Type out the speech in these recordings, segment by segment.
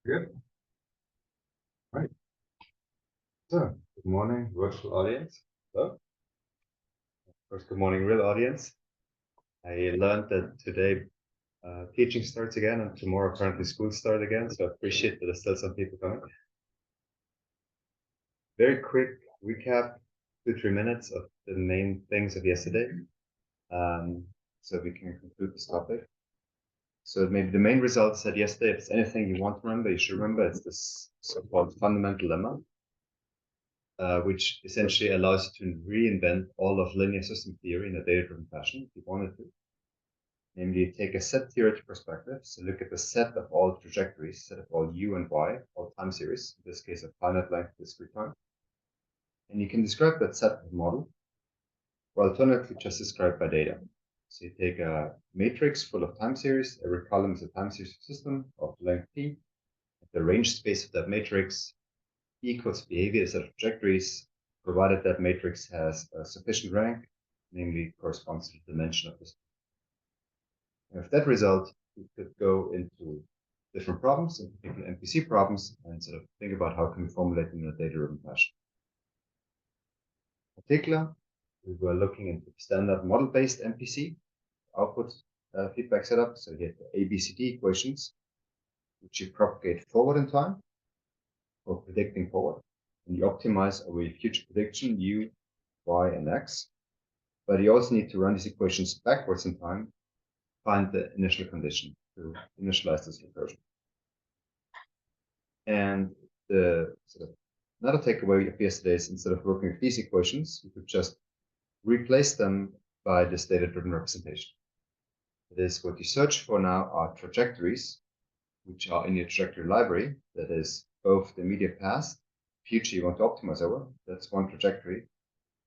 Good. Right. So, good morning, virtual audience. Hello. First, good morning, real audience. I learned that today teaching starts again, and tomorrow apparently school starts again. So I appreciate that there's still some people coming. Very quick recap, 2-3 minutes of the main things of yesterday, so we can conclude this topic. So maybe the main results said yesterday, if there's anything you want to remember, you should remember it's this so-called fundamental lemma. Which essentially allows you to reinvent all of linear system theory in a data-driven fashion, if you wanted to. Namely, take a set theoretic perspective, so look at the set of all trajectories, set of all u and y, all time series, in this case of finite length discrete time. And you can describe that set of model, or alternatively just described by data. So you take a matrix full of time series, every column is a time series system of length p, the range space of that matrix equals behavior set of trajectories, provided that matrix has a sufficient rank, namely corresponds to the dimension of this. And with that result, we could go into different problems, in particular MPC problems, and sort of think about how can we formulate them in a data-driven fashion. In particular, we were looking into standard model-based MPC output feedback setup. So you have the ABCD equations, which you propagate forward in time for predicting forward. And you optimize over your future prediction, u, y, and x. But you also need to run these equations backwards in time, find the initial condition to initialize this recursion. And the sort of another takeaway of yesterday is instead of working with these equations, you could just replace them by this data-driven representation. That is, what you search for now are trajectories, which are in your trajectory library. That is both the immediate past, future you want to optimize over. That's one trajectory.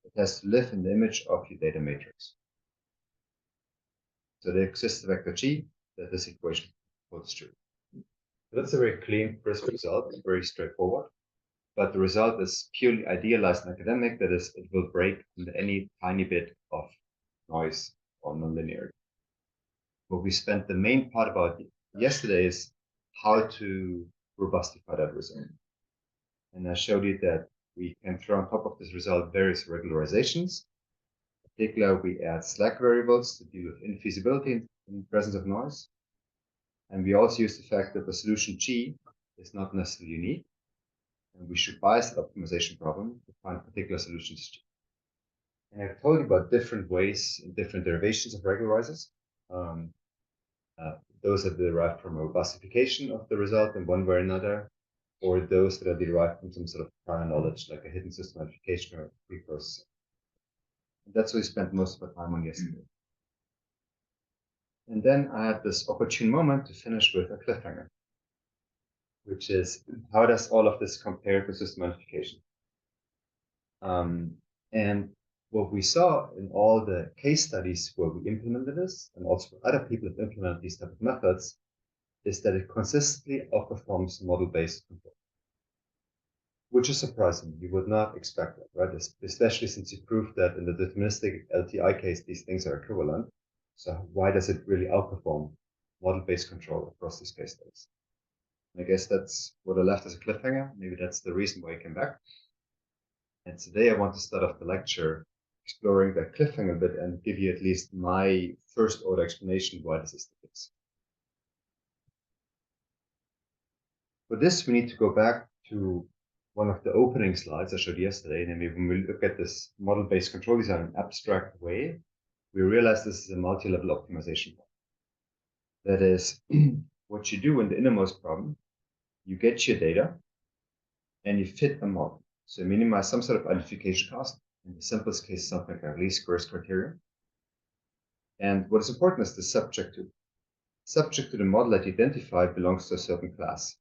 It has to live in the image of your data matrix. So there exists a vector G that this equation holds true. So that's a very clean, crisp result, very straightforward. But the result is purely idealized and academic. That is, it will break into any tiny bit of noise or nonlinearity. What we spent the main part about yesterday is how to robustify that result. And I showed you that we can throw on top of this result various regularizations. In particular, we add slack variables to deal with infeasibility in the presence of noise. And we also use the fact that the solution G is not necessarily unique. And we should bias the optimization problem to find particular solutions to G. And I've told you about different ways and different derivations of regularizers. Those that are derived from a robustification of the result in one way or another, or those that are derived from some sort of prior knowledge, like a hidden system modification or preprocessing. That's what we spent most of our time on yesterday. And then I had this opportune moment to finish with a cliffhanger, which is how does all of this compare to system modification? And what we saw in all the case studies where we implemented this, and also other people have implemented these type of methods, is that it consistently outperforms model-based control, which is surprising. You would not expect that, right? Especially since you proved that in the deterministic LTI case, these things are equivalent. So why does it really outperform model-based control across these case studies? And I guess that's what I left as a cliffhanger. Maybe that's the reason why I came back. And today I want to start off the lecture exploring that cliffhanger a bit and give you at least my first order explanation why this is the case. For this, we need to go back to one of the opening slides I showed yesterday. Namely, when we look at this model-based control design in an abstract way, we realize this is a multi-level optimization problem. That is, what you do in the innermost problem, you get your data and you fit a model. So you minimize some sort of identification cost. In the simplest case, something like least squares criterion. And what is important is the subject to. Subject to the model that you identify belongs to a certain class.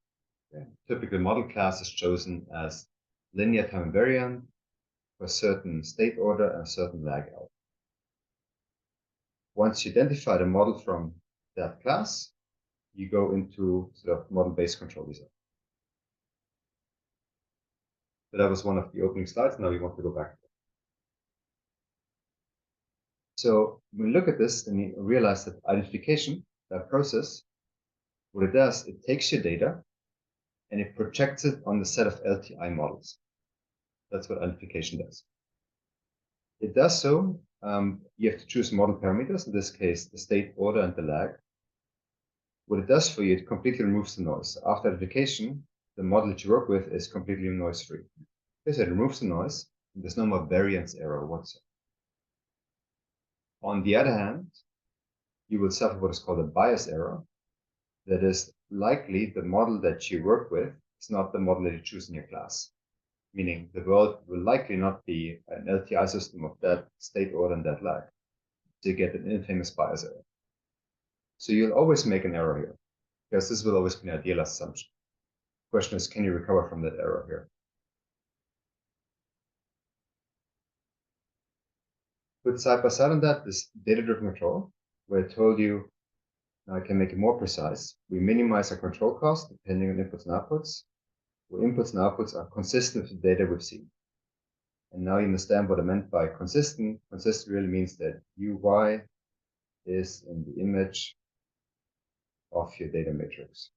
Okay. Typically, model class is chosen as linear time invariant for a certain state order and a certain lag out. Once you identify the model from that class, you go into sort of model-based control design. So that was one of the opening slides. Now we want to go back. So when we look at this, then you realize that identification, that process, what it does, it takes your data and it projects it on the set of LTI models. That's what identification does. It does so. You have to choose model parameters, in this case, the state, order, and the lag. What it does for you, it completely removes the noise. After identification, the model that you work with is completely noise-free. Okay, so it removes the noise, and there's no more variance error whatsoever. On the other hand, you will suffer what is called a bias error. That is likely the model that you work with is not the model that you choose in your class. Meaning the world will likely not be an LTI system of that state, order, and that lag. So you get an infamous bias error. So you'll always make an error here, because this will always be an ideal assumption. The question is, can you recover from that error here? Put side by side on that is data-driven control, where I told you, now I can make it more precise. We minimize our control cost depending on inputs and outputs, where inputs and outputs are consistent with the data we've seen. And now you understand what I meant by consistent. Consistent really means that UY is in the image of your data matrix.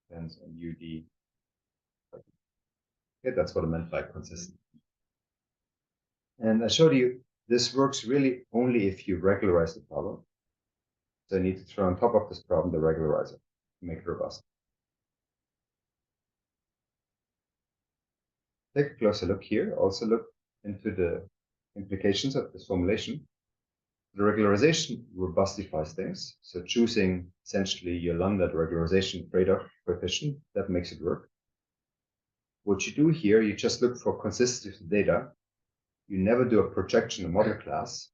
Depends on UD. Okay, that's what I meant by consistent. And I showed you this works really only if you regularize the problem. So I need to throw on top of this problem the regularizer to make it robust. Take a closer look here. Also look into the implications of this formulation. The regularization robustifies things. So choosing essentially your lambda regularization trade-off coefficient, that makes it work. What you do here, you just look for consistency of the data. You never do a projection in model class.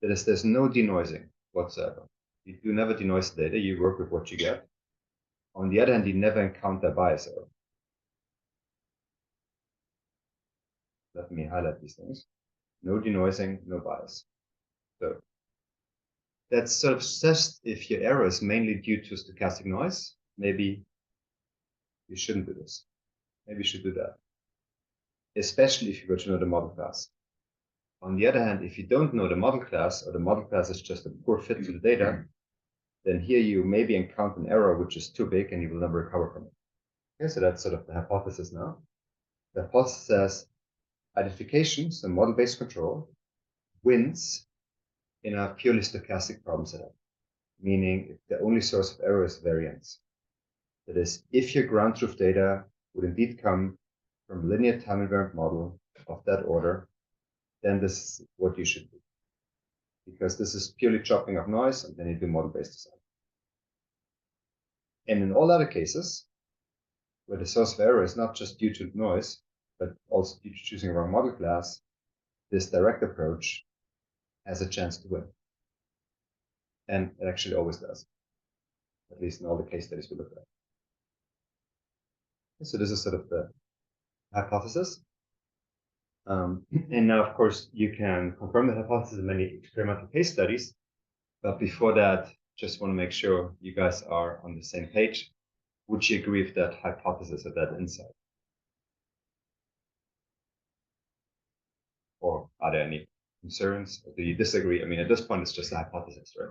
That is, there's no denoising whatsoever. You never denoise the data, you work with what you get. On the other hand, you never encounter bias error. Let me highlight these things. No denoising, no bias. So that's sort of just if your error is mainly due to stochastic noise, maybe you shouldn't do this. Maybe you should do that, especially if you go to know the model class. On the other hand, if you don't know the model class, or the model class is just a poor fit to the data, then here you maybe encounter an error which is too big and you will never recover from it. Okay, so that's sort of the hypothesis now. The hypothesis says identification, so model-based control, wins in a purely stochastic problem setup, meaning if the only source of error is variance. That is, if your ground truth data would indeed come from a linear time invariant model of that order, then this is what you should do. Because this is purely chopping of noise, and then you do model-based design. And in all other cases, where the source of error is not just due to noise, but also due to choosing a wrong model class, this direct approach has a chance to win. And it actually always does, at least in all the case studies we looked at. So this is sort of the hypothesis. And now, of course, you can confirm the hypothesis in many experimental case studies. But before that, just want to make sure you guys are on the same page. Would you agree with that hypothesis or that insight? Or are there any concerns? Or do you disagree? I mean, at this point, it's just a hypothesis, right?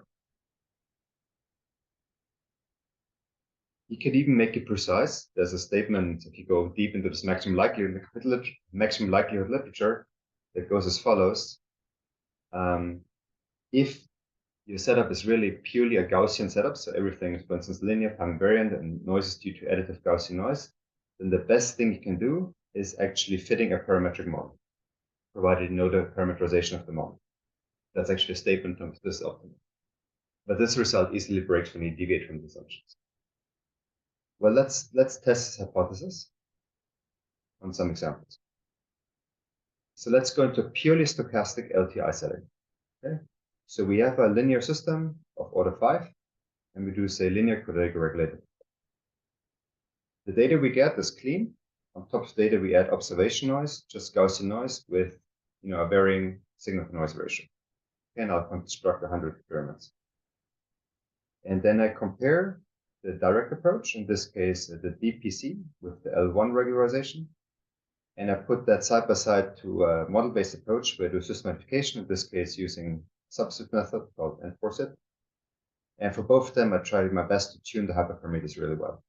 You could even make it precise. There's a statement, if you go deep into this maximum likelihood literature, that goes as follows. If your setup is really purely a Gaussian setup, so everything is, for instance, linear, time invariant, and noise is due to additive Gaussian noise, then the best thing you can do is actually fitting a parametric model, provided you know the parameterization of the model. That's actually a statement of this optimum. But this result easily breaks when you deviate from the assumptions. Well, let's test this hypothesis on some examples. So let's go into a purely stochastic LTI setting. Okay, so we have a linear system of order 5, and we do say linear quadratic regulated. The data we get is clean. On top of the data, we add observation noise, just Gaussian noise with a varying signal-to-noise ratio. And I'll construct 100 experiments. And then I compare the direct approach, in this case, the DPC with the L1 regularization. And I put that side by side to a model-based approach where I do system modification, in this case, using substitute method called enforce it. And for both of them, I tried my best to tune the hyperparameters really well.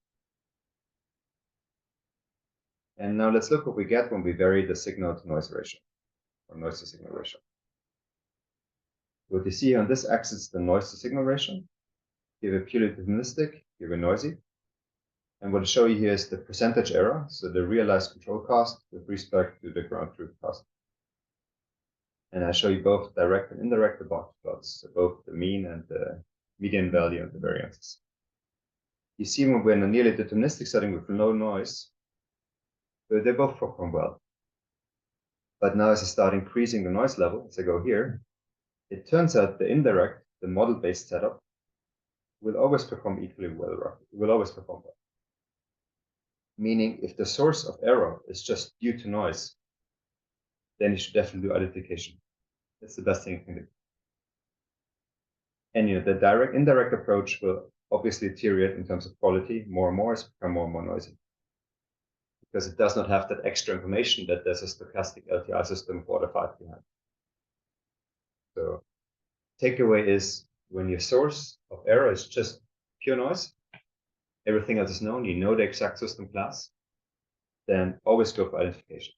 And now let's look what we get when we vary the signal to noise ratio, or noise to signal ratio. What you see on this axis is the noise to signal ratio. You have a purely deterministic, you have a noisy. And what I show you here is the percentage error, so the realized control cost with respect to the ground truth cost. And I show you both direct and indirect box plots, so both the mean and the median value of the variances. You see when we're in a nearly deterministic setting with low noise, they both perform well. But now as I start increasing the noise level, as I go here, it turns out the indirect, the model-based setup, will always perform equally well, roughly. It will always perform well. Meaning, if the source of error is just due to noise, then you should definitely do identification. That's the best thing you can do. And the indirect approach will obviously deteriorate in terms of quality more and more as it becomes more and more noisy. Because it does not have that extra information that there's a stochastic LTI system 4 or 5 behind. So takeaway is when your source of error is just pure noise, everything else is known, you know the exact system class, then always go for identification.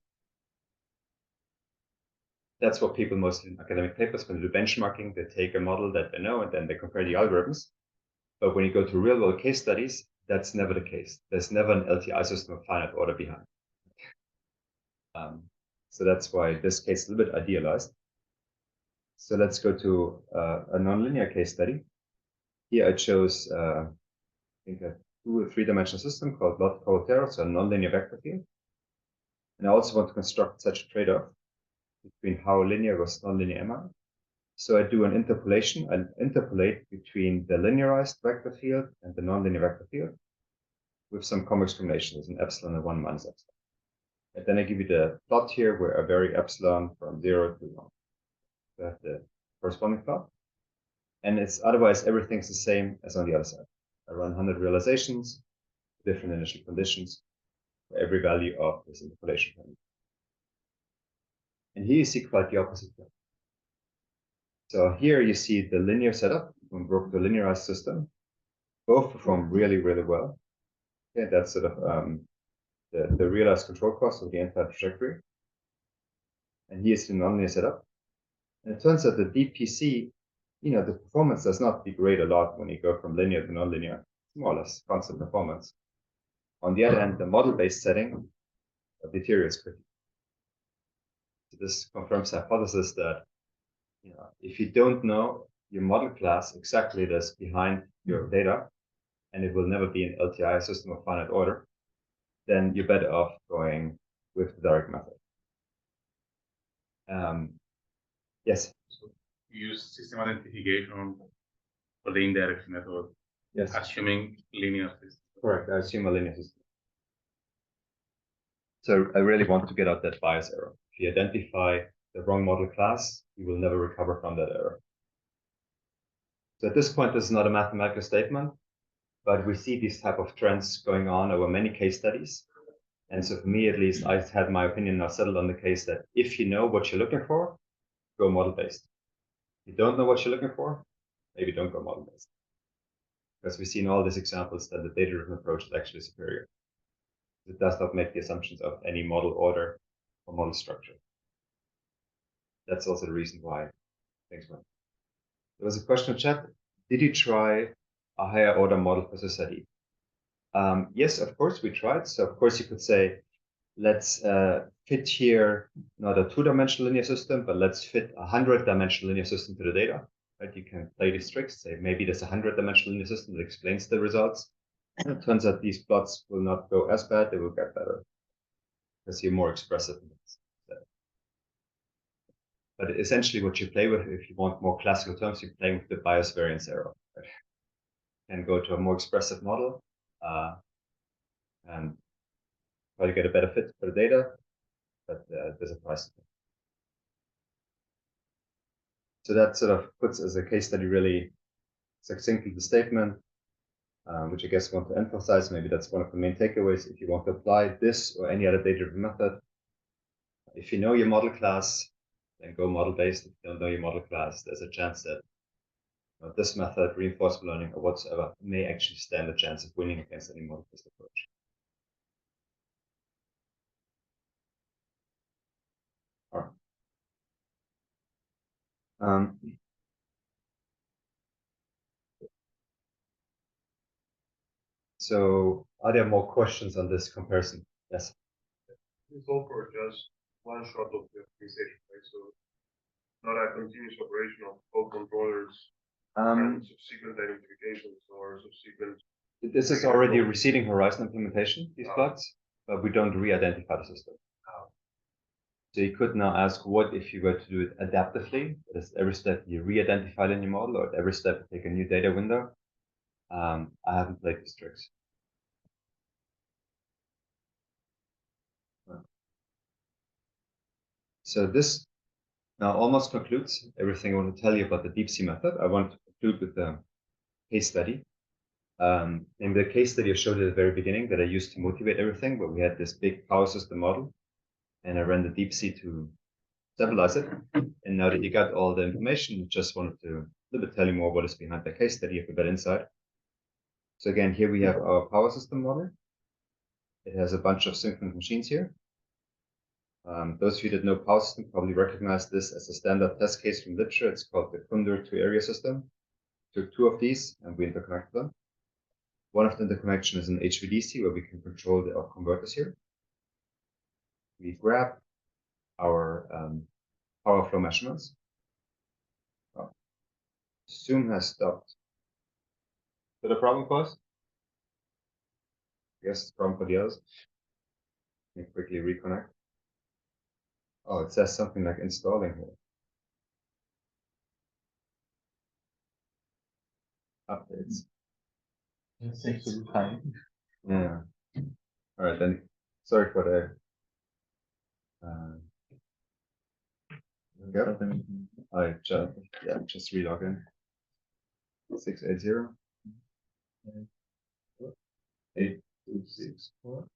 That's what people mostly in academic papers, when they do benchmarking, they take a model that they know and then they compare the algorithms. But when you go to real world case studies, that's never the case. There's never an LTI system of finite order behind. So that's why this case is a little bit idealized. So let's go to a nonlinear case study. Here I chose, I think, a 2 or 3-dimensional system called Lot-Colotero, so a nonlinear vector field. And I also want to construct such a trade-off between how linear versus nonlinear am I. So I do an interpolation. I interpolate between the linearized vector field and the nonlinear vector field with some convex combination. There's an epsilon and 1 minus epsilon. And then I give you the plot here where I vary epsilon from 0 to 1. So I have the corresponding plot. And it's otherwise everything's the same as on the other side. I run 100 realizations, different initial conditions for every value of this interpolation point. And here you see quite the opposite thing. So here you see the linear setup from Brook to linearized system. Both perform really, really well. Okay, that's sort of the realized control cost of the entire trajectory. And here's the nonlinear setup. And it turns out the DPC, the performance does not degrade a lot when you go from linear to nonlinear. It's more or less constant performance. On the other hand, the model-based setting deteriorates quickly. So this confirms the hypothesis that if you don't know your model class exactly that's behind your data, and it will never be an LTI system of finite order, then you're better off going with the direct method. Yes. So you use system identification for the indirect method. Yes. Assuming linear system. Correct. I assume a linear system. So I really want to get out that bias error. If you identify the wrong model class, you will never recover from that error. So at this point, this is not a mathematical statement, but we see these type of trends going on over many case studies. And so for me, at least, I had my opinion now settled on the case that if you know what you're looking for, go model-based. If you don't know what you're looking for, maybe don't go model-based. Because we've seen all these examples that the data-driven approach is actually superior. It does not make the assumptions of any model order or model structure. That's also the reason why things went. There was a question in chat. Did you try a higher order model for society? Yes, of course we tried. So of course you could say, let's fit here not a 2-dimensional linear system, but let's fit a 100-dimensional linear system to the data. Right? You can play these tricks. Say maybe there's a 100-dimensional linear system that explains the results. And it turns out these plots will not go as bad; they will get better because you're more expressive in this. But essentially, what you play with, if you want more classical terms, you're playing with the bias variance error. Right? And go to a more expressive model and try to get a better fit for the data, but there's a price to pay. So that sort of puts as a case study really succinctly the statement, which I guess I want to emphasize. Maybe that's one of the main takeaways. If you want to apply this or any other data-driven method, if you know your model class, then go model-based. If you don't know your model class, there's a chance that this method, reinforcement learning or whatsoever, may actually stand a chance of winning against any model-based approach. So are there more questions on this comparison? Yes. It's all for just one shot of the optimization, right? So not a continuous operation of all controllers and subsequent identifications or subsequent. This is already a receding horizon implementation, these plots, but we don't re-identify the system. So you could now ask, what if you were to do it adaptively? That is, every step you re-identify in your model, or at every step you take a new data window. I haven't played these tricks. So this now almost concludes everything I want to tell you about the deep sea method. I want to conclude with the case study. In the case study I showed at the very beginning that I used to motivate everything, but we had this big power system model, and I ran the deep sea to stabilize it. And now that you got all the information, just wanted to a little bit tell you more what is behind the case study, if a better insight. So again, here we have our power system model. It has a bunch of synchronous machines here. Those of you that know power system probably recognize this as a standard test case from literature. It's called the Kunder two-area system. Took two of these and we interconnected them. One of the interconnection is an HVDC where we can control the converters here. We grab our power flow measurements. Oh. Zoom has stopped. Is that a problem for us? I guess it's a problem for the others. Let me quickly reconnect. Oh, it says something like installing here. Updates. It seems to be fine. Yeah. All right, then. Sorry for the. Yep. I just relog in. 680. 8264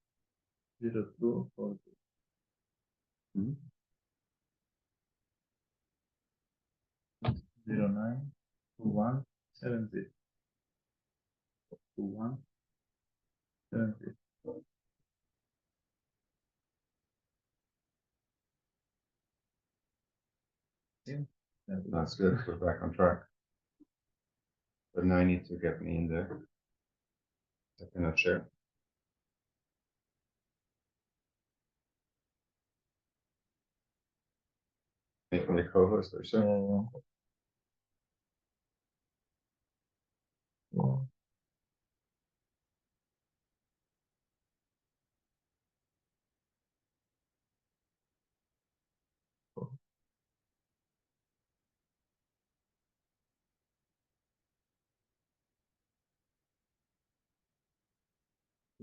0242. 09 21 70 21 70. Yeah. That's good. We're back on track. But now I need to get me in there. I cannot share. Make me a co-host or so.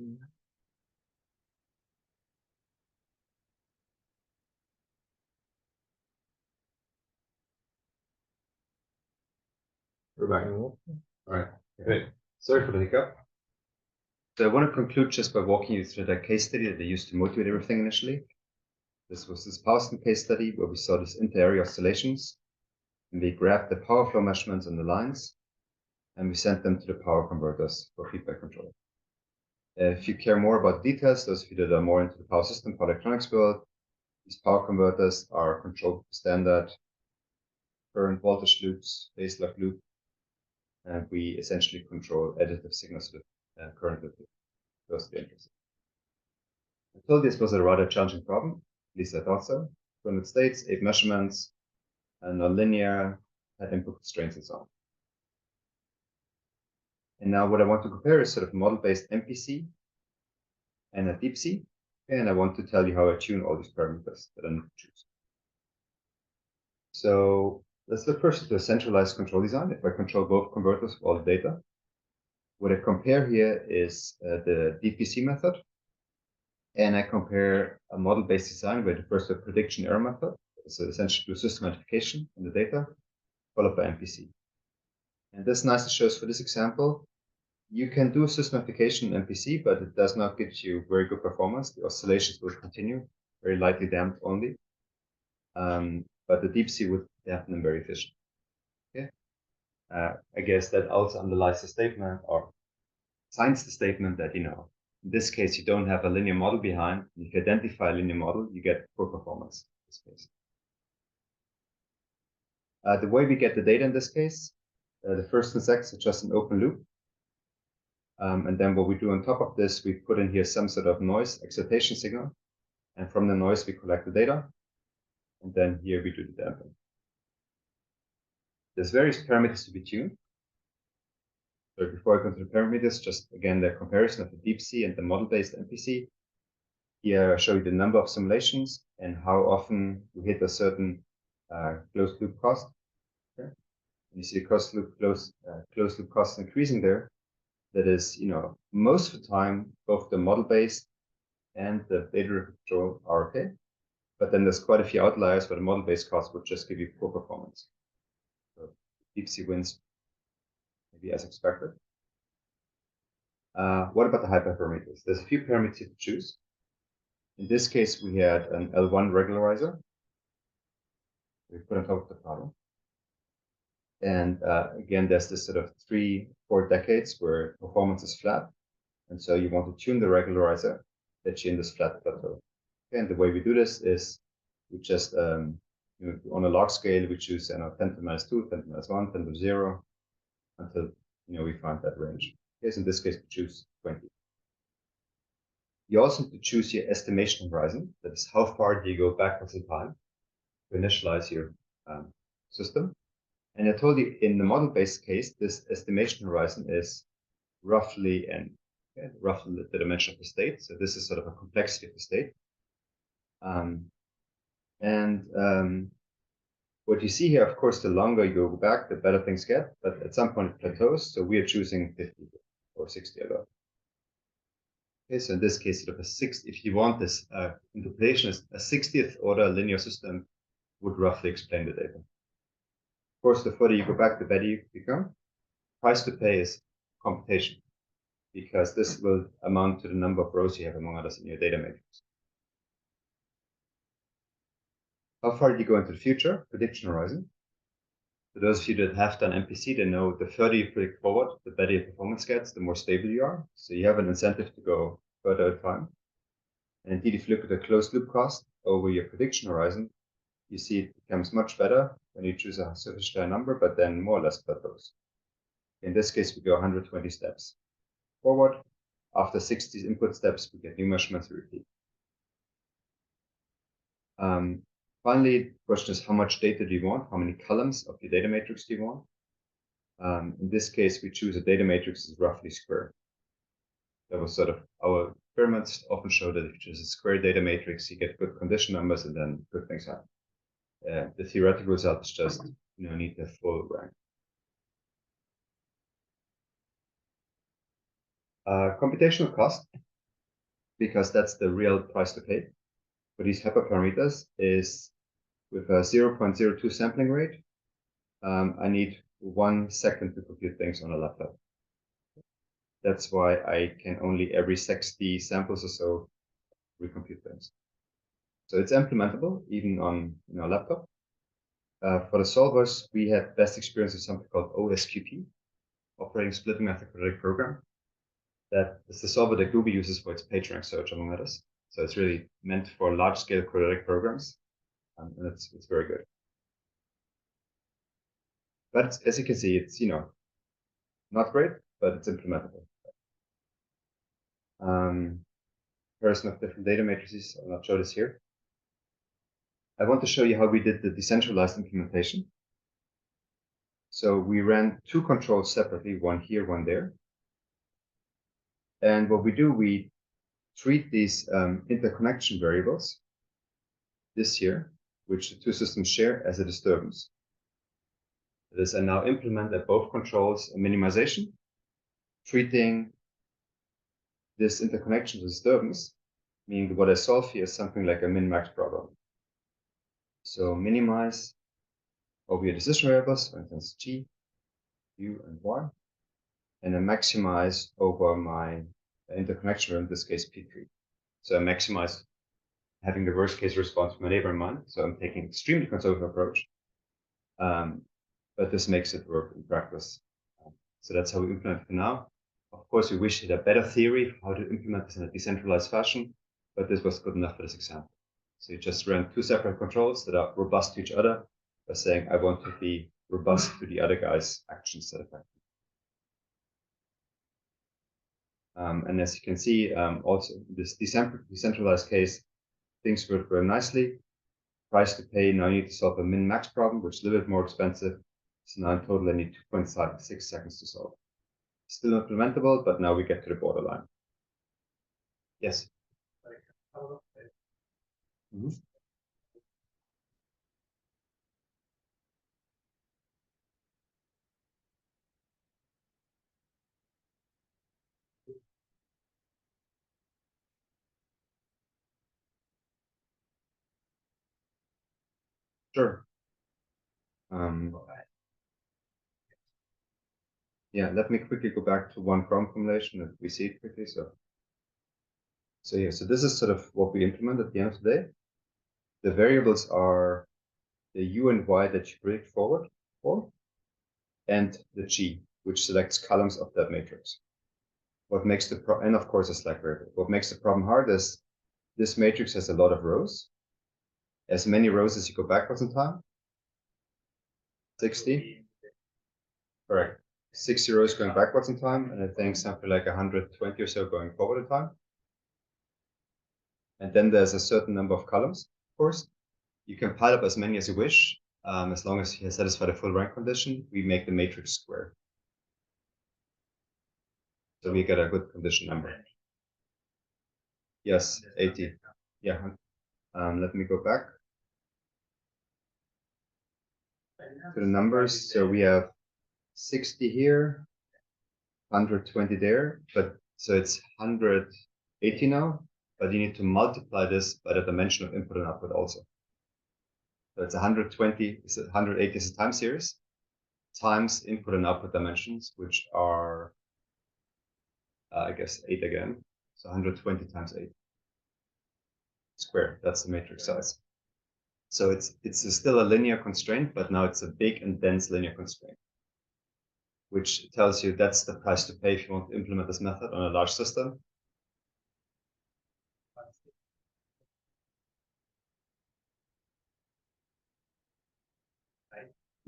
Yeah. We're back. All right. Great. Sorry for the hiccup. So I want to conclude just by walking you through that case study that they used to motivate everything initially. This was this power system case study where we saw these inter-area oscillations, and we grabbed the power flow measurements on the lines, and we sent them to the power converters for feedback control. If you care more about details, those of you that are more into the power system, power electronics world, these power converters are controlled with standard current voltage loops, phase lock loop, and we essentially control additive signals with current loop. Those are the interesting. I told this was a rather challenging problem, at least I thought so. 200 states, 8 measurements, and non-linear, had input constraints and so on. And now what I want to compare is sort of model-based MPC and a deep sea. And I want to tell you how I tune all these parameters that I need to choose. So let's look first at the centralized control design. If I control both converters of all the data, what I compare here is the DPC method. And I compare a model-based design where the first a prediction error method. So essentially do system identification in the data, followed by MPC. And this nicely shows for this example, you can do system application in MPC, but it does not give you very good performance. The oscillations will continue, very lightly damped only. But the deep sea would dampen them very efficient. Okay. I guess that also underlies the statement or signs the statement that, in this case, you don't have a linear model behind. If you identify a linear model, you get poor performance in this case. The way we get the data in this case, the first index is just an open loop. And then what we do on top of this, we put in here some sort of noise excitation signal. And from the noise, we collect the data. And then here we do the damping. There's various parameters to be tuned. So before I go to the parameters, just again, the comparison of the deep C and the model-based MPC. Here I show you the number of simulations and how often we hit a certain closed loop cost. Okay. You see closed loop cost increasing there. That is, most of the time, both the model-based and the data control are okay. But then there's quite a few outliers where the model-based cost would just give you poor performance. So deep C wins maybe as expected. What about the hyperparameters? There's a few parameters to choose. In this case, we had an L1 regularizer. We put on top of the problem. And again, there's this sort of 3-4 decades where performance is flat. And so you want to tune the regularizer that you're in this flat plateau. Okay, and the way we do this is we just, on a log scale, we choose 10 to the minus 2, 10 to the minus 1, 10 to 0, until we find that range. Okay, so in this case, we choose 20. You also need to choose your estimation horizon. That is, how far do you go backwards in time to initialize your system. And I told you in the model-based case, this estimation horizon is roughly the dimension of the state. So this is sort of a complexity of the state. What you see here, of course, the longer you go back, the better things get. But at some point it plateaus. So we are choosing 50 or 60 or lower. Okay, so in this case, sort of if you want this interpolation, a 60th order linear system would roughly explain the data. Of course, the further you go back, the better you become. Price to pay is computation, because this will amount to the number of rows you have, among others, in your data matrix. How far do you go into the future? Prediction horizon. For those of you that have done MPC, they know the further you predict forward, the better your performance gets, the more stable you are. So you have an incentive to go further in time. And indeed, if you look at the closed loop cost over your prediction horizon, you see it becomes much better when you choose a sufficient number, but then more or less plateaus. In this case, we go 120 steps forward. After 60 input steps, we get new measurements to repeat. Finally, the question is, how much data do you want? How many columns of your data matrix do you want? In this case, we choose a data matrix is roughly square. That was sort of our experiments often show that if you choose a square data matrix, you get good condition numbers and then good things happen. The theoretical result is just, need the full rank. Computational cost, because that's the real price to pay for these hyperparameters, is with a 0.02 sampling rate. I need 1 second to compute things on a laptop. That's why I can only every 60 samples or so recompute things. So it's implementable even on a laptop. For the solvers, we had best experience with something called OSQP, Operating Splitting Method Quadratic Program. That is the solver that Google uses for its PageRank search, among others. So it's really meant for large-scale quadratic programs, and it's very good. But as you can see, it's not great, but it's implementable. Comparison of different data matrices. I'll not show this here. I want to show you how we did the decentralized implementation. So we ran 2 controls separately, one here, one there. And what we do, we treat these interconnection variables, this here, which the 2 systems share, as a disturbance. That is, I now implement at both controls a minimization, treating this interconnection as a disturbance, meaning what I solve here is something like a min-max problem. So minimize over your decision variables, for instance, G, U, and Y, and then maximize over my interconnection, in this case, P3. So I maximize having the worst case response from my neighbor in mind. So I'm taking an extremely conservative approach, but this makes it work in practice. So that's how we implement it for now. Of course, we wish we had a better theory of how to implement this in a decentralized fashion, but this was good enough for this example. So you just ran 2 separate controls that are robust to each other, by saying I want to be robust to the other guy's actions that affect me. And as you can see, also this decentralized case, things work very nicely. Price to pay, now you need to solve a min-max problem, which is a little bit more expensive. So now in total, I need 2.6 seconds to solve. Still implementable, but now we get to the borderline. Yes? Mm-hmm. Sure. Yeah, let me quickly go back to one problem formulation if we see it quickly. So yeah, so this is sort of what we implement at the end of the day. The variables are the u and y that you predict forward for, and the g, which selects columns of that matrix. What makes the and of course a slack variable. What makes the problem hard is this matrix has a lot of rows. As many rows as you go backwards in time. 60. Correct. 60 rows going backwards in time, and I think something like 120 or so going forward in time. And then there's a certain number of columns, of course. You can pile up as many as you wish, as long as you satisfy the full rank condition. We make the matrix square. So we get a good condition number. Yes, 80. Yeah. Let me go back to the numbers. So we have 60 here, 120 there, but so it's 180 now, but you need to multiply this by the dimension of input and output also. So it's 120, 180 is a time series times input and output dimensions, which are, I guess, 8 again. So 120 times 8 square. That's the matrix size. So it's still a linear constraint, but now it's a big and dense linear constraint, which tells you that's the price to pay if you want to implement this method on a large system.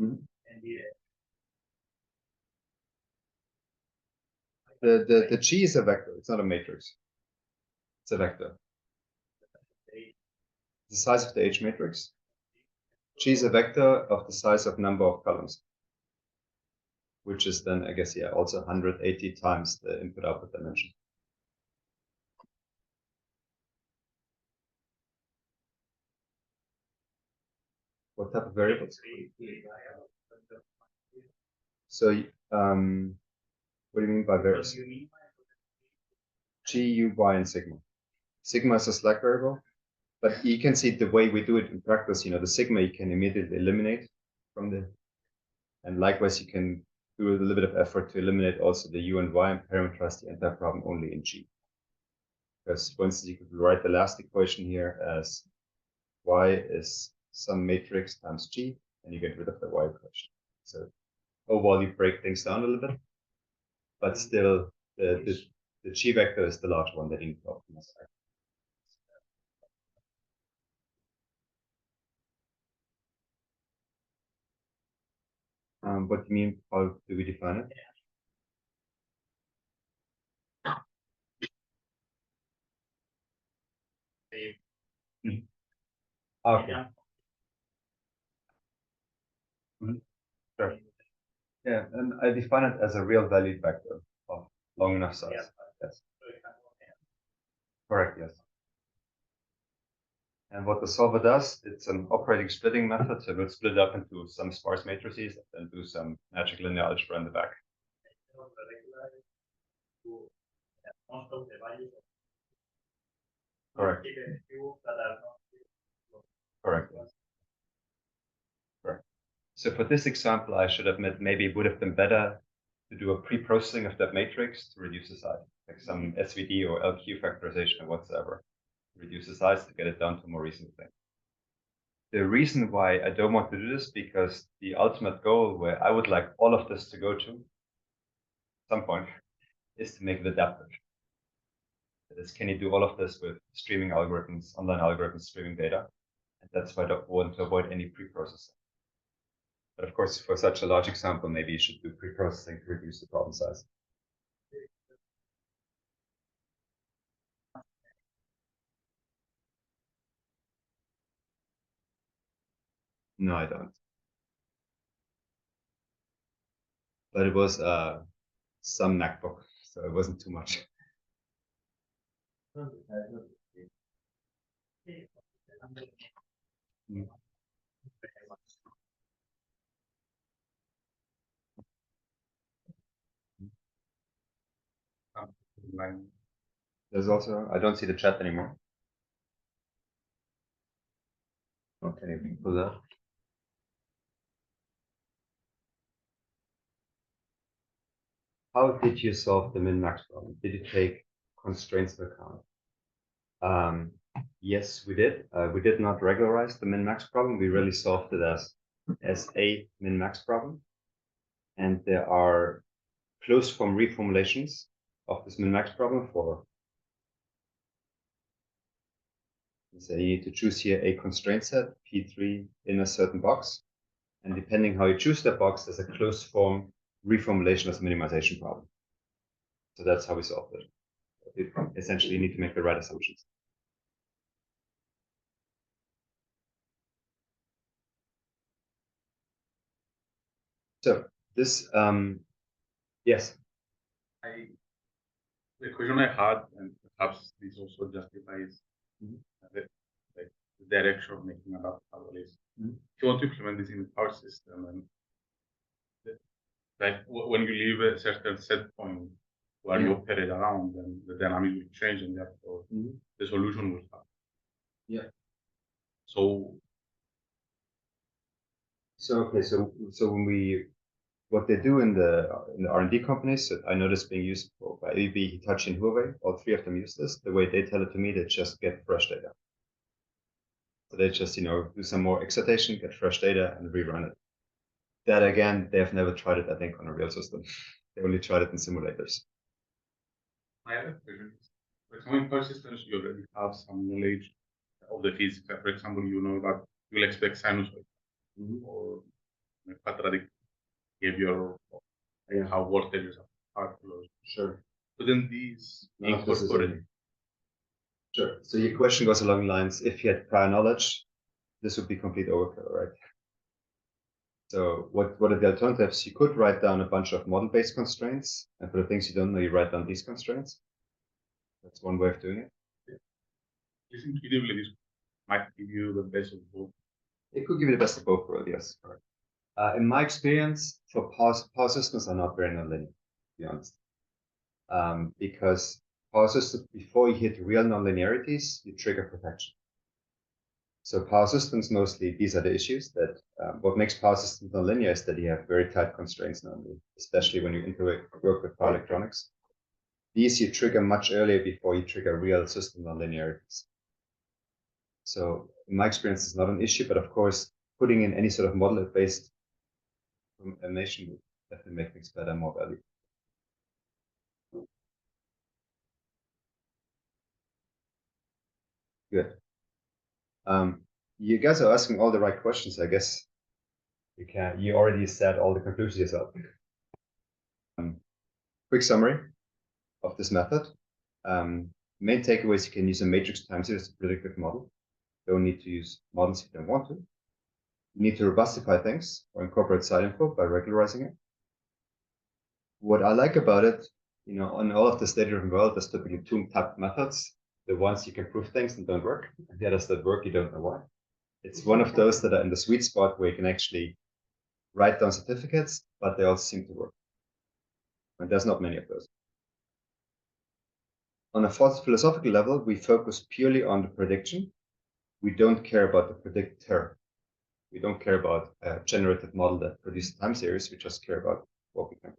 Mm-hmm. The G is a vector. It's not a matrix. It's a vector. The size of the H matrix. G is a vector of the size of number of columns, which is then, I guess, yeah, also 180 times the input-output dimension. What type of variables? So, what do you mean by variables? G, U, Y, and sigma. Sigma is a slack variable, but you can see the way we do it in practice. The sigma you can immediately eliminate from the, and likewise you can do a little bit of effort to eliminate also the U and Y and parameterize the entire problem only in G. Because, for instance, you could write the last equation here as Y is some matrix times G, and you get rid of the Y equation. So overall, you break things down a little bit, but still the G vector is the large one that you need to optimize. What do you mean? How do we define it? Okay. Mm-hmm. Sure. Yeah, and I define it as a real valued vector of long enough size. Yes. Correct, yes. And what the solver does, it's an operating splitting method, so we'll split it up into some sparse matrices and do some magic linear algebra in the back. Correct. Correct. Correct. So for this example, I should admit maybe it would have been better to do a pre-processing of that matrix to reduce the size, like some SVD or LQ factorization or whatsoever. Reduce the size to get it down to a more recent thing. The reason why I don't want to do this, because the ultimate goal where I would like all of this to go to some point is to make it adaptive. That is, can you do all of this with streaming algorithms, online algorithms, streaming data? And that's why I don't want to avoid any pre-processing. But of course, for such a large example, maybe you should do pre-processing to reduce the problem size. No, I don't. But it was some MacBook, so it wasn't too much. Line. There's also, I don't see the chat anymore. Okay, we can pull that. How did you solve the min-max problem? Did you take constraints into account? Yes, we did. We did not regularize the min-max problem. We really solved it as a min-max problem. And there are closed form reformulations of this min-max problem for, say, you need to choose here a constraint set, P3, in a certain box. And depending how you choose that box, there's a closed form reformulation as a minimization problem. So that's how we solved it. Essentially, you need to make the right assumptions. So this, yes. The question I had, and perhaps this also justifies the direction of making adaptable is if you want to implement this in the power system, and like when you leave a certain set point where you operate around, then the dynamic will change, and therefore the solution will happen. Yeah. So okay, so when what they do in the R&D companies that I noticed being used by ABB, Hitachi, and Huawei, all three of them use this. The way they tell it to me, they just get fresh data. So they just, do some more excitation, get fresh data, and rerun it. That again, they have never tried it, I think, on a real system. They only tried it in simulators. my other question is, for example, in power systems, you already have some knowledge of the physics. For example, you know that you'll expect sinusoid or quadratic behavior, how voltages are closed. Sure. But then these incorporate. Sure. So your question goes along the lines, if you had prior knowledge, this would be complete overkill, right? So what are the alternatives? You could write down a bunch of model-based constraints, and for the things you don't know, you write down these constraints. That's one way of doing it. Intuitively, this might give you the best of both. It could give you the best of both worlds, yes. In my experience, for power systems are not very nonlinear, to be honest. Because power systems, before you hit real nonlinearities, you trigger protection. So power systems, mostly, these are the issues that what makes power systems nonlinear is that you have very tight constraints normally, especially when you work with power electronics. These you trigger much earlier before you trigger real system nonlinearities. So in my experience, it's not an issue, but of course, putting in any sort of model-based animation would definitely make things better, more valuable. Good. You guys are asking all the right questions. I guess you already said all the conclusions yourself. Quick summary of this method. Main takeaways: you can use a matrix time series to predict a model. You don't need to use models if you don't want to. You need to robustify things or incorporate side info by regularizing it. What I like about it, on all of the data-driven world, there's typically two type of methods. The ones you can prove things and don't work, and the others that work, you don't know why. It's one of those that are in the sweet spot where you can actually write down certificates, but they all seem to work. And there's not many of those. On a philosophical level, we focus purely on the prediction. We don't care about the predictor. We don't care about a generative model that produces time series. We just care about what we can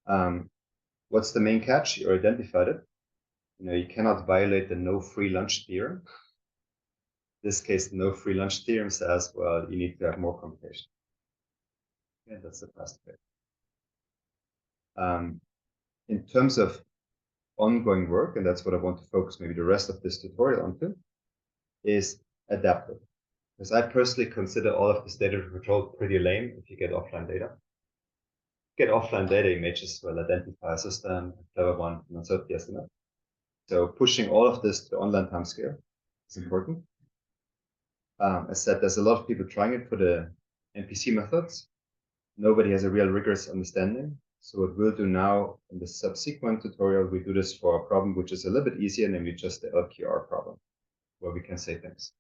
predict. What's the main catch? You identified it. You cannot violate the no free lunch theorem. In this case, the no free lunch theorem says, well, you need to have more computation. And that's the fast way. In terms of ongoing work, and that's what I want to focus maybe the rest of this tutorial onto, is adaptive. Because I personally consider all of this data control pretty lame if you get offline data. Get offline data, you may just well identify a system, a clever one, and uncertainty estimate. So pushing all of this to the online timescale is important. As said, there's a lot of people trying it for the NPC methods. Nobody has a real rigorous understanding. So what we'll do now in the subsequent tutorial, we do this for a problem which is a little bit easier, namely just the LQR problem, where we can say things.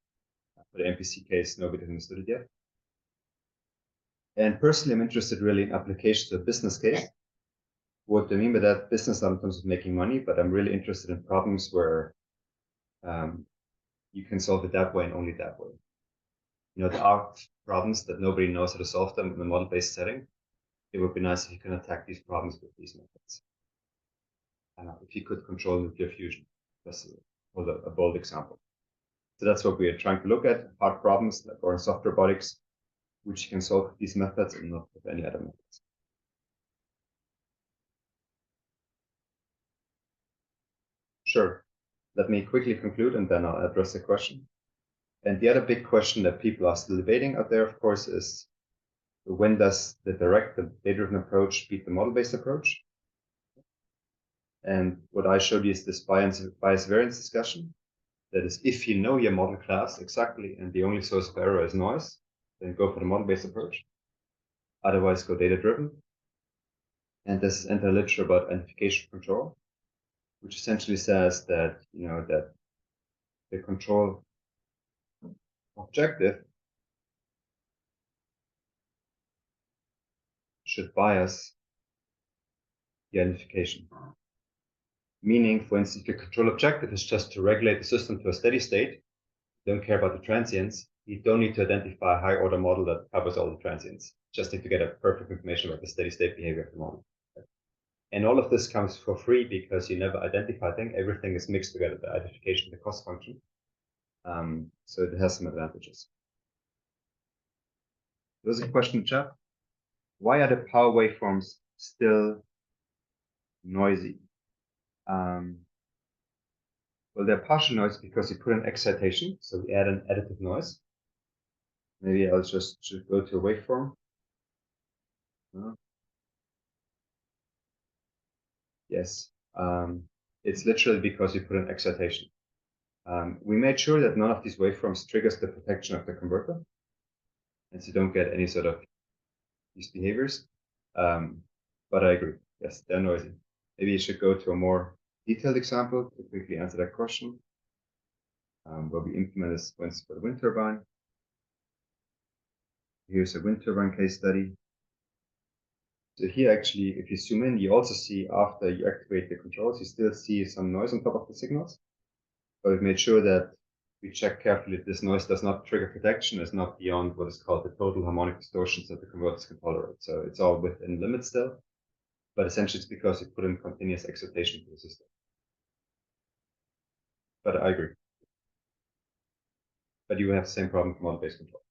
For the NPC case, nobody understood it yet. And personally, I'm interested really in application to a business case. What do I mean by that? Business not in terms of making money, but I'm really interested in problems where you can solve it that way and only that way. You know, there are problems that nobody knows how to solve them in a model-based setting. It would be nice if you can attack these problems with these methods. If you could control nuclear fusion, that's a bold example. So that's what we are trying to look at, hard problems like or in soft robotics, which you can solve with these methods and not with any other methods. Sure. Let me quickly conclude and then I'll address the question. And the other big question that people are still debating out there, of course, is when does the data-driven approach beat the model-based approach? And what I showed you is this bias variance discussion. That is, if you know your model class exactly and the only source of error is noise, then go for the model-based approach. Otherwise, go data-driven. And this is entire literature about identification control, which essentially says that, you know, that the control objective should bias the identification. Meaning, for instance, if your control objective is just to regulate the system to a steady state, don't care about the transients, you don't need to identify a high order model that covers all the transients. Just need to get a perfect information about the steady state behavior of the model. And all of this comes for free because you never identify things. Everything is mixed together, the identification, the cost function. So it has some advantages. There's a question, chat. Why are the power waveforms still noisy? Well, they're partial noise because you put an excitation, so we add an additive noise. Maybe I'll just go to a waveform. Yes, it's literally because you put an excitation. We made sure that none of these waveforms triggers the protection of the converter, and so you don't get any sort of these behaviors. But I agree, yes, they're noisy. Maybe you should go to a more detailed example to quickly answer that question. Where we implement this once for the wind turbine. Here's a wind turbine case study. So here actually, if you zoom in, you also see after you activate the controls, you still see some noise on top of the signals. But we've made sure that we check carefully that this noise does not trigger protection, is not beyond what is called the total harmonic distortions that the converters can tolerate. So it's all within limits still, but essentially it's because you put in continuous excitation to the system. But I agree. But you have the same problem with model-based control.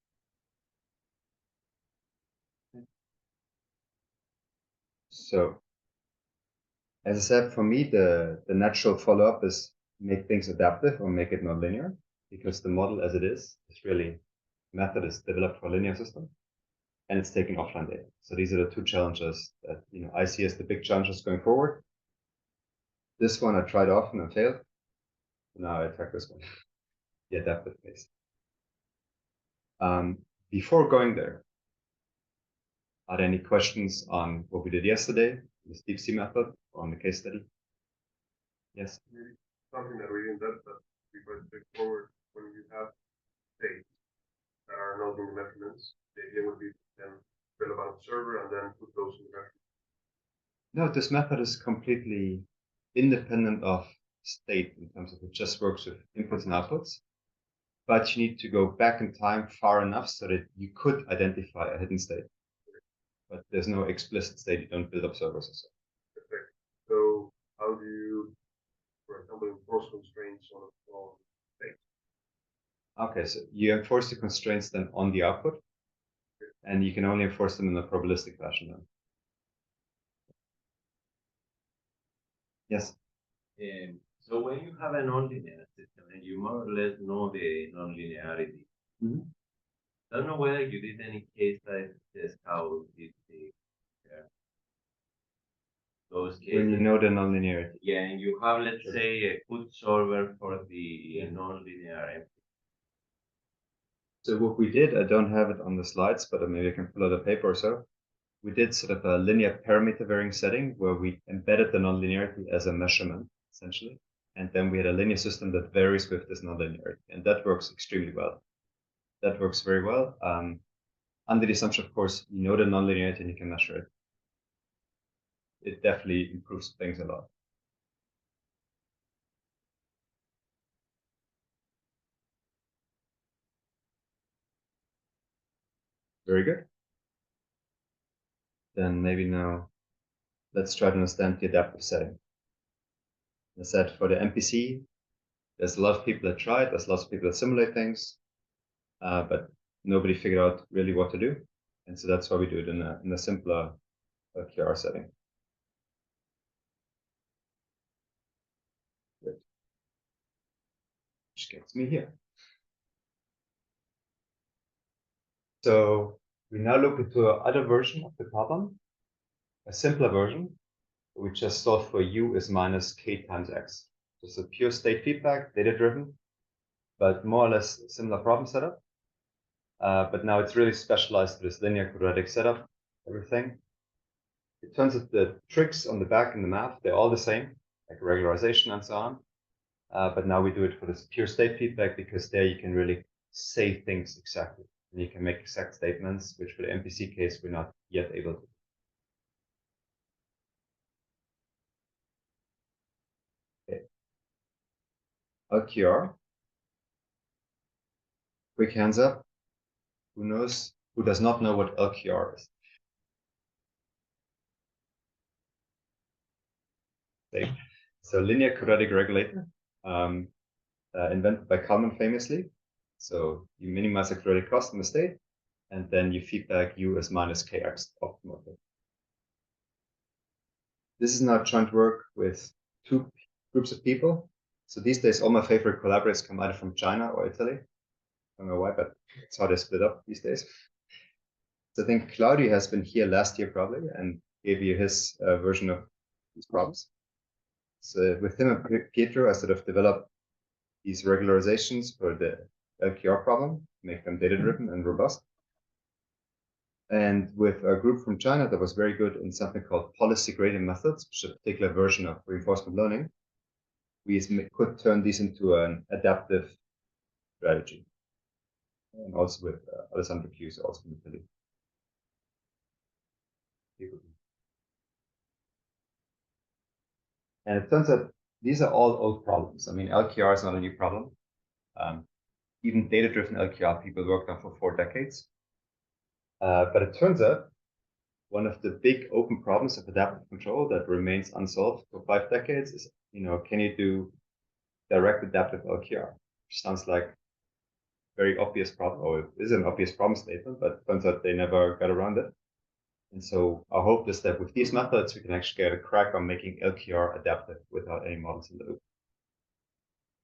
So, as I said, for me, the natural follow-up is make things adaptive or make it nonlinear, because the model as it is really method is developed for a linear system, and it's taking offline data. So these are the two challenges that I see as the big challenges going forward. This one I tried often and failed. Now I attack this one, the adaptive case. Before going there, are there any questions on what we did yesterday, this deep sea method, or on the case study? Yes. Maybe something that we didn't do, but we quite straightforward when you have states that are not in the measurements. The idea would be to then build a server and then put those in the measurements. No, this method is completely independent of state in terms of it just works with inputs and outputs. But you need to go back in time far enough so that you could identify a hidden state. But there's no explicit state, you don't build up servers or so. Perfect. So how do you, for example, enforce constraints on state? Okay, so you enforce the constraints then on the output, and you can only enforce them in a probabilistic fashion then. Yes. So when you have a nonlinear system and you more or less know the nonlinearity, I don't know whether you did any case like this, how did the those cases. When you know the nonlinearity. Yeah, and you have, let's say, a good solver for the nonlinear empty. So what we did, I don't have it on the slides, but maybe I can pull out a paper or so. We did sort of a linear parameter varying setting where we embedded the nonlinearity as a measurement, essentially. And then we had a linear system that varies with this nonlinearity. And that works extremely well. That works very well. Under the assumption, of course, you know the nonlinearity and you can measure it. It definitely improves things a lot. Very good. Then maybe now let's try to understand the adaptive setting. As I said, for the MPC, there's a lot of people that try it. There's lots of people that simulate things, but nobody figured out really what to do. And so that's why we do it in a simpler QR setting. Good. Which gets me here. So we now look into another version of the problem, a simpler version, we just solve for u is minus k times x. Just a pure state feedback, data-driven, but more or less similar problem setup. But now it's really specialized to this linear quadratic setup, everything. It turns out the tricks on the back in the math, they're all the same, like regularization and so on. But now we do it for this pure state feedback because there you can really say things exactly. And you can make exact statements, which for the MPC case, we're not yet able to. Okay. LQR. Quick hands up. Who knows? Who does not know what LQR is? Okay. So linear quadratic regulator, invented by Kalman famously. So you minimize the quadratic cost in the state, and then you feedback u as minus kx optimally. This is now joint work with two groups of people. So these days, all my favorite collaborators come either from China or Italy. I don't know why, but it's how they split up these days. So I think Claudio has been here last year probably and gave you his version of these problems. So with him and Pietro, I sort of developed these regularizations for the LQR problem, make them data-driven and robust. And with a group from China that was very good in something called policy gradient methods, which is a particular version of reinforcement learning, we could turn these into an adaptive strategy. And also with Alessandro Chiuso, also from Italy. And it turns out these are all old problems. I mean, LQR is not a new problem. Even data-driven LQR people worked on for 4 decades. But it turns out one of the big open problems of adaptive control that remains unsolved for 5 decades is, can you do direct adaptive LQR? Which sounds like a very obvious problem, or it is an obvious problem statement, but it turns out they never got around it. And so our hope is that with these methods, we can actually get a crack on making LQR adaptive without any models in the loop.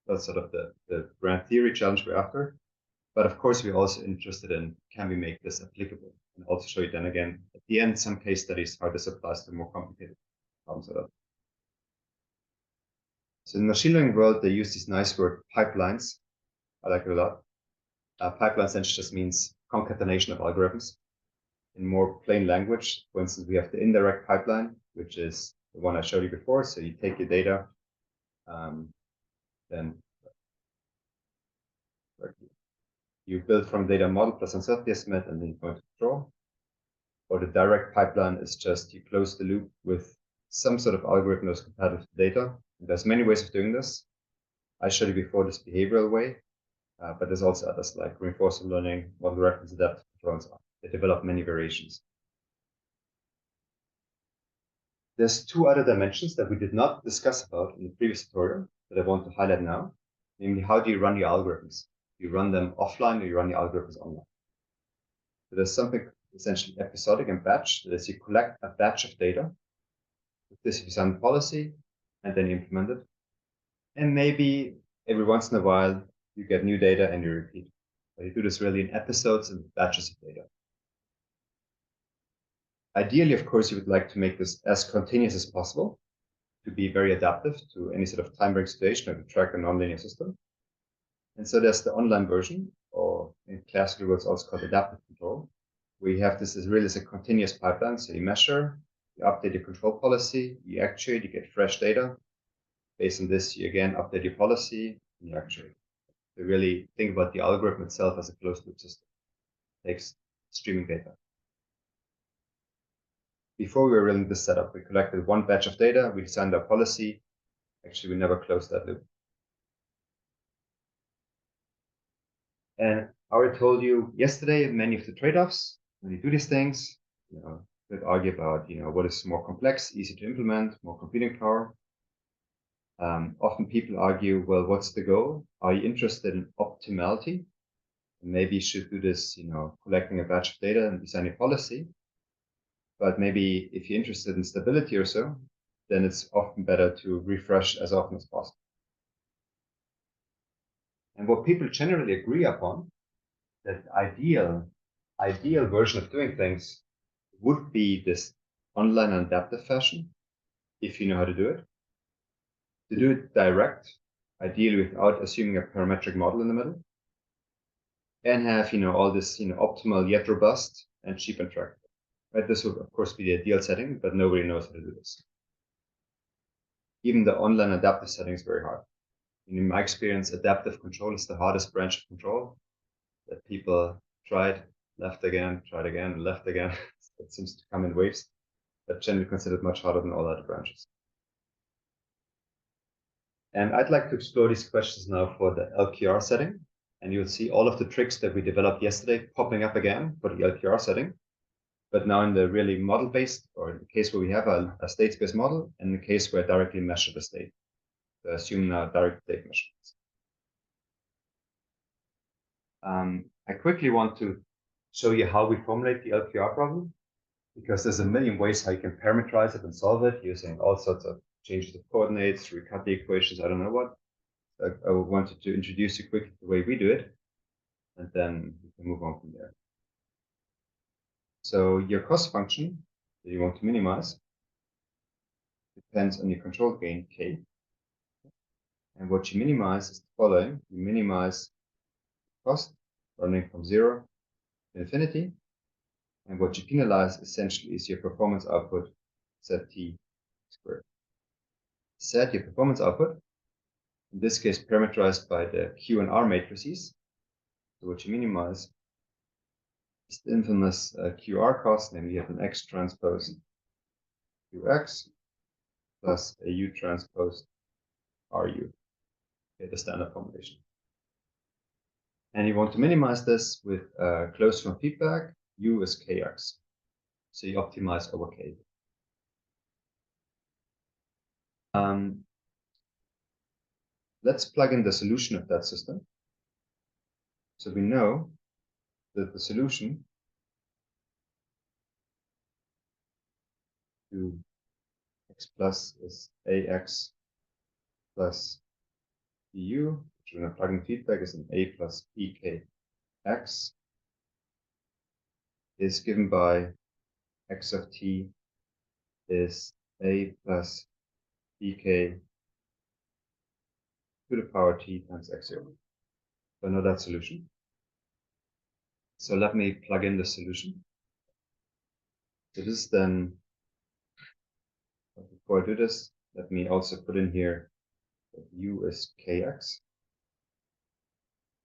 That's sort of the grand theory challenge we're after. But of course, we're also interested in, can we make this applicable? And also show you then again, at the end, some case studies, how this applies to more complicated problem setup. So in the machine learning world, they use this nice word pipelines. I like it a lot. Pipeline essentially just means concatenation of algorithms. In more plain language, for instance, we have the indirect pipeline, which is the one I showed you before. So you take your data, then you build from data model plus uncertainty estimate, and then you go into control. Or the direct pipeline is just you close the loop with some sort of algorithm that's compatible with data. And there's many ways of doing this. I showed you before this behavioral way, but there's also others like reinforcement learning, model reference, adaptive control, and so on. They develop many variations. There's 2 other dimensions that we did not discuss about in the previous tutorial that I want to highlight now. Namely, how do you run your algorithms? Do you run them offline or you run your algorithms online? So there's something essentially episodic and batch. That is, you collect a batch of data. With this, you design policy, and then you implement it. And maybe every once in a while, you get new data and you repeat. But you do this really in episodes and batches of data. Ideally, of course, you would like to make this as continuous as possible to be very adaptive to any sort of time-varying situation or to track a nonlinear system. And so there's the online version, or in classical words also called adaptive control, where you have this as really as a continuous pipeline. So you measure, you update your control policy, you actuate, you get fresh data. Based on this, you again update your policy, and you actuate. To really think about the algorithm itself as a closed loop system. It takes streaming data. Before we were running this setup, we collected one batch of data, we designed our policy. Actually, we never closed that loop. And I already told you yesterday many of the trade-offs when you do these things. You know, you could argue about what is more complex, easy to implement, more computing power. Often people argue, well, what's the goal? Are you interested in optimality? And maybe you should do this, collecting a batch of data and designing policy. But maybe if you're interested in stability or so, then it's often better to refresh as often as possible. And what people generally agree upon, that ideal version of doing things would be this online and adaptive fashion, if you know how to do it. To do it direct, ideally without assuming a parametric model in the middle, and have all this optimal yet robust and cheap and trackable. Right? This would of course be the ideal setting, but nobody knows how to do this. Even the online adaptive setting is very hard. In my experience, adaptive control is the hardest branch of control that people tried, left again, tried again, and left again. It seems to come in waves, but generally considered much harder than all other branches. And I'd like to explore these questions now for the LQR setting. And you'll see all of the tricks that we developed yesterday popping up again for the LQR setting, but now in the really model-based, or in the case where we have a state-space model, and in the case where I directly measure the state. So assume now direct state measurements. I quickly want to show you how we formulate the LQR problem, because there's a million ways how you can parameterize it and solve it using all sorts of changes of coordinates, recut the equations, I don't know what. I wanted to introduce you quickly the way we do it, and then we can move on from there. So your cost function that you want to minimize depends on your control gain k. And what you minimize is the following. You minimize cost running from 0 to infinity. And what you penalize essentially is your performance output, ZT squared. Set your performance output, in this case parameterized by the Q and R matrices. So what you minimize is the infamous QR cost, namely you have an X transpose QX plus a U transpose RU. Okay, the standard formulation. And you want to minimize this with closed form feedback. U is KX. So you optimize over K. Let's plug in the solution of that system. So we know that the solution to x plus is ax plus bu, which we're going to plug in feedback is an a plus bkx, is given by x of t is a plus bk to the power t times x0. So I know that solution. So let me plug in the solution. So this then, before I do this, let me also put in here that u is kx.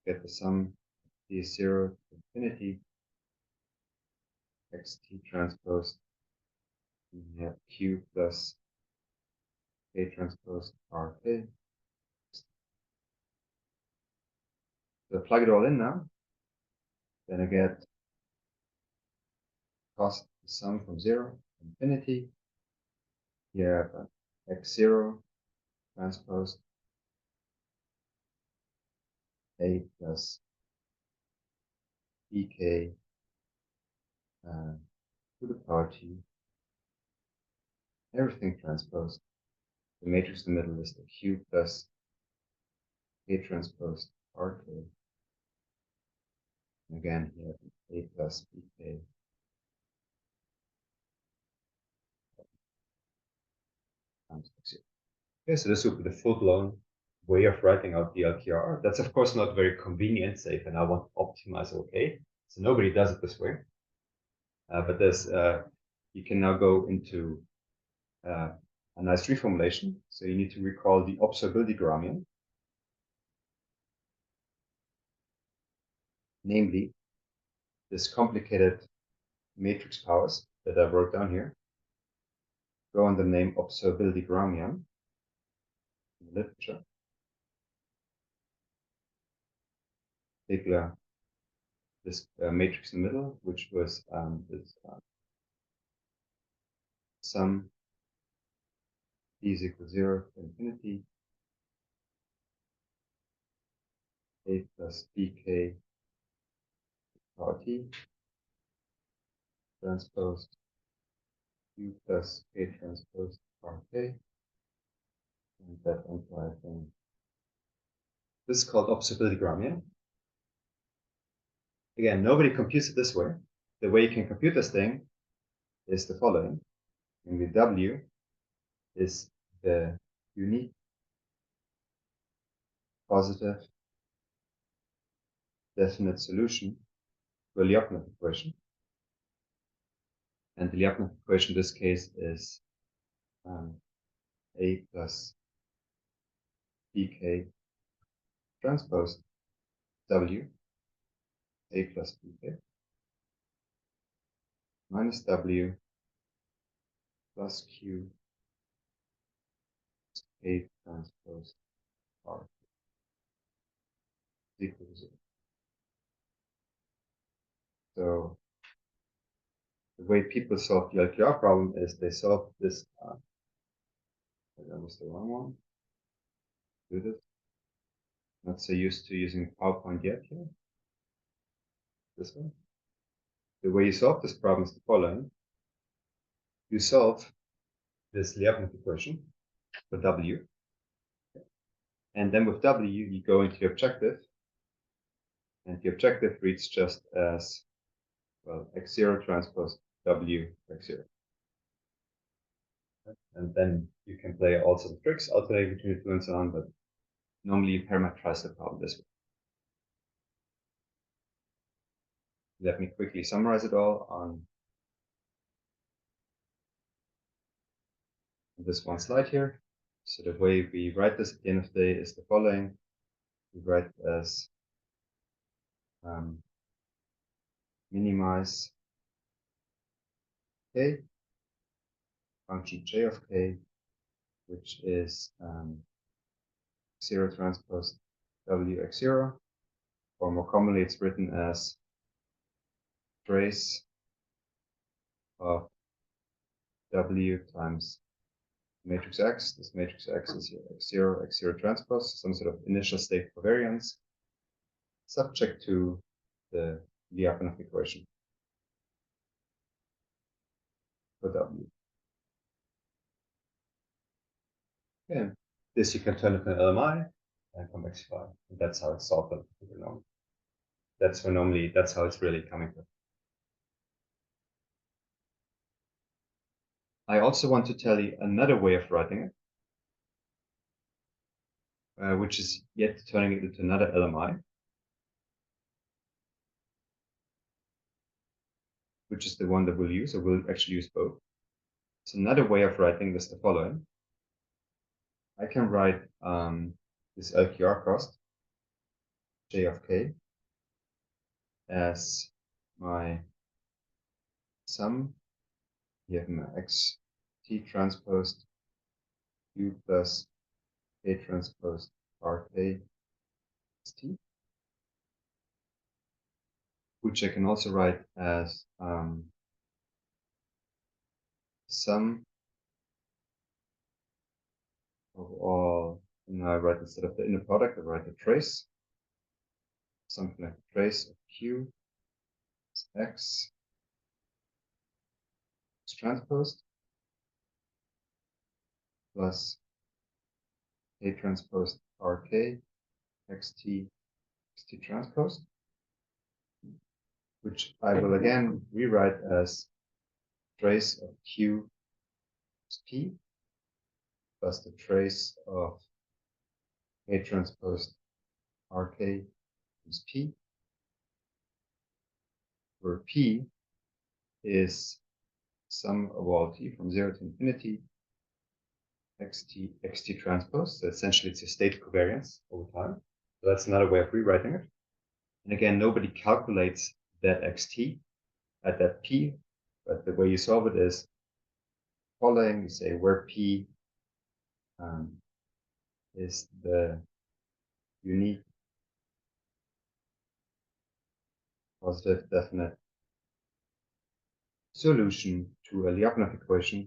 Get the sum t is 0 to infinity xt transpose. We have q plus k transpose rk. So plug it all in now. Then I get cost the sum from 0 to infinity. Here I have x0 transpose a plus bk to the power t. Everything transposed. The matrix in the middle is the q plus k transpose rk. Again, here A plus BK. Times X0. Okay, so this would be the full-blown way of writing out the LQR. That's of course not very convenient, say if I now want to optimize OK. So nobody does it this way. But there's you can now go into a nice reformulation. So you need to recall the observability gramian, namely this complicated matrix powers that I wrote down here. Go under the name observability gramian in the literature. Take this matrix in the middle, which was this sum p is equal to 0 to infinity a plus bk power t transpose u plus k transpose power k, and that entire thing. This is called observability gramian. Again, nobody computes it this way. The way you can compute this thing is the following. Namely, W is the unique positive definite solution to a Lyapunov equation. And the Lyapunov equation in this case is A plus bk transpose W, A plus bk, minus W plus Q A transpose R is equal to 0. So the way people solve the LQR problem is they solve this. That was the wrong one. Do this. Not so used to using PowerPoint yet here. This one. The way you solve this problem is the following. You solve this Lyapunov equation for W. And then with W, you go into the objective. And the objective reads just as, well, x0 transpose W x0. And then you can play all sorts of tricks, alternating between the two and so on, but normally you parameterize the problem this way. Let me quickly summarize it all on this one slide here. So the way we write this at the end of the day is the following. We write as minimize k, function j of k, which is 0 transpose W x0, or more commonly it's written as trace of W times matrix X. This matrix X is here x0, x0 transpose, some sort of initial state covariance, subject to the Lyapunov equation for W. And this you can turn into an LMI and convexify. And that's how it's solved. That's how it's really coming from. I also want to tell you another way of writing it, which is yet turning it into another LMI, which is the one that we'll use, or we'll actually use both. So another way of writing this is the following. I can write this LQR cost, J of K, as my sum. You have my X T transposed U plus K transposed R K S T, which I can also write as sum of all. And I write, instead of the inner product, I write a trace, something like a trace of Q is X transposed plus A transposed RK XT XT transposed. which I will again rewrite as trace of Q is P plus the trace of K transpose RK is P, where P is sum of all t from 0 to infinity xt transpose. So essentially it's a state covariance over time. So that's another way of rewriting it. And again, nobody calculates that xt at that p, but the way you solve it is following, you say where p is the unique positive definite solution to a Lyapunov equation.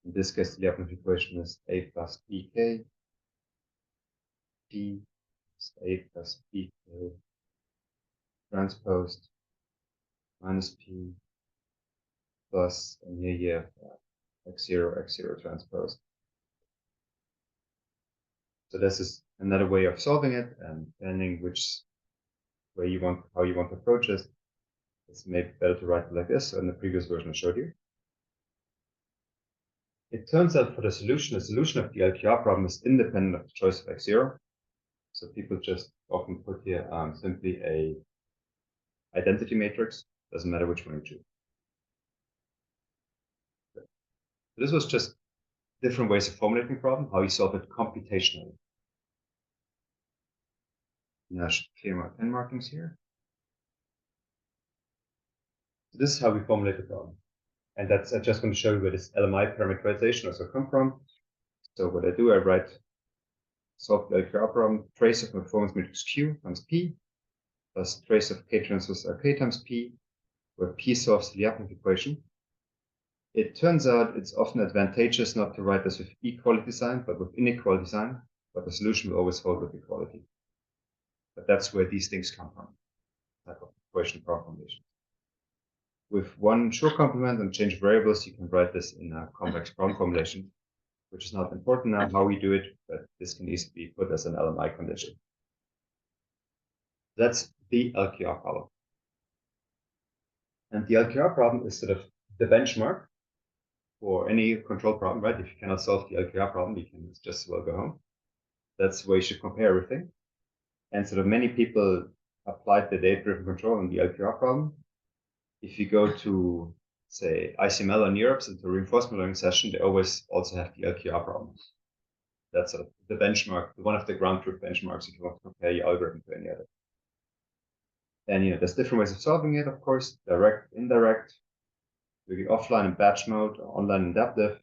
In this case, the Lyapunov equation is a plus bk, p is a plus bk transposed minus p plus, and here you have x0 transposed. So this is another way of solving it, and depending which way you want, how you want to approach it, it's maybe better to write it like this. So in the previous version I showed you. It turns out for the solution of the LQR problem is independent of the choice of x0. So people just often put here simply a identity matrix. Doesn't matter which one you choose. So this was just different ways of formulating the problem, how you solve it computationally. Now I should clear my pen markings here. So this is how we formulate the problem. And that's, I just want to show you where this LMI parameterization also come from. So what I do, I write solve the LQR problem, trace of performance matrix Q times P, plus trace of K transpose RK times P, where P solves the Lyapunov equation. It turns out it's often advantageous not to write this with equality sign, but with inequality sign, but the solution will always hold with equality. But that's where these things come from, type of equation power formulation. With one short complement and change of variables, you can write this in a complex problem formulation, which is not important now how we do it, but this can easily be put as an LMI condition. That's the LQR problem. And the LQR problem is sort of the benchmark for any control problem, right? If you cannot solve the LQR problem, you can just as well go home. That's where you should compare everything. And sort of many people applied the data-driven control in the LQR problem. If you go to, say, ICML in Europe, into a reinforcement learning session, they always also have the LQR problem. That's sort of the benchmark, one of the ground truth benchmarks if you want to compare your algorithm to any other. And there's different ways of solving it, of course, direct, indirect, maybe offline and batch mode, or online and adaptive.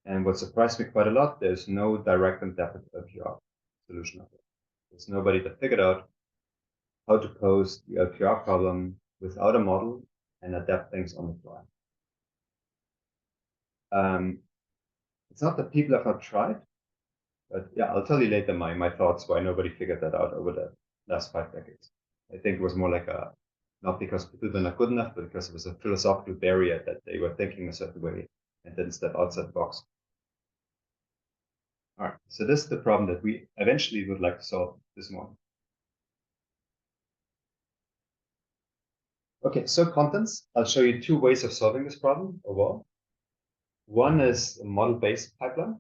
And what surprised me quite a lot, there's no direct and adaptive LQR solution of it. There's nobody that figured out how to pose the LQR problem without a model and adapt things on the fly. It's not that people have not tried, but yeah, I'll tell you later my thoughts why nobody figured that out over the last 5 decades. I think it was more like not because people were not good enough, but because it was a philosophical barrier that they were thinking a certain way and didn't step outside the box. All right, so this is the problem that we eventually would like to solve this morning. Okay, so contents. I'll show you 2 ways of solving this problem overall. One is a model-based pipeline.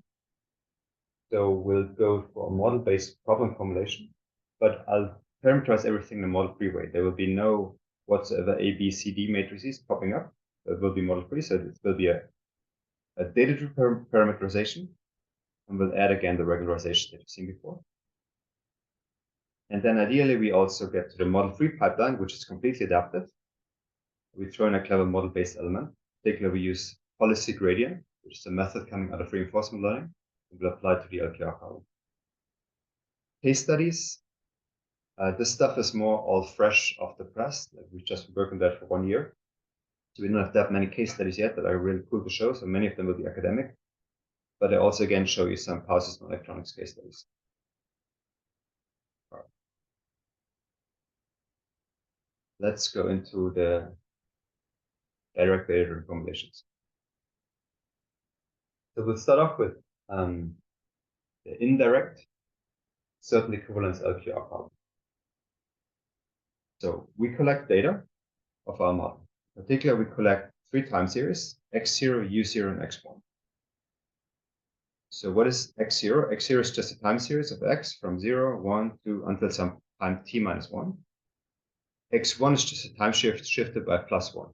So we'll go for a model-based problem formulation, but I'll parameterize everything in a model-free way. There will be no whatsoever A, B, C, D matrices popping up. It will be model-free, so it will be a data-driven parameterization, and we'll add again the regularization that you've seen before. And then ideally, we also get to the model-free pipeline, which is completely adaptive. We throw in a clever model-based element. Particularly, we use policy gradient, which is a method coming out of reinforcement learning, and we'll apply to the LQR problem. Case studies. This stuff is more all fresh off the press. We've just been working on that for 1 year. So we don't have that many case studies yet that are really cool to show. So many of them will be academic. But I also, again, show you some power system electronics case studies. All right. Let's go into the direct data formulations. So we'll start off with the indirect certain equivalence LQR problem. So we collect data of our model. In particular, we collect 3 time series, x0, u0, and x1. So what is x0? X0 is just a time series of x from 0, 1, 2, until some time t minus 1. x1 is just a time shift shifted by +1.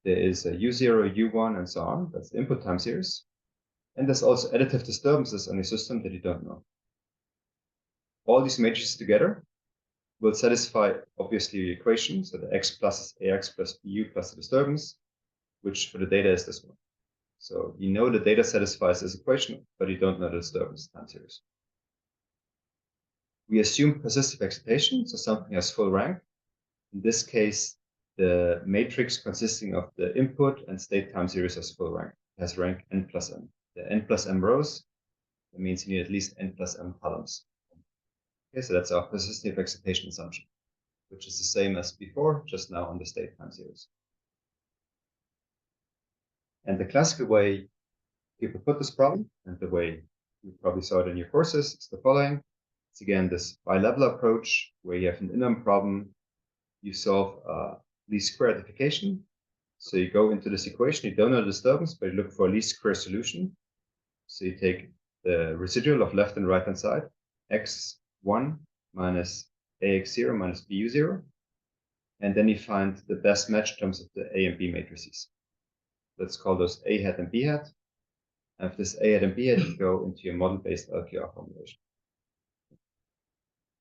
There is a u0, u1, and so on. That's the input time series. And there's also additive disturbances on the system that you don't know. All these matrices together will satisfy, obviously, the equation. So the x plus is ax plus bu plus the disturbance, which for the data is this one. So you know the data satisfies this equation, but you don't know the disturbance time series. We assume persistive excitation, so something has full rank. In this case, the matrix consisting of the input and state time series has full rank. It has rank n plus m. The n plus m rows, that means you need at least n plus m columns. Okay, so that's our persistive excitation assumption, which is the same as before, just now on the state time series. And the classical way people put this problem, and the way you probably saw it in your courses, is the following. It's again this bilevel approach where you have an interim problem, you solve least square identification. So you go into this equation, you don't know the disturbance, but you look for a least square solution. So you take the residual of left and right hand side, x1 minus ax0 minus bu0, and then you find the best match in terms of the A and B matrices. Let's call those A hat and B hat. And if this A hat and B hat, you go into your model-based LQR formulation.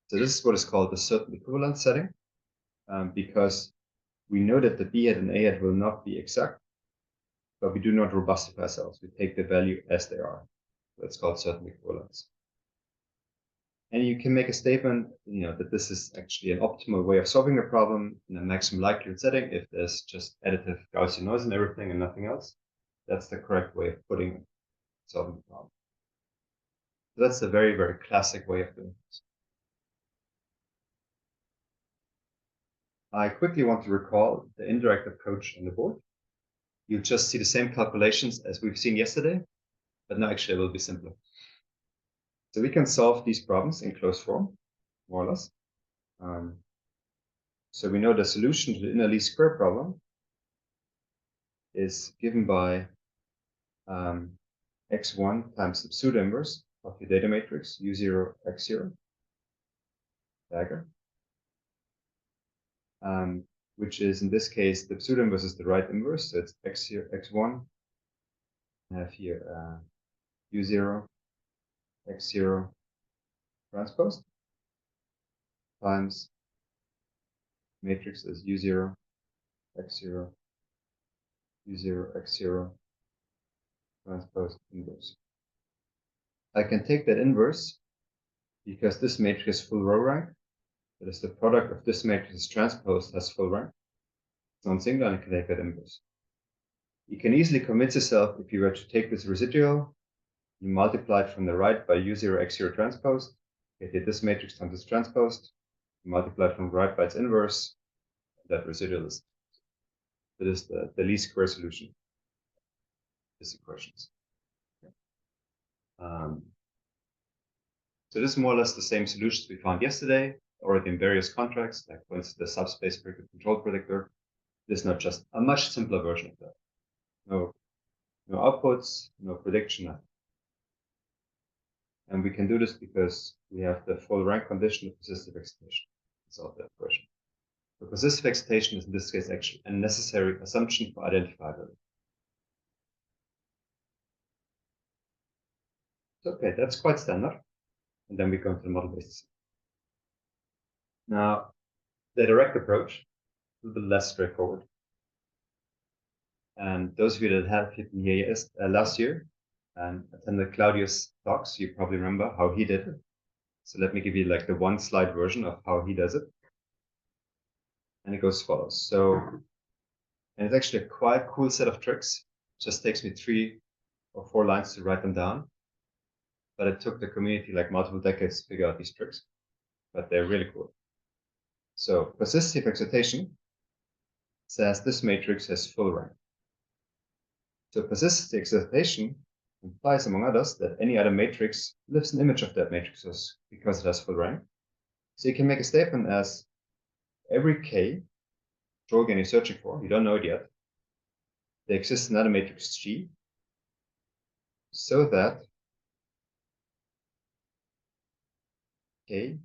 So this is what is called the certain equivalence setting, because we know that the B hat and A hat will not be exact, but we do not robustify ourselves. We take the value as they are. That's called certain equivalence. And you can make a statement, that this is actually an optimal way of solving a problem in a maximum likelihood setting if there's just additive Gaussian noise and everything and nothing else. That's the correct way of solving the problem. So that's a very, very classic way of doing this. I quickly want to recall the indirect approach on the board. You'll just see the same calculations as we've seen yesterday, but now actually it will be simpler. So we can solve these problems in closed form, more or less. So we know the solution to the inner least square problem is given by x1 times the pseudo inverse of your data matrix u0 x0 dagger, which is in this case the pseudo inverse is the right inverse, so it's x0 x1. I have here u0 x0 transpose times matrix is u0 x0 u0 x0 transpose inverse. I can take that inverse because this matrix is full row rank. That is, the product of this matrix transpose has full rank. It's non-singular, and I can take that inverse. You can easily convince yourself, if you were to take this residual, you multiply it from the right by u0 x0 transposed. You take this matrix times its transposed. You multiply it from the right by its inverse. That residual is the least square solution of these equations. So this is more or less the same solutions we found yesterday, already in various contracts, like for instance the subspace predictor control predictor. This is not just a much simpler version of that. No outputs, no prediction, nothing. And we can do this because we have the full rank condition of persistive excitation. Solve that question. The persistive excitation is in this case actually a necessary assumption for identifiability. Okay, that's quite standard. And then we go to the model-based. Now, the direct approach is a little bit less straightforward. And those of you that have been here last year and attended Claudius' talks, you probably remember how he did it. So let me give you like the one slide version of how he does it. And it goes as follows. So, and it's actually a quite cool set of tricks. It just takes me 3 or 4 lines to write them down. But it took the community like multiple decades to figure out these tricks. But they're really cool. So persistive excitation says this matrix has full rank. So persistive excitation implies, among others, that any other matrix lifts an image of that matrix because it has full rank. So you can make a statement as every K, control gain you're searching for, you don't know it yet, there exists another matrix G, so that K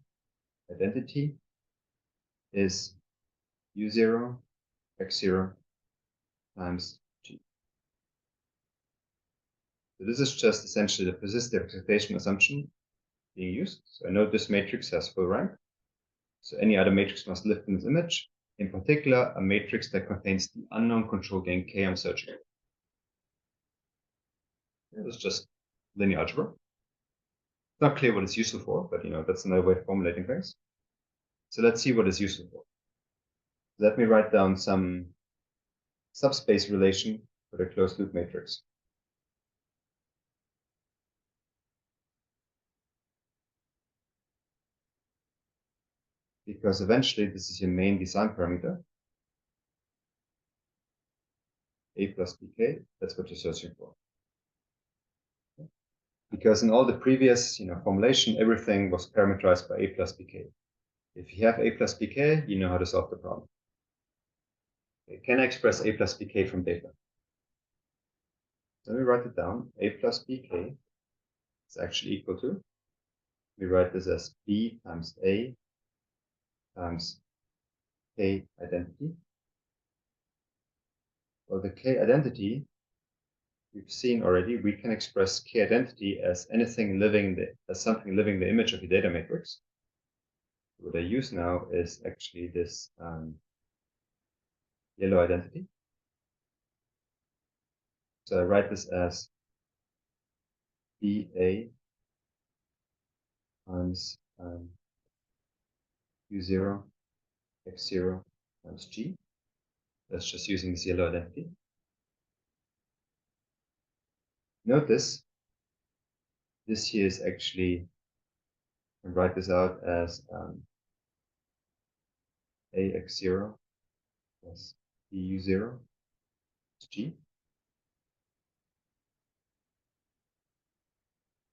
identity is U0, X0 times G. So this is just essentially the persistent excitation assumption being used. So I know this matrix has full rank. So any other matrix must live in this image. In particular, a matrix that contains the unknown control gain K I'm searching for. This is just linear algebra. It's not clear what it's useful for, but that's another way of formulating things. So let's see what it's useful for. Let me write down some subspace relation for the closed loop matrix. Because eventually this is your main design parameter. A plus bk, that's what you're searching for. Because in all the previous formulation, everything was parameterized by A plus bk. If you have A plus bk, you know how to solve the problem. Okay, can I express A plus bk from data? Let me write it down. A plus bk is actually equal to, we write this as b times A times K identity. Well, the K identity, we've seen already, we can express K identity as anything living, as something living the image of your data matrix. What I use now is actually this yellow identity. So I write this as BA times U0, X0 times G. That's just using this yellow identity. Notice this here is actually, I write this out as AX0 plus BU0 G.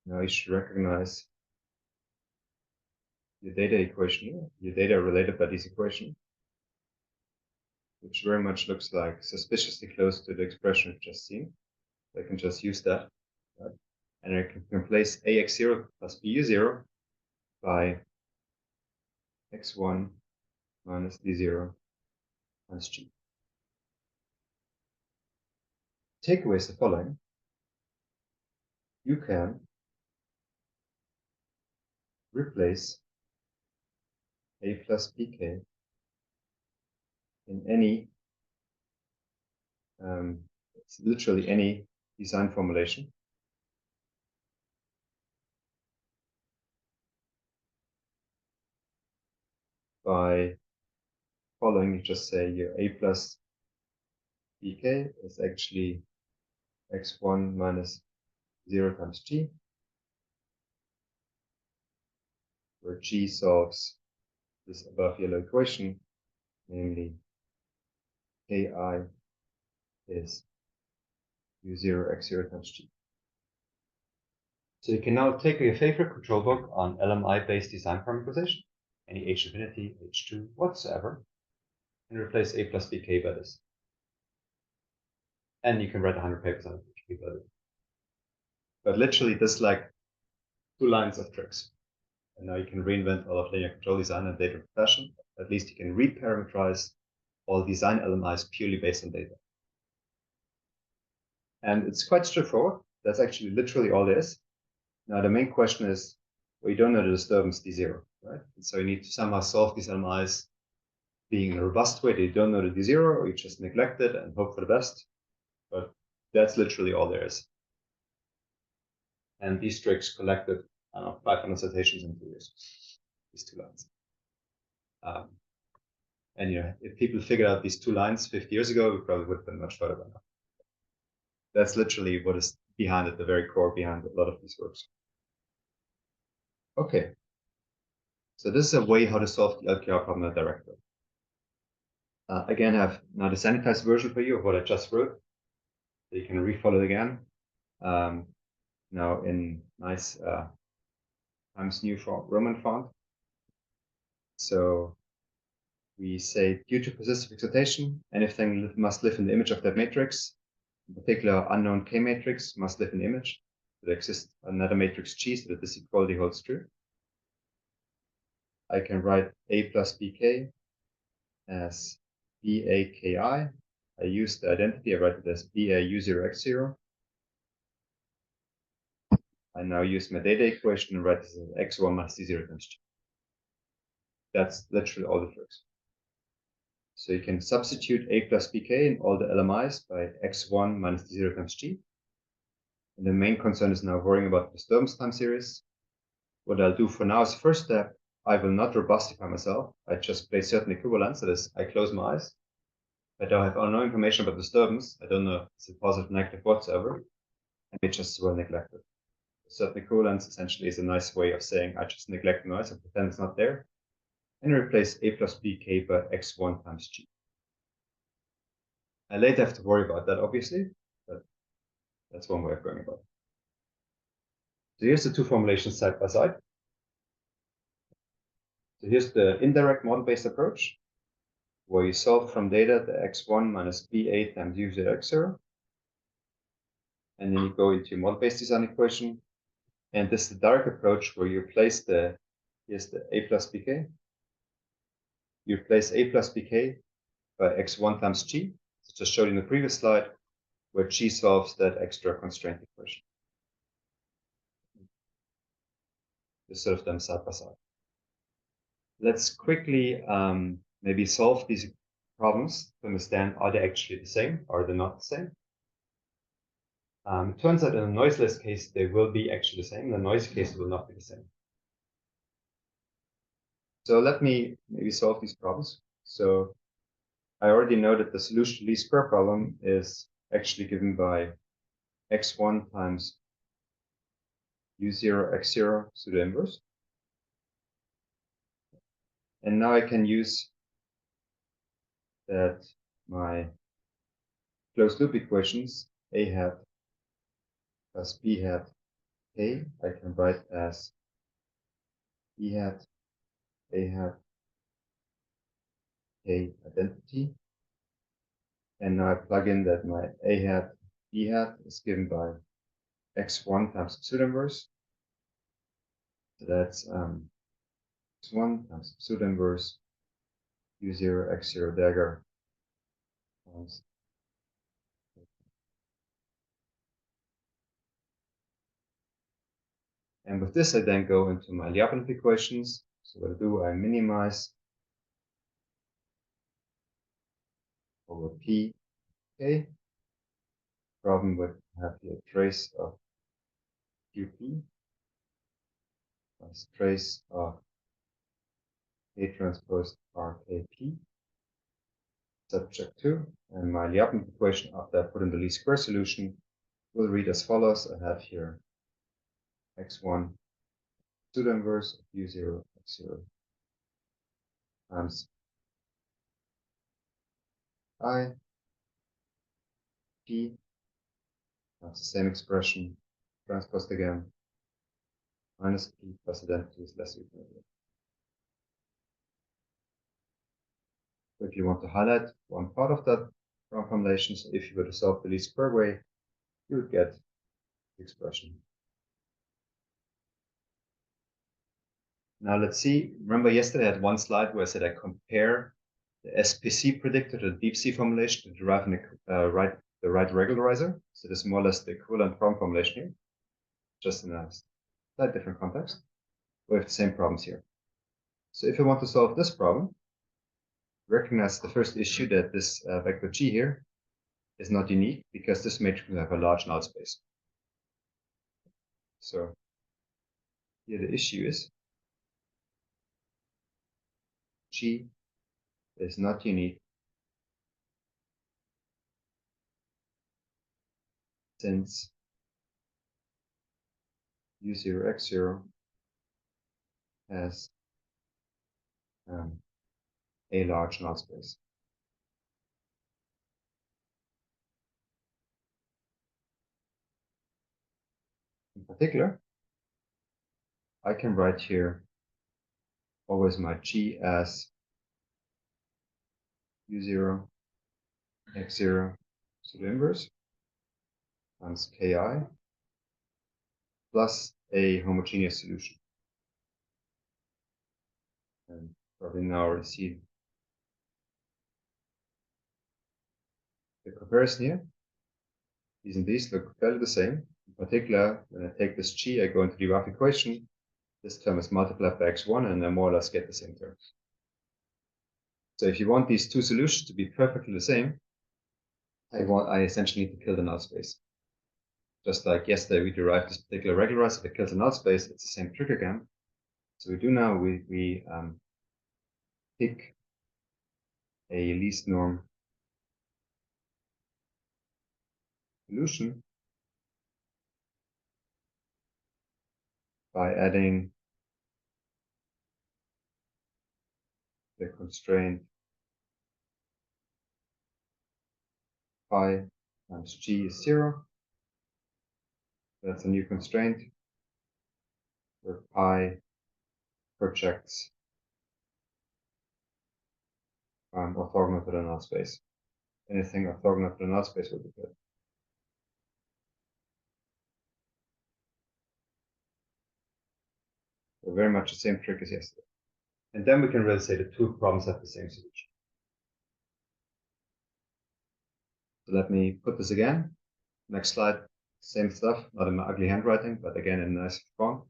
Now you should recognize your data equation here, your data related by this equation, which very much looks like suspiciously close to the expression we've just seen. I can just use that, right? And I can replace AX0 plus BU0 by X1 minus D0 times G. Takeaway is the following. You can replace A plus BK in any, it's literally any design formulation by following, you just say your A plus BK is actually X1 minus 0 times G, where G solves this above yellow equation, namely Ki is U0 X0 times G. So you can now take your favorite control book on LMI-based design parameterization, any H infinity, H2, whatsoever, and replace A plus BK by this. And you can write 100 papers on it. But literally, this is like 2 lines of tricks. And now you can reinvent all of linear control design in data fashion. At least you can reparameterize all design LMIs purely based on data. And it's quite straightforward. That's actually literally all there is. Now, the main question is, well, you don't know the disturbance D0, right? And so you need to somehow solve these LMIs being in a robust way that you don't know the D0, or you just neglect it and hope for the best. But that's literally all there is. And these tricks collected, I don't know, 500 citations in 2 years, these 2 lines. And if people figured out these 2 lines 50 years ago, we probably would have been much further by now. That's literally what is behind it, the very core behind a lot of these works. Okay. So this is a way how to solve the LKR problem in a direct way. Again, I have now the sanitized version for you of what I just wrote. So you can refollow it again. Now in nice Times New Roman font. So we say due to persistent excitation, anything must live in the image of that matrix. In particular, unknown K matrix must live in the image. There exists another matrix G, so that this equality holds true. I can write A plus BK as BAKI. I use the identity, I write it as BAU0X0. I now use my data equation and write this as x1 minus d0 times g. That's literally all it works. So you can substitute A plus BK in all the LMIs by x1 minus d0 times g. And the main concern is now worrying about the disturbance time series. What I'll do for now as a first step, I will not robustify myself. I just place certain equivalence, that is, I close my eyes. I don't have no information about disturbance. I don't know if it's a positive, negative whatsoever. And it just well neglected. Certain equivalence essentially is a nice way of saying I just neglect noise and pretend it's not there, and replace A plus BK by x1 times g. I later have to worry about that, obviously, but that's one way of going about it. So here's the two formulations side by side. So here's the indirect model-based approach, where you solve from data the x1 minus b8 times u0x0, and then you go into your model-based design equation. And this is the direct approach where you place here's the A plus BK. You replace A plus BK by x1 times g, just showed in the previous slide, where g solves that extra constraint equation. Just sort of them side by side. Let's quickly maybe solve these problems to understand, are they actually the same? Are they not the same? It turns out in a noiseless case, they will be actually the same. In the noisy case, it will not be the same. So let me maybe solve these problems. So I already know that the solution to least square problem is actually given by x1 times u0 x0 pseudo inverse. And now I can use that my closed loop equations a hat plus b hat k, I can write as b hat a hat k identity. And now I plug in that my a hat b hat is given by x1 times pseudo inverse. So that's x1 times pseudo inverse u0 x0 dagger times. And with this, I then go into my Lyapunov equations. So what I do, I minimize over p k. Problem would have here a trace of qp plus trace of k transpose rkp subject to, and my Lyapunov equation after I put in the least square solution will read as follows. I have here x1 pseudo inverse of u0 x0 times I p. That's the same expression transposed again, minus p plus identity is less equal. So if you want to highlight one part of that formulation, so if you were to solve the least square way, you would get the expression. Now let's see. Remember yesterday I had one slide where I said I compare the SPC predictor to the deep C formulation to derive the right regularizer. So this is more or less the equivalent problem formulation here, just in a slightly different context. We have the same problems here. So if I want to solve this problem, recognize the first issue that this vector G here is not unique because this matrix will have a large null space. So here the issue is G is not unique since u0 x0 has a large null space. In particular, I can write here always my G as u0 x0 pseudo inverse times ki plus a homogeneous solution. And probably now receive the comparison here. These and these look fairly the same. In particular, when I take this g, I go into the rough equation. This term is multiplied by x1, and I more or less get the same terms. So if you want these two solutions to be perfectly the same, I essentially need to kill the null space. Just like yesterday we derived this particular regularizer that kills the null space, it's the same trick again. So we do now, we pick a least norm solution by adding the constraint phi times g is 0. That's a new constraint where pi projects orthogonal to the null space. Anything orthogonal to the null space will be good. So very much the same trick as yesterday. And then we can really say the two problems have the same solution. So let me put this again. Next slide, same stuff, not in my ugly handwriting, but again in nice font.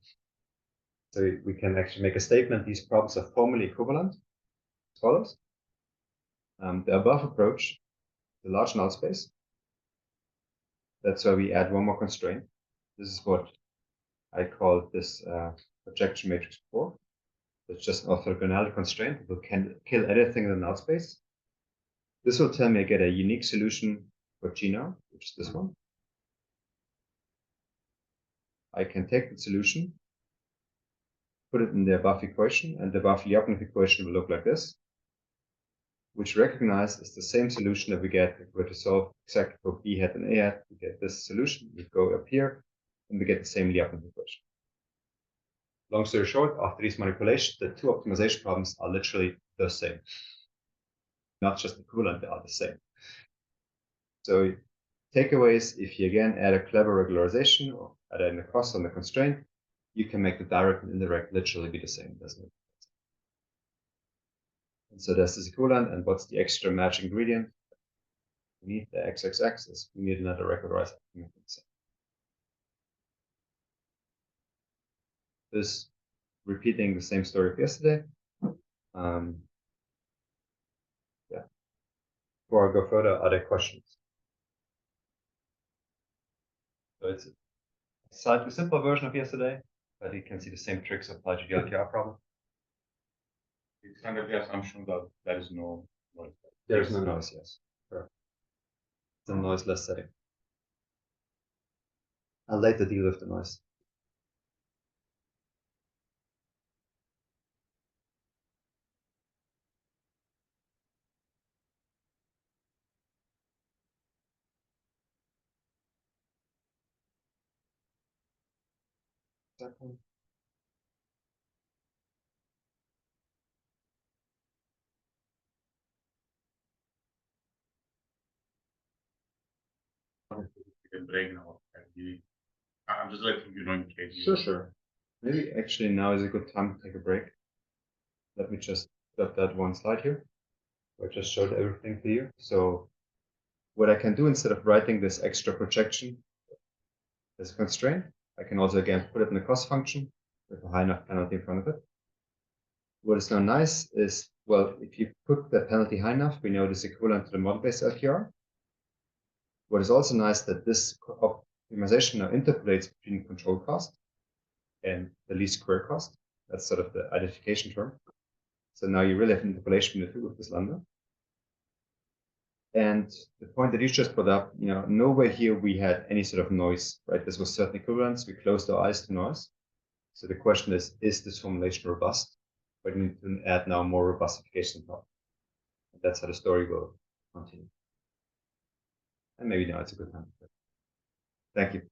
So we can actually make a statement. These problems are formally equivalent as follows. The above approach, the large null space. That's where we add one more constraint. This is what I call this projection matrix 4. It's just an orthogonality constraint. It will kill anything in the null space. This will tell me I get a unique solution for G now, which is this one. I can take the solution, put it in the above equation, and the above Lyapunov equation will look like this, which recognizes the same solution that we get if we were to solve exactly for b hat and a hat. We get this solution, we go up here, and we get the same Lyapunov equation. Long story short, after these manipulations, the two optimization problems are literally the same. Not just equivalent, they are the same. So takeaways, if you again add a clever regularization or add in the cost on the constraint, you can make the direct and indirect literally be the same, doesn't it? And so that's this equivalent, and what's the extra match ingredient? We need the x-axis, we need another regularizer. This repeating the same story of yesterday. Yeah. Before I go further, are there questions? So it's a slightly simpler version of yesterday, but you can see the same tricks applied to the LKR problem. It's under the assumption that there is no noise. There is no noise, yes. Correct. It's a noiseless setting. I'll later deal with the noise. Second. We can break now. I'm just letting you know in case. Sure. Maybe actually now is a good time to take a break. Let me just got that one slide here. I just showed everything to you. So what I can do instead of writing this extra projection as a constraint, I can also again put it in a cost function with a high enough penalty in front of it. What is now nice is, well, if you put the penalty high enough, we know this equivalent to the model-based LKR. What is also nice that this optimization now interpolates between control cost and the least square cost. That's sort of the identification term. So now you really have an interpolation between the two with this lambda. And the point that you just brought up, nowhere here we had any sort of noise, right? This was certain equivalence. We closed our eyes to noise. So the question is this formulation robust? But we need to add now more robustification on top. And that's how the story will continue. And maybe now it's a good time. Thank you.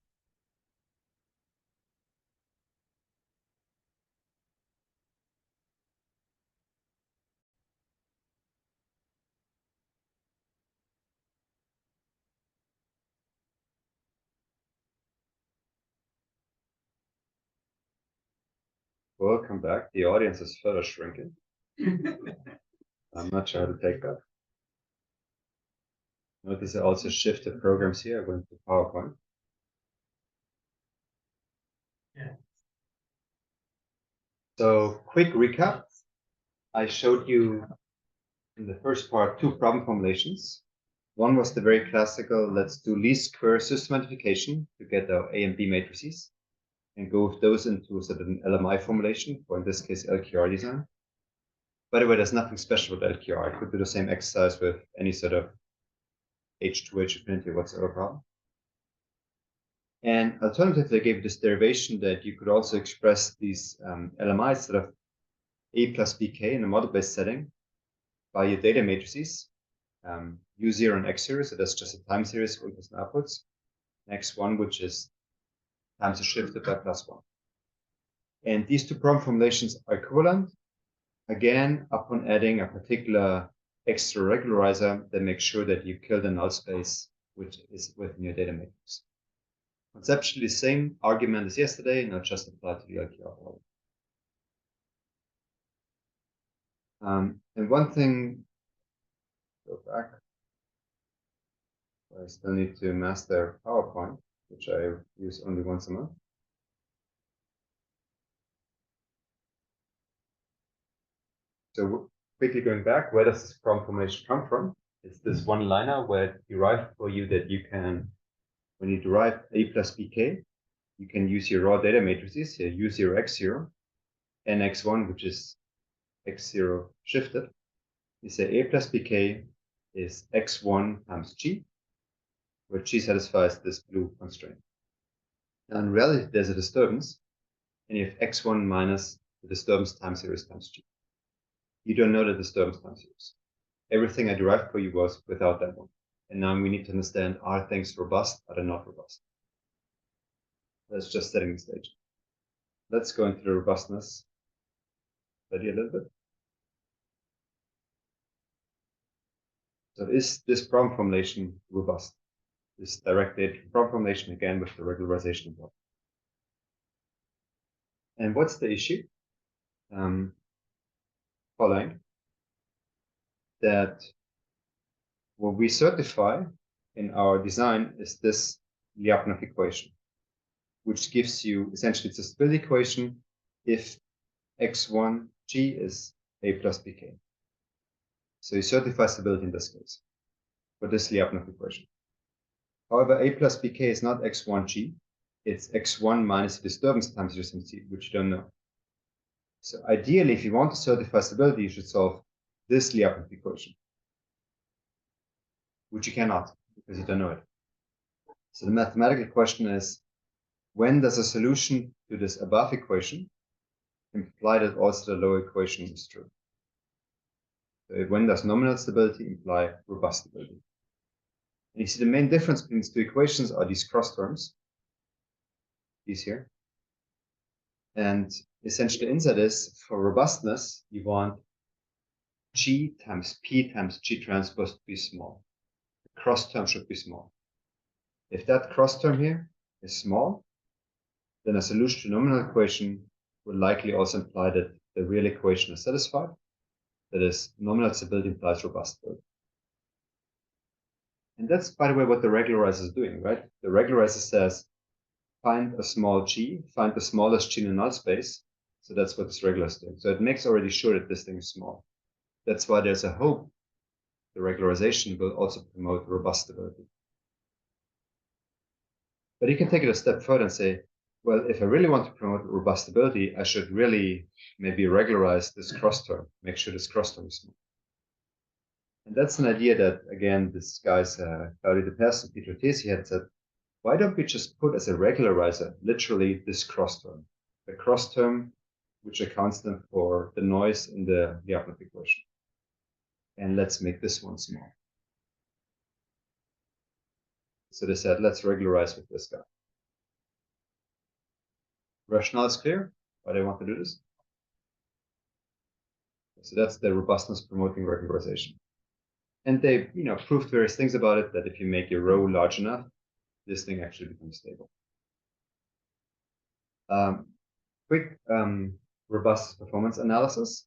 Welcome back. The audience is further shrinking. I'm not sure how to take that. Notice I also shifted programs here. I went to PowerPoint. Yeah. So quick recap. I showed you in the first part 2 problem formulations. One was the very classical, let's do least square system identification to get our A and B matrices and go with those into sort of an LMI formulation, or in this case, LQR design. By the way, there's nothing special with LQR. I could do the same exercise with any sort of H2H affinity whatsoever problem. And alternatively, I gave this derivation that you could also express these LMIs sort of A plus BK in a model-based setting by your data matrices, U0 and X0, so that's just a time series for inputs and outputs, X1, which is times shifted by +1. And these 2 problem formulations are equivalent, again, upon adding a particular extra regularizer that makes sure that you kill the null space which is within your data matrix. Conceptually, the same argument as yesterday, not just applied to the LQR problem. And one thing, go back. I still need to master PowerPoint, which I use only once a month. So quickly going back, where does this problem formulation come from? It's this one-liner where it derived for you that you can, when you derive A plus BK, you can use your raw data matrices, here U0, X0, and X1, which is X0 shifted. You say A plus BK is X1 times G, where G satisfies this blue constraint. Now in reality, there's a disturbance, and you have X1 minus the disturbance time series times G. You don't know the disturbance time series. Everything I derived for you was without that one. And now we need to understand, are things robust, are they not robust? That's just setting the stage. Let's go into the robustness study a little bit. So is this problem formulation robust? This direct data problem formulation, again, with the regularization involved. And what's the issue? Following that what we certify in our design is this Lyapunov equation, which gives you essentially it's a stability equation if X1 G is A plus BK. So you certify stability in this case for this Lyapunov equation. However, A plus BK is not X1 G, it's X1 minus the disturbance times USMC, which you don't know. So ideally, if you want to certify stability, you should solve this Lyapunov equation, which you cannot because you don't know it. So the mathematical question is, when does a solution to this above equation imply that also the lower equation is true? So when does nominal stability imply robust stability? And you see the main difference between these 2 equations are these cross terms, these here. And essentially the insight is, for robustness, you want G times P times G transpose to be small. The cross term should be small. If that cross term here is small, then a solution to nominal equation will likely also imply that the real equation is satisfied. That is, nominal stability implies robust stability. And that's, by the way, what the regularizer is doing, right? The regularizer says, find a small G, find the smallest G in the null space. So that's what this regularizer is doing. So it makes already sure that this thing is small. That's why there's a hope the regularization will also promote robust stability. But you can take it a step further and say, well, if I really want to promote robust stability, I should really maybe regularize this cross term, make sure this cross term is small. And that's an idea that, again, this guy's Claudio de Pers and Peter Tesi had said, why don't we just put as a regularizer, literally this cross term, the cross term which accounts then for the noise in the Lyapunov equation. And let's make this one small. So they said, let's regularize with this guy. Rationale is clear why they want to do this. So that's the robustness promoting regularization. And they, proved various things about it, that if you make your rho large enough, this thing actually becomes stable. Quick robust performance analysis.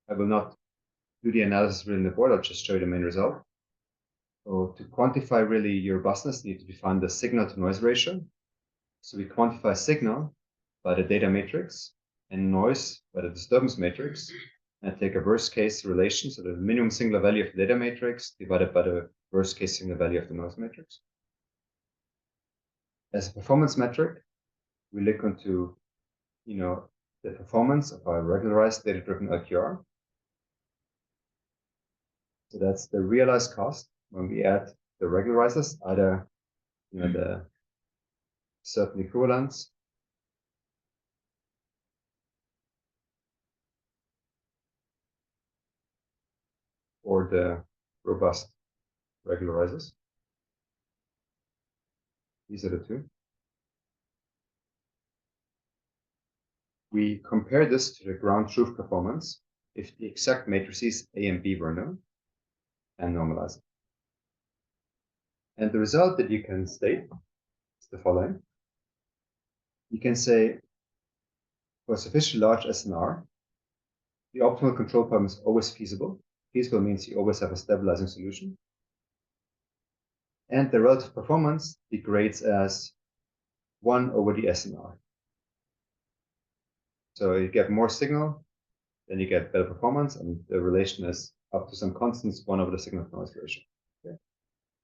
I will not do the analysis really in the board, I'll just show you the main result. So to quantify really your robustness, you need to define the signal to noise ratio. So we quantify signal by the data matrix and noise by the disturbance matrix, and take a worst case relation, so the minimum singular value of the data matrix divided by the worst case singular value of the noise matrix. As a performance metric, we look into, the performance of our regularized data-driven LQR. So that's the realized cost when we add the regularizers, either the certain equivalents or the robust regularizers. These are the two. We compare this to the ground truth performance if the exact matrices A and B were known, and normalize it. And the result that you can state is the following. You can say, for a sufficiently large SNR, the optimal control problem is always feasible. Feasible means you always have a stabilizing solution. And the relative performance degrades as 1 over the SNR. So you get more signal, then you get better performance, and the relation is up to some constants, 1 over the signal to noise ratio. Okay?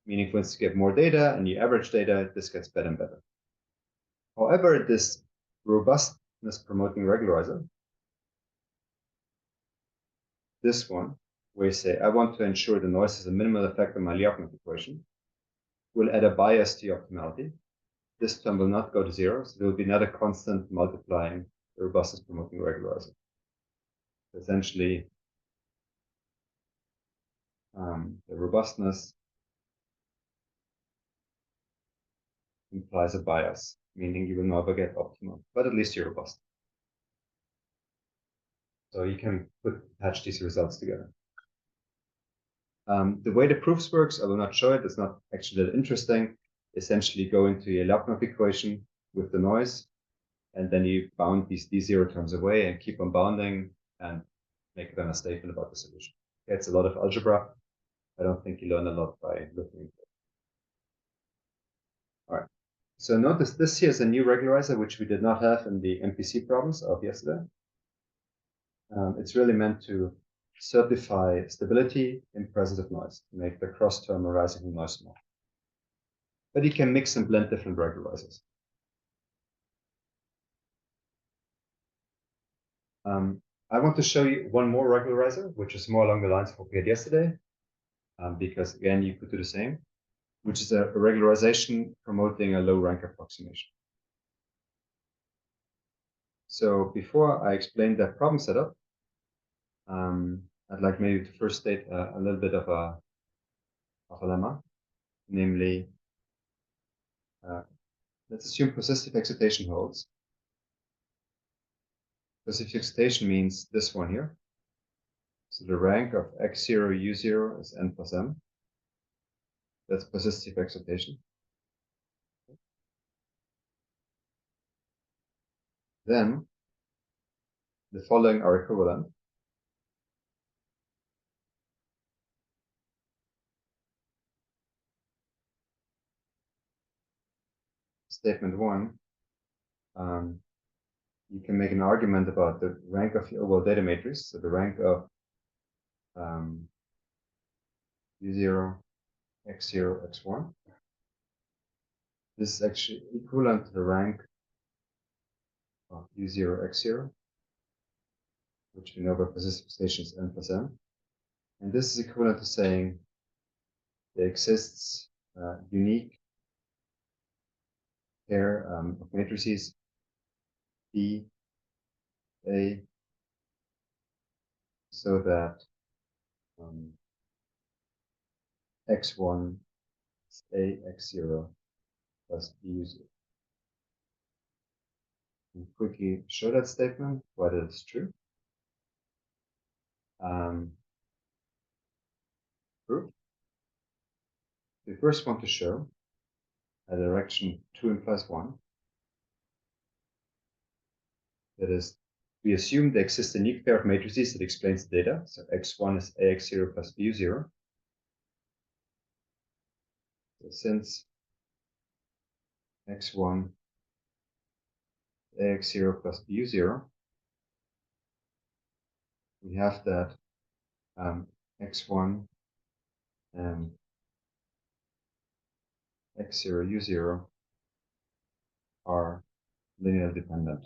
Meaning, for instance, you get more data and you average data, this gets better and better. However, this robustness promoting regularizer, this one, where you say, I want to ensure the noise has a minimal effect on my Lyapunov equation, will add a bias to your optimality. This term will not go to 0, so there will be another constant multiplying the robustness promoting regularizer. Essentially, the robustness implies a bias, meaning you will never get optimal, but at least you're robust. So you can patch these results together. The way the proofs works, I will not show it. It's not actually that interesting. Essentially, go into your Lyapunov equation with the noise, and then you bound these D0 terms away and keep on bounding and make then a statement about the solution. Okay, it's a lot of algebra. I don't think you learn a lot by looking into it. All right. So notice this here is a new regularizer, which we did not have in the MPC problems of yesterday. It's really meant to certify stability in presence of noise, to make the cross term arising from noise small. But you can mix and blend different regularizers. I want to show you one more regularizer, which is more along the lines of what we had yesterday, because again, you could do the same, which is a regularization promoting a low rank approximation. So before I explain that problem setup, I'd like maybe to first state a little bit of a lemma, namely, let's assume persistive excitation holds. Persistive excitation means this one here. So the rank of x0, u0 is n plus m. That's persistive excitation. Then the following are equivalent. Statement 1, you can make an argument about the rank of the overall data matrix, so the rank of u0, x0, x1. This is actually equivalent to the rank of u0, x0, which we know by persistive excitation is n plus m. And this is equivalent to saying there exists unique pair of matrices B, A, so that x1 is A, x0 plus B u0. And quickly show that statement, why that is true. Proof. We first want to show a direction 2 implies 1. That is, we assume there exists a unique pair of matrices that explains the data. So x1 is ax0 plus bu0. So since x1 ax0 plus bu0, we have that x1 and x0 u0 are linearly dependent.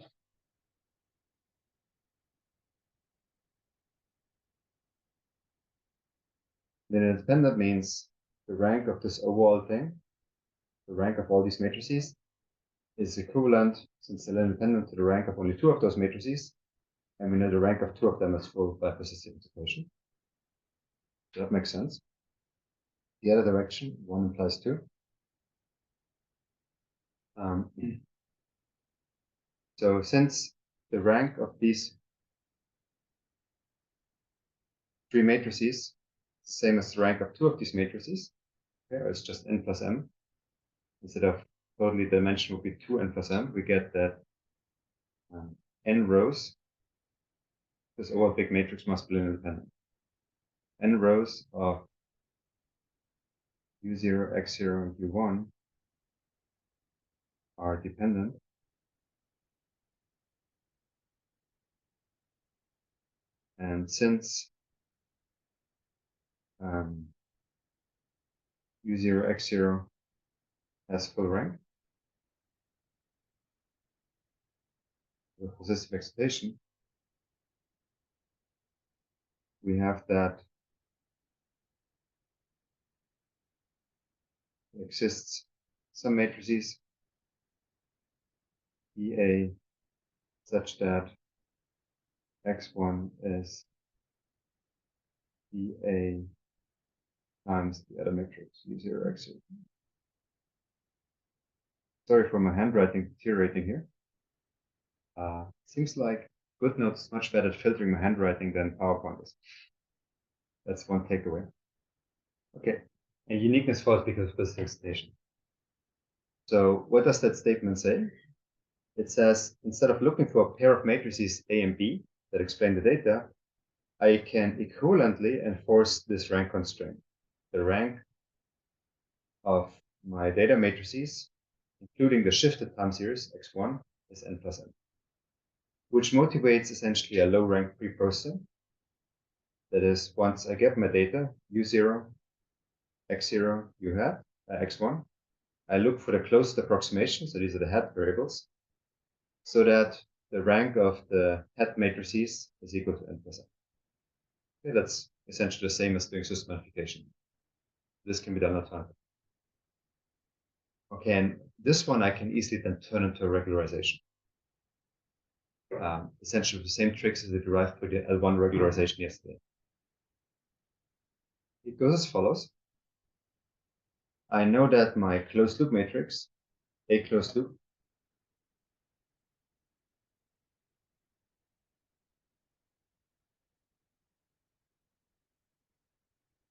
Linearly dependent means the rank of this overall thing, the rank of all these matrices, is equivalent, since they're linearly dependent, to the rank of only two of those matrices, and we know the rank of two of them is full by persistent anticipation. So that makes sense. The other direction, 1 implies 2. So since the rank of these three matrices, same as the rank of two of these matrices, okay, it's just n plus m. Instead of totally the dimension would be 2n plus m, we get that n rows, this overall big matrix must be linearly dependent. N rows of u0, x0, and u1 are dependent and since u0, x0 has full rank with positive excitation, we have that exists some matrices EA such that x1 is EA times the other matrix u0, x0. Sorry for my handwriting deteriorating here. Seems like GoodNotes is much better at filtering my handwriting than PowerPoint is. That's one takeaway. Okay, and uniqueness falls because of this excitation. So what does that statement say? It says, instead of looking for a pair of matrices A and B that explain the data, I can equivalently enforce this rank constraint. The rank of my data matrices, including the shifted time series, x1, is n plus n, which motivates essentially a low rank preprocessing. That is, once I get my data, u0, x0, u hat, x1, I look for the closest approximation, so these are the hat variables, so that the rank of the hat matrices is equal to n plus n. Okay, that's essentially the same as doing system modification. This can be done automatically. Okay, and this one I can easily then turn into a regularization. Essentially the same tricks as we derived for the L1 regularization yesterday. It goes as follows. I know that my closed loop matrix, A closed loop,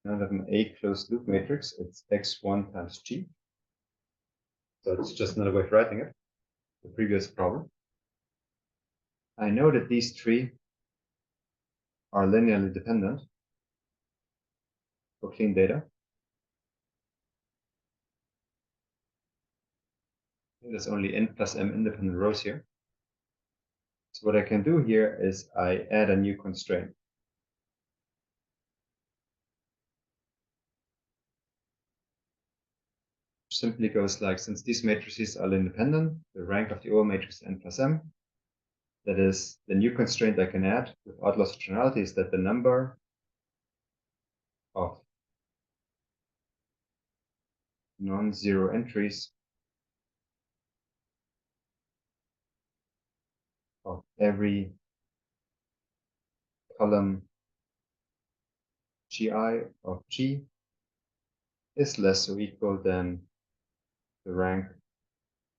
now that an A closed loop matrix, it's x1 times g. So it's just another way of writing it, the previous problem. I know that these three are linearly dependent for clean data. There's only n plus m independent rows here. So what I can do here is I add a new constraint. Simply goes like, since these matrices are independent, the rank of the overall matrix is n plus m. That is, the new constraint I can add with odd loss of generality is that the number of non-zero entries of every column gi of g is less or equal than the rank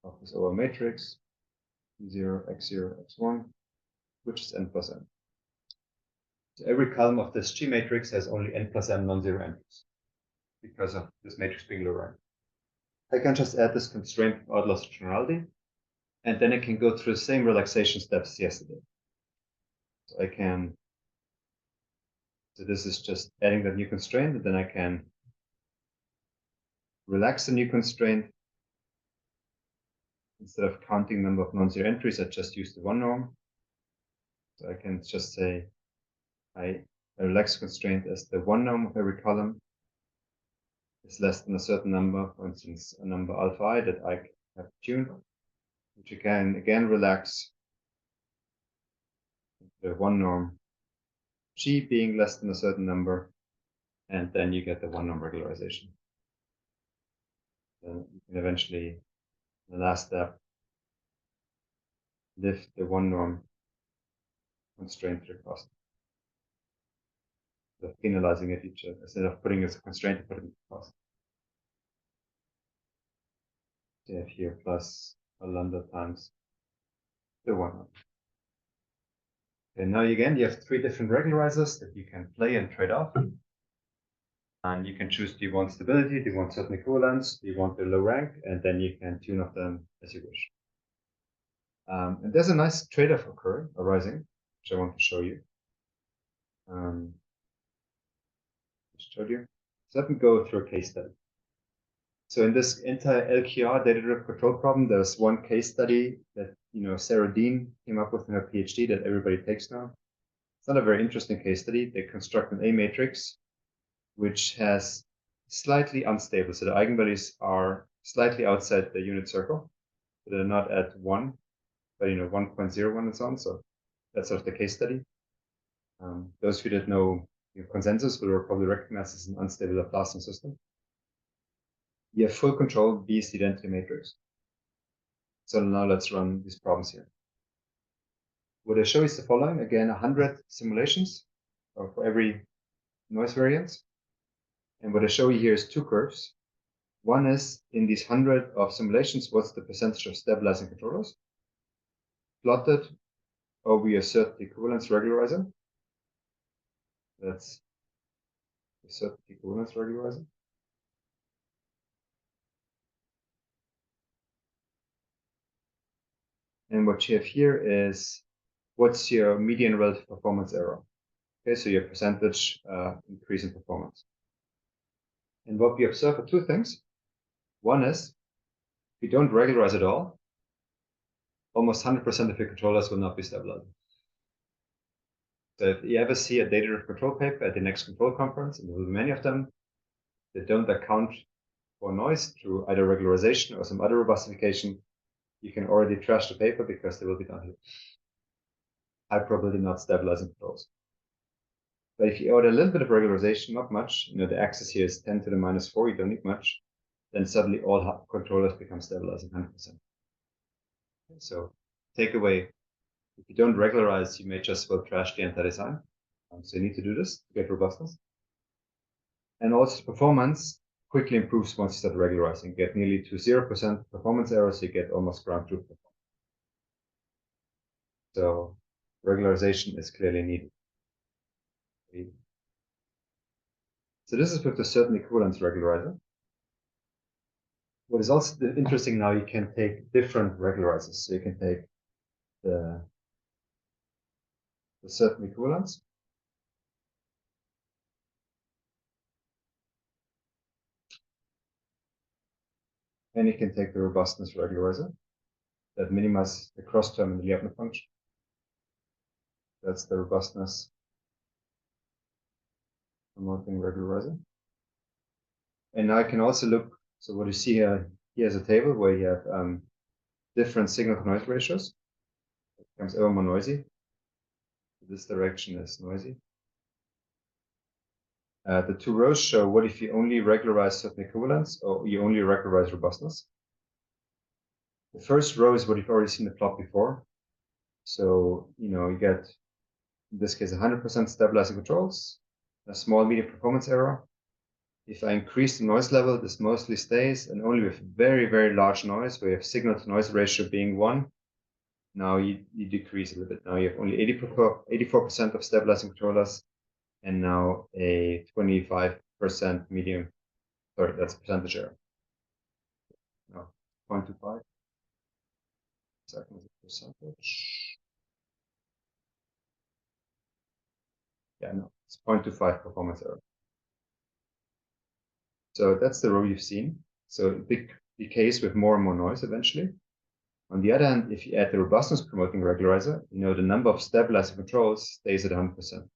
of this overall matrix 0, x0, x1, which is n plus m. So every column of this G matrix has only n plus m non-zero entries because of this matrix being low rank. I can just add this constraint of odd loss of generality, and then I can go through the same relaxation steps as yesterday. So so this is just adding that new constraint, and then I can relax the new constraint. Instead of counting number of non-zero entries, I just use the one norm. So I can just say I relax constraint as the one norm of every column is less than a certain number, for instance, a number alpha I that I have tuned, which you can again relax the one norm G being less than a certain number, and then you get the one norm regularization. Then you can eventually, the last step, lift the one norm constraint to the cost. So penalizing it each other instead of putting it as a constraint, put it in the cost. So you have here plus a lambda times the one norm. And now again, you have three different regularizers that you can play and trade off. And you can choose, do you want stability, do you want certain equivalence, do you want the low rank, and then you can tune off them as you wish. And there's a nice trade-off arising, which I want to show you. Just showed you. So let me go through a case study. So in this entire LQR data-driven control problem, there's one case study that Sarah Dean came up with in her PhD that everybody takes now. It's not a very interesting case study. They construct an A matrix which has slightly unstable. So the eigenvalues are slightly outside the unit circle. So they're not at 1, but 1.01 and so on. So that's sort of the case study. Those who didn't know consensus will probably recognize this as an unstable Laplacian system. You have full control, B is the identity matrix. So now let's run these problems here. What I show is the following. Again, 100 simulations for every noise variance. And what I show you here is two curves. One is in these 100 of simulations, what's the percentage of stabilizing controllers plotted over your certain equivalence regularizer. That's the certain equivalence regularizer. And what you have here is what's your median relative performance error. Okay, so your percentage increase in performance. And what we observe are two things. One is, if you don't regularize at all, almost 100% of your controllers will not be stabilizing. So if you ever see a data-driven control paper at the next control conference, and there will be many of them, that don't account for noise through either regularization or some other robustification, you can already trash the paper because they will be done here. High probability not stabilizing controls. But if you add a little bit of regularization, not much, the axis here is 10 to the minus 4, you don't need much, then suddenly all controllers become stabilizing 100%. So takeaway, if you don't regularize, you may just well trash the entire design. So you need to do this to get robustness. And also performance quickly improves once you start regularizing. You get nearly to 0% performance errors, you get almost ground truth performance. So regularization is clearly needed. So this is with a certain equivalence regularizer. What is also interesting now, you can take different regularizers. So you can take the certain equivalence. And you can take the robustness regularizer that minimizes the cross term in the Lyapunov function. That's the robustness promoting regularizer. And now I can also look, so what you see here, here's a table where you have different signal to noise ratios. It becomes ever more noisy. This direction is noisy. The two rows show what if you only regularize certain equivalence or you only regularize robustness. The first row is what you've already seen the plot before. So, you get, in this case, 100% stabilizing controls, a small medium performance error. If I increase the noise level, this mostly stays, and only with very, very large noise, where you have signal to noise ratio being 1, now you decrease a little bit. Now you have only 84% of stabilizing controllers, and now a 25% medium, sorry, that's percentage error. No, 0.25. Second percentage. Yeah, no, it's 0.25 performance error. So that's the row you've seen. So big decays with more and more noise eventually. On the other hand, if you add the robustness promoting regularizer, the number of stabilizing controls stays at 100%.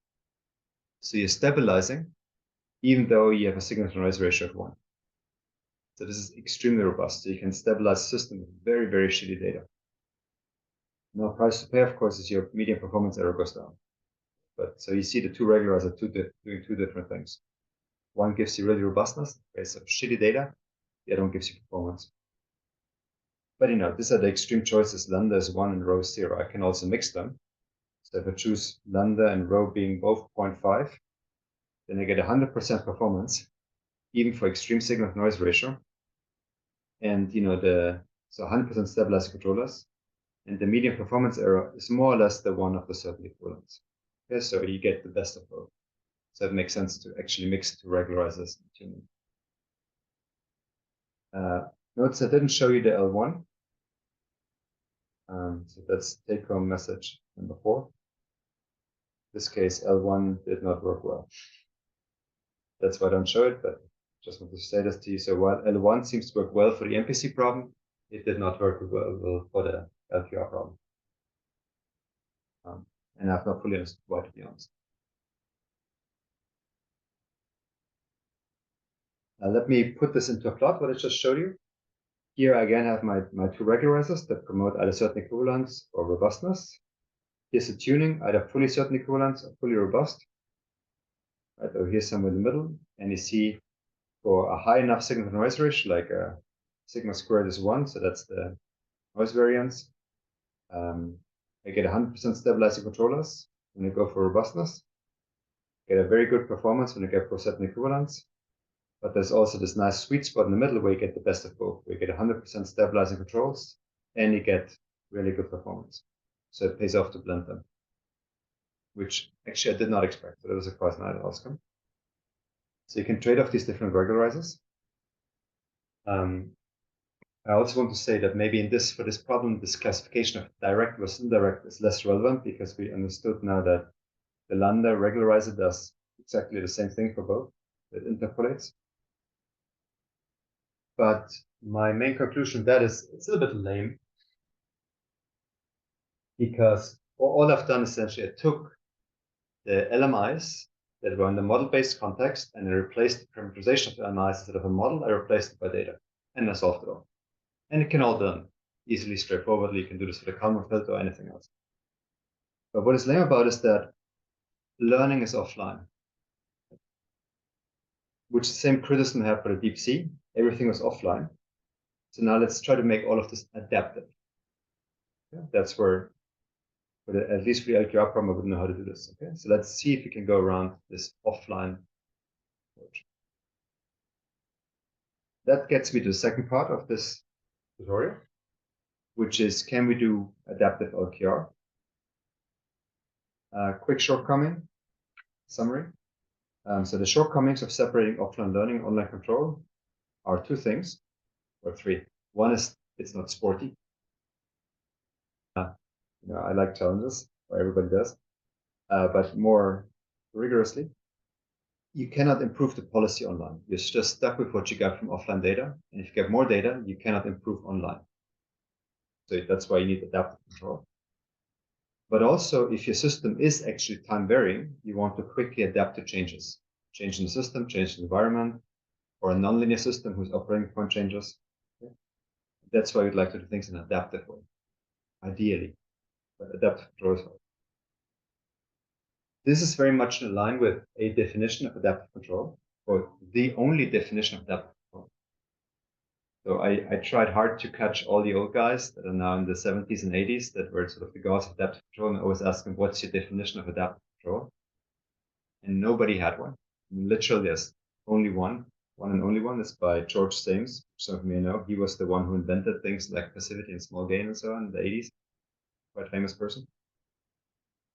So you're stabilizing even though you have a signal to noise ratio of 1. So this is extremely robust. So you can stabilize the system with very, very shitty data. Now, price to pay, of course, is your median performance error goes down. But so you see the two regularizer doing two different things. One gives you really robustness, based on shitty data. The other one gives you performance. But these are the extreme choices. Lambda is 1 and rho is 0. I can also mix them. So if I choose lambda and rho being both 0.5, then I get 100% performance, even for extreme signal to noise ratio. And so 100% stabilized controllers. And the median performance error is more or less the one of the certain equivalents. Okay, so you get the best of both. So it makes sense to actually mix two regularizers in tuning. Notice I didn't show you the L1. So that's take-home message number 4. In this case, L1 did not work well. That's why I don't show it, but just want to say this to you. So while L1 seems to work well for the MPC problem, it did not work well for the LQR problem. And I've not fully understood why, to be honest. Let me put this into a plot, what I just showed you. Here I again have my two regularizers that promote either certain equivalence or robustness. Here's the tuning, either fully certain equivalence or fully robust. Right, over here somewhere in the middle. And you see for a high enough signal to noise ratio, like sigma squared is 1, so that's the noise variance. I get 100% stabilizing controllers when I go for robustness. Get a very good performance when I get for certain equivalence. But there's also this nice sweet spot in the middle where you get the best of both. Where you get 100% stabilizing controls and you get really good performance. So it pays off to blend them, which actually I did not expect. So that was a quite nice outcome. So you can trade off these different regularizers. I also want to say that maybe for this problem, this classification of direct versus indirect is less relevant because we understood now that the lambda regularizer does exactly the same thing for both. It interpolates. But my main conclusion of that is it's a little bit lame because all I've done essentially, I took the LMIs that were in the model-based context and I replaced the parameterization of the LMIs instead of a model, I replaced it by data and I solved it all. And it can all done easily, straightforwardly. You can do this with a Kalman filter or anything else. But what is lame about is that learning is offline, which is the same criticism I have for the deep sea. Everything was offline. So now let's try to make all of this adaptive. Yeah, that's where, at least for the LQR problem, I wouldn't know how to do this. Okay, so let's see if we can go around this offline approach. That gets me to the second part of this tutorial, which is, can we do adaptive LQR? Quick shortcoming summary. So the shortcomings of separating offline learning and online control are two things, or three. One is it's not sporty. I like challenges, or everybody does, but more rigorously, you cannot improve the policy online. You're just stuck with what you got from offline data, and if you get more data, you cannot improve online. So that's why you need adaptive control. But also, if your system is actually time varying, you want to quickly adapt to changes. Change in the system, change in the environment, or a nonlinear system whose operating point changes. Okay? That's why you'd like to do things in an adaptive way, ideally. But adaptive control is hard. This is very much in line with a definition of adaptive control, or the only definition of adaptive control. So I tried hard to catch all the old guys that are now in the 70s and 80s that were sort of the gods of adaptive control, and I always ask them, what's your definition of adaptive control? And nobody had one. Literally, there's only one and only one. Is by George Sames. Some of you may know. He was the one who invented things like passivity and small gain and so on in the 80s. Quite famous person.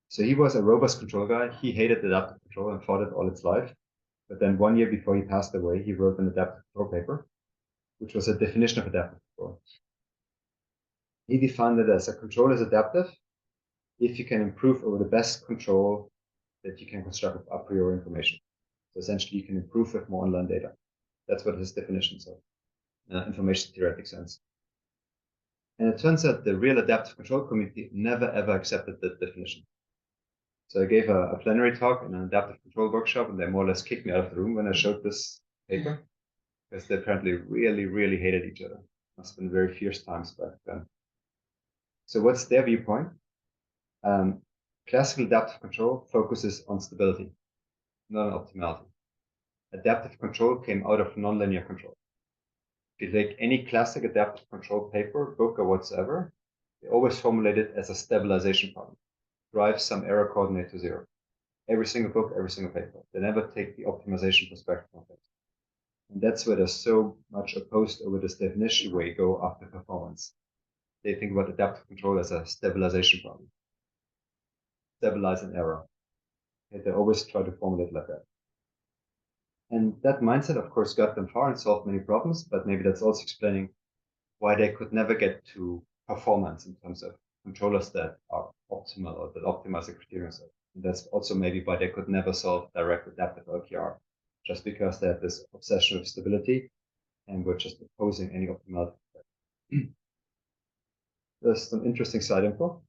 So he was a robust control guy. He hated adaptive control and fought it all its life. But then 1 year before he passed away, he wrote an adaptive control paper, which was a definition of adaptive control. He defined it as a control is adaptive if you can improve over the best control that you can construct a priori information. So essentially, you can improve with more online data. That's what his definition is of information theoretic sense. And it turns out the real adaptive control community never ever accepted that definition. So I gave a plenary talk in an adaptive control workshop, and they more or less kicked me out of the room when I showed this paper, because they apparently really, really hated each other. Must have been very fierce times back then. So what's their viewpoint? Classical adaptive control focuses on stability, not on optimality. Adaptive control came out of nonlinear control. If you take any classic adaptive control paper, book, or whatsoever, they always formulate it as a stabilization problem. Drive some error coordinate to 0. Every single book, every single paper. They never take the optimization perspective of it. And that's where they're so much opposed over this definition where you go after performance. They think about adaptive control as a stabilization problem. Stabilize an error. Okay, they always try to formulate like that. And that mindset, of course, got them far and solved many problems, but maybe that's also explaining why they could never get to performance in terms of controllers that are optimal or that optimize the criteria set. And that's also maybe why they could never solve direct adaptive OKR, just because they had this obsession with stability and were just opposing any optimality. There's some interesting side info.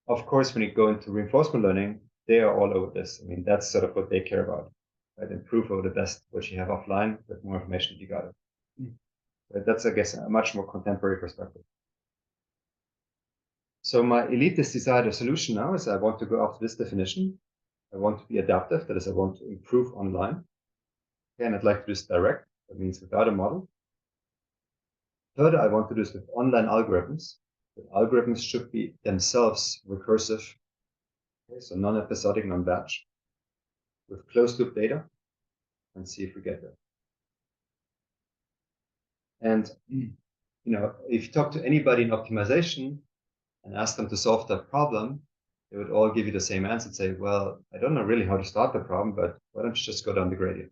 Of course, when you go into reinforcement learning, they are all over this. I mean, that's sort of what they care about. Right? Improve over the best what you have offline with more information you got it. But that's, I guess, a much more contemporary perspective. So my elitist desired solution now is I want to go after this definition. I want to be adaptive. That is, I want to improve online. Okay, and I'd like to do this direct. That means without a model. Further, I want to do this with online algorithms. The algorithms should be themselves recursive. Okay, so non-episodic, non-batch. With closed loop data. And see if we get there. And if you talk to anybody in optimization and ask them to solve that problem, they would all give you the same answer and say, well, I don't know really how to start the problem, but why don't you just go down the gradient?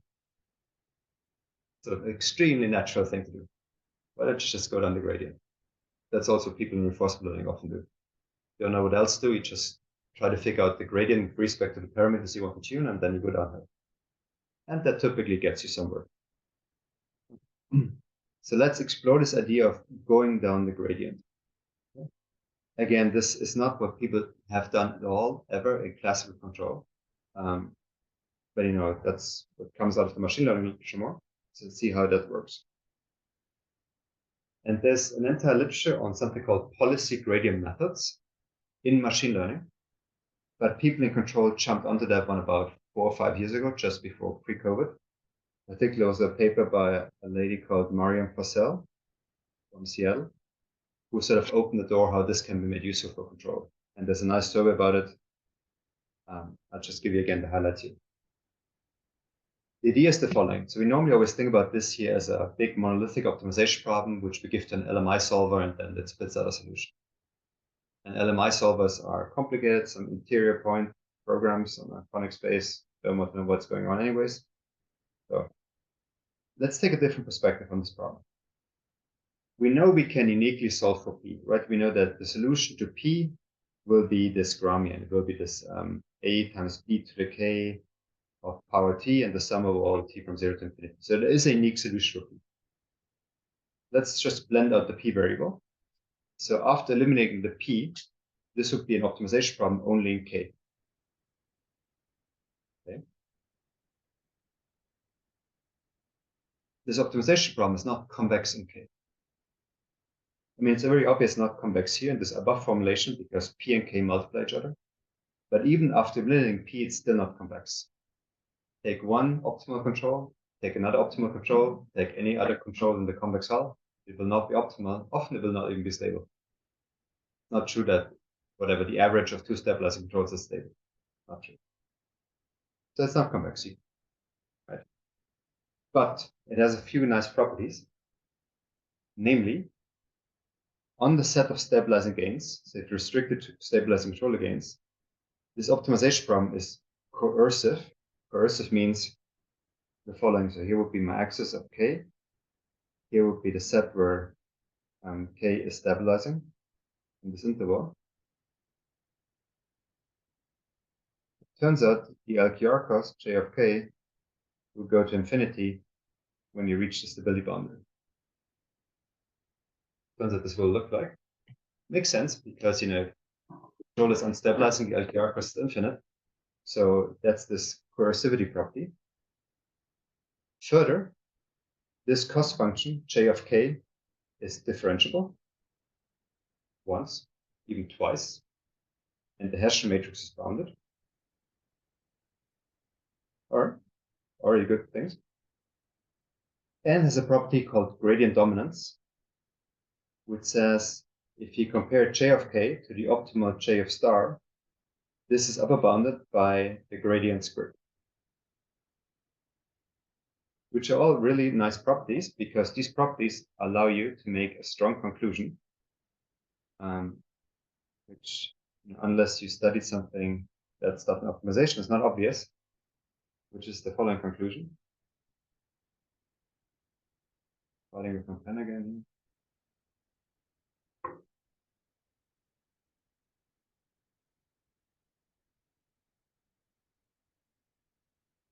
Sort of extremely natural thing to do. Why don't you just go down the gradient? That's also what people in reinforcement learning often do. You don't know what else to do, you just try to figure out the gradient with respect to the parameters you want to tune, and then you go downhill. And that typically gets you somewhere. So let's explore this idea of going down the gradient. Again, this is not what people have done at all, ever, in classical control. But that's what comes out of the machine learning literature more. So let's see how that works. And there's an entire literature on something called policy gradient methods in machine learning. But people in control jumped onto that one about 4 or 5 years ago, just before pre-COVID. I think there was a paper by a lady called Mariam Fassel from Seattle, who sort of opened the door how this can be made useful for control. And there's a nice story about it. I'll just give you again the highlights here. The idea is the following. So we normally always think about this here as a big monolithic optimization problem, which we give to an LMI solver, and then it spits out a solution. And LMI solvers are complicated, some interior point programs on a conic space. Don't want to know what's going on anyways. So let's take a different perspective on this problem. We know we can uniquely solve for P, right? We know that the solution to P will be this Gramian. It will be this A times B to the K of power T and the sum of all T from 0 to infinity. So there is a unique solution for P. Let's just blend out the P variable. So after eliminating the P, this would be an optimization problem only in K. Okay. This optimization problem is not convex in K. I mean, it's very obvious not convex here in this above formulation because P and K multiply each other. But even after eliminating P, it's still not convex. Take one optimal control, take another optimal control, take any other control in the convex hull. It will not be optimal. Often it will not even be stable. It's not true that whatever the average of 2 stabilizing controls is stable. Not true. So it's not convex here, right? But it has a few nice properties. Namely, on the set of stabilizing gains, so if you're restricted to stabilizing controller gains, this optimization problem is coercive. Coercive means the following. So here would be my axis of K. Here would be the set where K is stabilizing in this interval. turns out the LQR cost, J of k, will go to infinity when you reach the stability boundary. Turns out this will look like. Makes sense because, control is unstabilizing, the LQR cost is infinite. So that's this coercivity property. Further, this cost function, J of k, is differentiable once, even twice, and the Hessian matrix is bounded. Or already good things. And has a property called gradient dominance, which says if you compare J of k to the optimal J of star, this is upper bounded by the gradient squared. Which are all really nice properties because these properties allow you to make a strong conclusion, which, unless you studied something that stuff in optimization is not obvious, which is the following conclusion. Fighting with my pen again.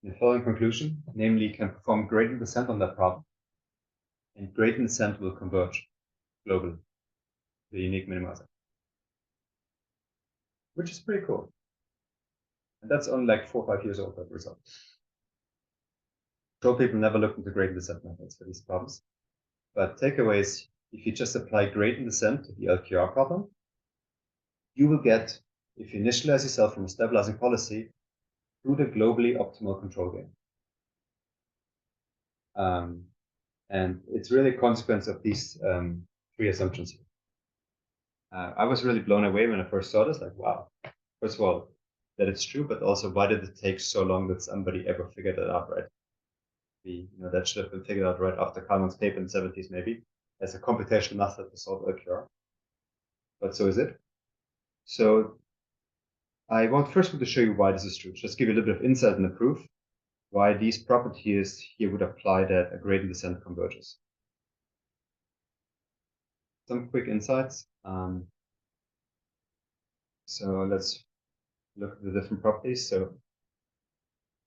The following conclusion, namely, you can perform gradient descent on that problem, and gradient descent will converge globally, the unique minimizer, which is pretty cool. And that's only like 4 or 5 years old, that result. Control people never looked into gradient descent methods for these problems. But takeaways, if you just apply gradient descent to the LQR problem, you will get, if you initialize yourself from a stabilizing policy, to the globally optimal control gain. And it's really a consequence of these 3 assumptions here. I was really blown away when I first saw this, like, wow. First of all, that it's true, but also why did it take so long that somebody ever figured it out, right? That should have been figured out right after Kalman's paper in the 70s, maybe, as a computational method to solve LQR. But so is it. So I want first to show you why this is true. Just give you a little bit of insight in the proof, why these properties here would apply that a gradient descent converges. Some quick insights. So let's look at the different properties. So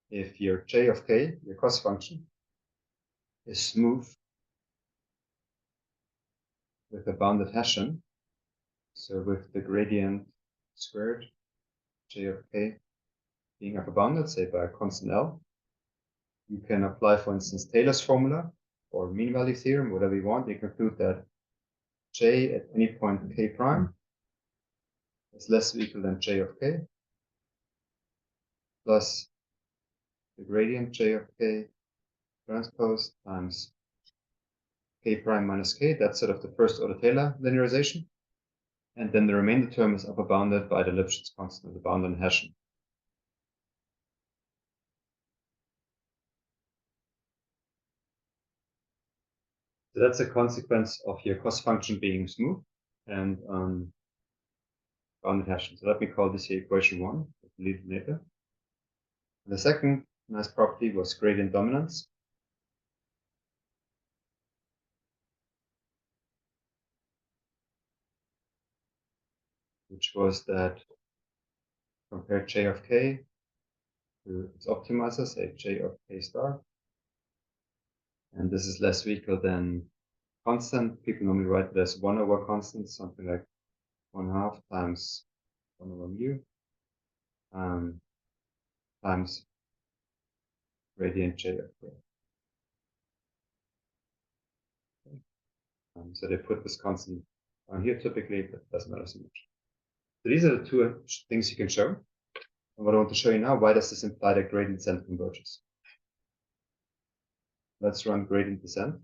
if your J of k, your cost function, is smooth with a bounded Hessian, so with the gradient squared, J of k being upper bounded, say by a constant L, you can apply, for instance, Taylor's formula or mean value theorem, whatever you want. You conclude that J at any point k prime is less or equal than J of k plus the gradient J of k transpose times k prime minus k. That's sort of the first order Taylor linearization. And then the remainder term is upper bounded by the Lipschitz constant, the bounded Hessian. So that's a consequence of your cost function being smooth and bounded Hessian. So let me call this here equation 1, delete it later. The second nice property was gradient dominance. Which was that compare J of k to its optimizer, say J of k star. And this is less or equal than constant. People normally write it as 1 over constant, something like 1/2 times 1 over mu times gradient J of k. So they put this constant on here typically, but it doesn't matter so much. So these are the 2 things you can show. And what I want to show you now, why does this imply that gradient descent converges? Let's run gradient descent.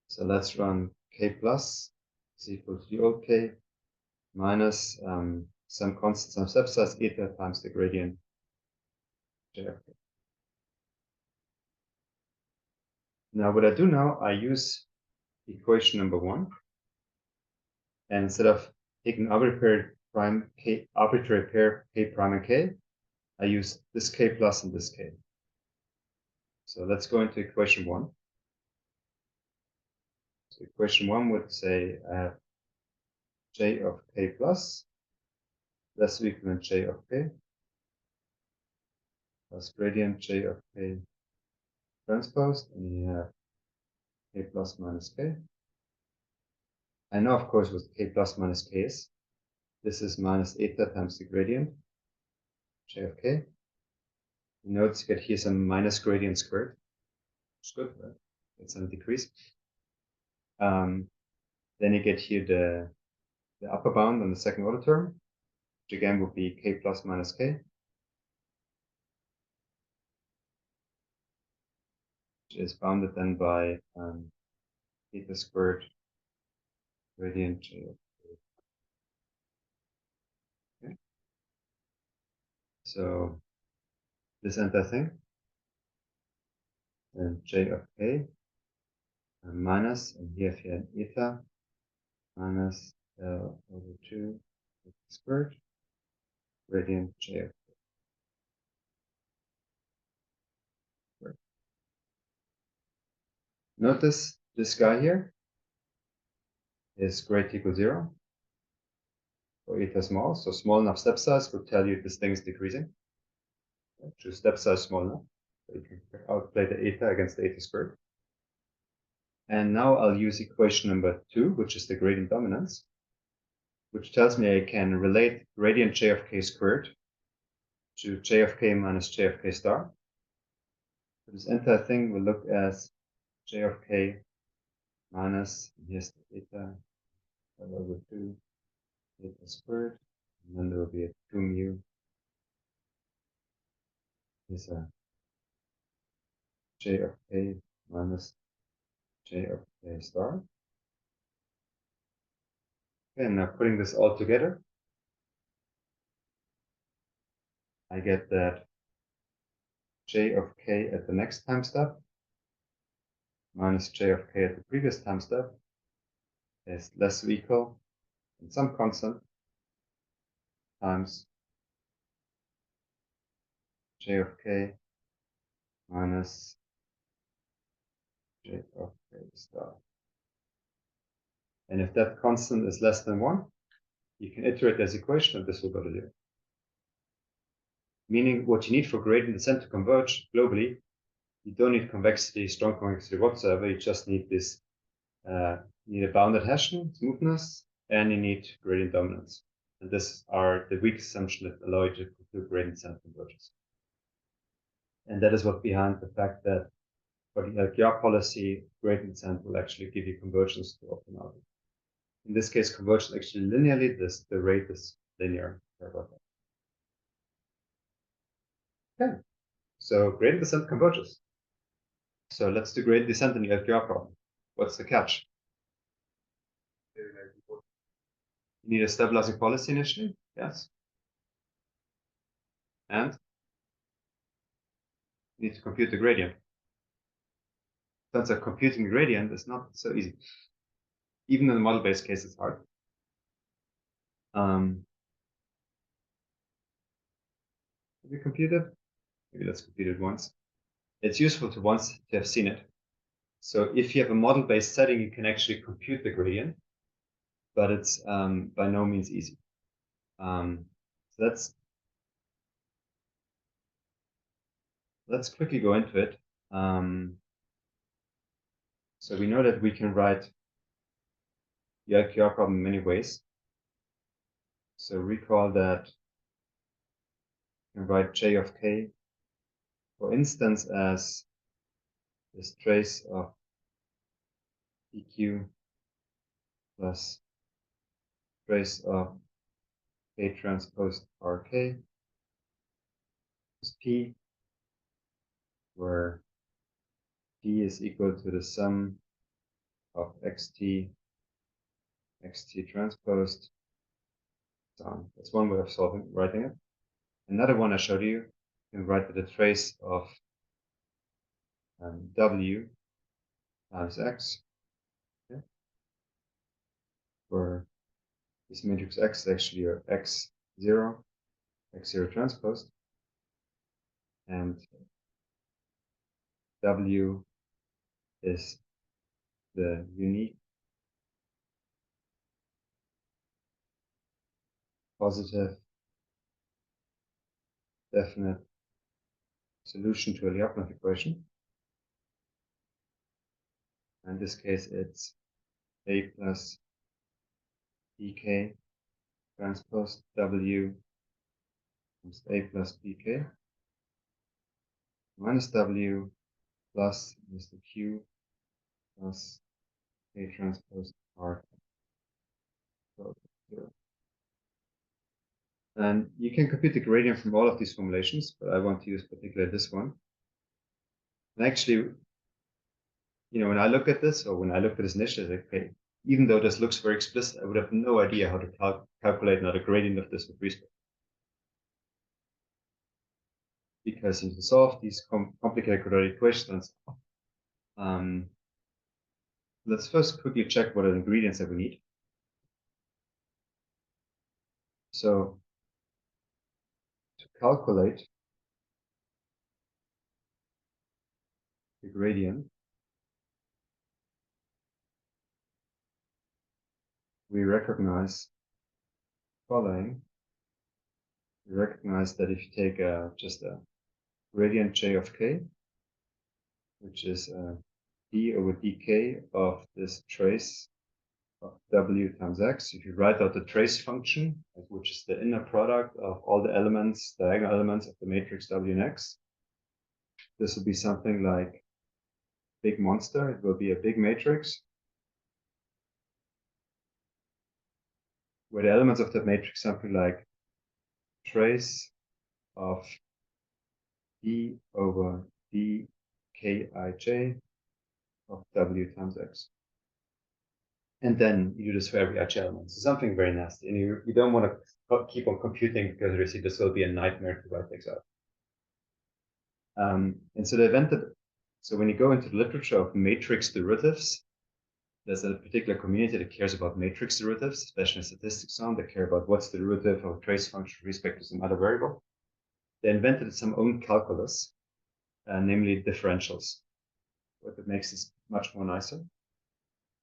So let's run k plus is equal to the old k minus some constant, some step size eta times the gradient J of k. Now what I do now, I use equation number 1, and instead of taking arbitrary pair k prime and k, I use this k plus and this k. So let's go into equation 1. So equation 1 would say I have j of k plus less or equal than j of k plus gradient j of k transposed, and you have k plus minus k. I know, of course, what k plus minus k is. This is minus eta times the gradient j of k. You notice you get here some minus gradient squared, which is good, right? It's a decrease. Then you get here the upper bound on the second order term, which again would be k plus minus k, which is bounded then by eta squared gradient j of k. Okay. So this entire thing, then j of k minus, and here if you had eta minus L over 2 squared gradient j of k. Notice this guy here is greater equal 0 for eta small, so small enough step size would tell you this thing is decreasing. Choose step size small enough, so you can outplay the eta against the eta squared. And now I'll use equation number 2, which is the gradient dominance, which tells me I can relate gradient j of k squared to j of k minus j of k star. So this entire thing will look as j of k minus, here's the eta over 2 eta squared, and then there will be a 2 mu. Here's a j of k minus j of k star. Okay, and now putting this all together, I get that j of k at the next time step minus j of k at the previous time step is less or equal than some constant times j of k minus j of k star. And if that constant is less than 1, you can iterate this equation and this will go to 0. Meaning what you need for gradient descent to converge globally, you don't need convexity, strong convexity whatsoever. You just need this, you need a bounded Hessian smoothness, and you need gradient dominance. And these are the weak assumptions that allow you to conclude gradient descent convergence. And that is what behind the fact that for the LQR policy, gradient descent will actually give you convergence to optimality. In this case, convergence actually linearly, the rate is linear. Okay, so gradient descent converges. So let's do gradient descent in the LQR problem. What's the catch? You need a stabilizing policy initially, yes. And you need to compute the gradient. Turns out computing gradient is not so easy. Even in the model-based case, it's hard. Have you computed? Maybe let's compute it once. It's useful to once to have seen it. So if you have a model-based setting, you can actually compute the gradient, but it's by no means easy. So let's quickly go into it. So we know that we can write the LQR problem in many ways. So recall that you can write j of k, for instance, as this trace of PQ plus trace of K transpose RK is P, where P is equal to the sum of XT transposed. So that's one way of writing it. Another one I showed you, you can write that the trace of W times X, okay, where this matrix X is actually your X0 transposed, and W is the unique positive, definite solution to a Lyapunov equation. In this case, it's A plus BK transpose W times A plus BK minus W plus Mr. Q plus A transpose R. And you can compute the gradient from all of these formulations, but I want to use particularly this one. And actually, when I look at this, or when I looked at this initially, I was like, okay, even though this looks very explicit, I would have no idea how to calculate now the gradient of this with respect. Because you solve these complicated quadratic equations. Let's first quickly check what are the ingredients that we need. So to calculate the gradient, we recognize the following. We recognize that if you take just a gradient j of k, which is d over dk of this trace of w times x, if you write out the trace function, which is the inner product of all the elements, diagonal elements of the matrix w and x, this will be something like big monster. It will be a big matrix where the elements of that matrix something like trace of d over dkij of w times x. And then you do this for every h element. So something very nasty. And you don't want to keep on computing because you see this will be a nightmare to write things out. And so they invented, so when you go into the literature of matrix derivatives, there's a particular community that cares about matrix derivatives, especially in statistics on, that care about what's the derivative of a trace function with respect to some other variable. They invented some own calculus, namely differentials. What makes this much more nicer.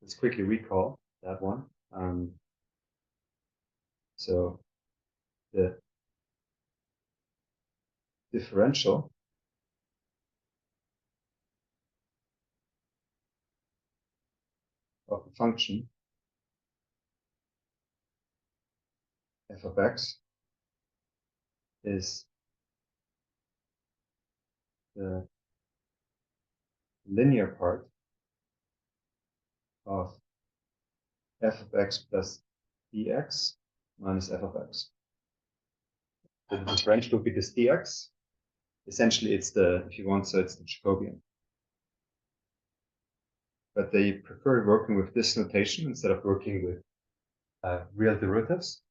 Let's quickly recall that one. So the differential of a function f of x is the linear part of f of x plus dx minus f of x. So the differential will be this dx. Essentially, it's the, if you want, so it's the Jacobian. But they prefer working with this notation instead of working with real derivatives.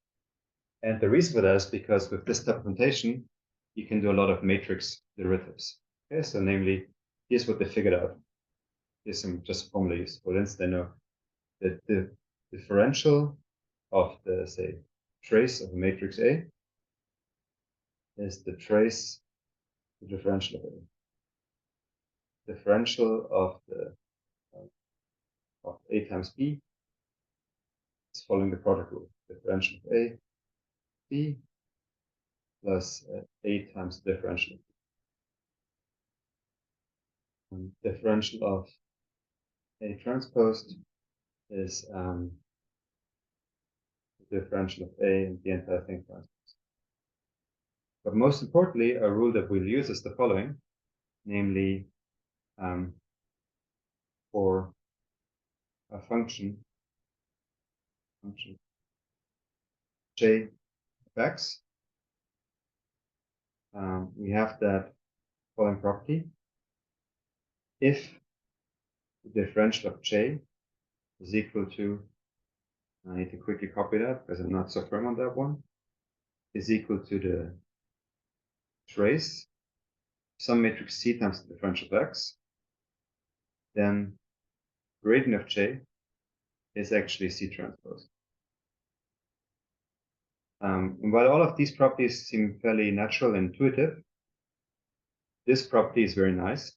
And the reason for that is because with this type of notation, you can do a lot of matrix derivatives. Okay, so namely, here's what they figured out. Here's some just formulas. For instance, they know that the differential of the, say, trace of a matrix A is the trace, the differential of A. Differential of the of A times B is following the product rule. Differential of A, B plus A times the differential of B. And differential of A transpose is the differential of A and the entire thing transpose. But most importantly, a rule that we'll use is the following, namely for a function j of x, we have that following property. If the differential of j is equal to, I need to quickly copy that because I'm not so firm on that one, is equal to the trace some matrix C times the differential of x, then gradient of j is actually C transpose. And while all of these properties seem fairly natural and intuitive, this property is very nice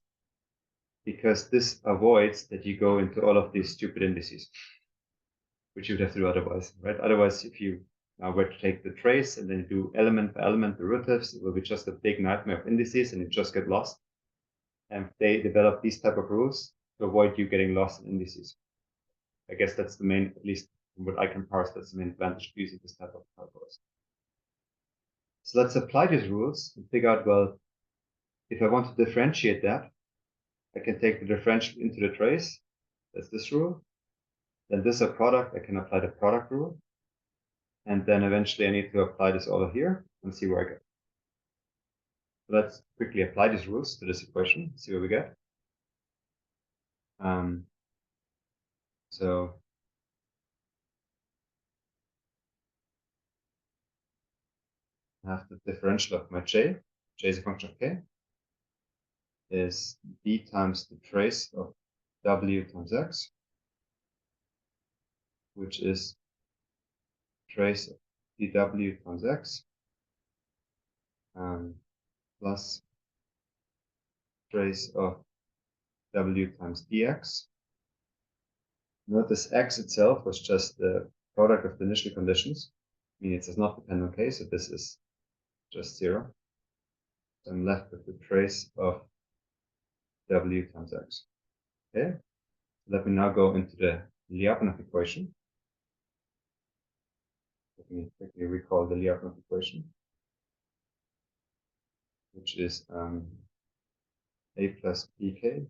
because this avoids that you go into all of these stupid indices, which you would have to do otherwise, right? Otherwise, if you Now where to take the trace and then you do element by element derivatives, it will be just a big nightmare of indices and you just get lost. And they develop these type of rules to avoid you getting lost in indices. I guess that's the main, at least from what I can parse, that's the main advantage of using this type of calculus. So let's apply these rules and figure out, well, if I want to differentiate that, I can take the differential into the trace. That's this rule. Then this is a product, I can apply the product rule. And then eventually I need to apply this over here and see where I go. So let's quickly apply these rules to this equation, see what we get. So I have the differential of my j is a function of k, is d times the trace of w times x, which is trace of dw times x, plus trace of w times dx. Notice x itself was just the product of the initial conditions, meaning it does not depend on k, so this is just 0. So I'm left with the trace of w times x. Okay, let me now go into the Lyapunov equation. Let me quickly recall the Lyapunov equation, which is a plus bk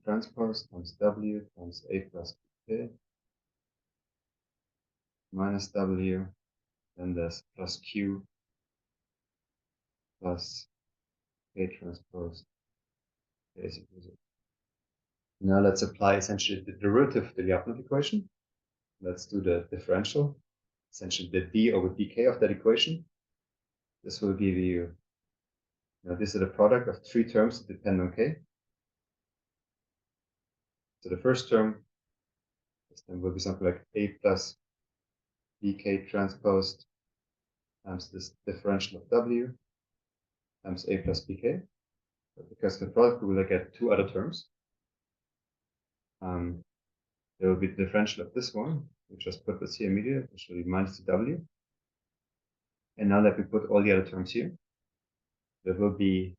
transpose times w times a plus bk minus w, then there's plus q plus k transpose k is equal to 0. Now let's apply essentially the derivative of the Lyapunov equation. Let's do the differential, essentially the d over dk of that equation. This will give you, this is the product of 3 terms that depend on k. So the first term then will be something like a plus bk transposed times this differential of w times a plus bk. But because the product we will get 2 other terms. There will be the differential of this one. We just put this here immediately, which will be minus w. And now that we put all the other terms here, there will be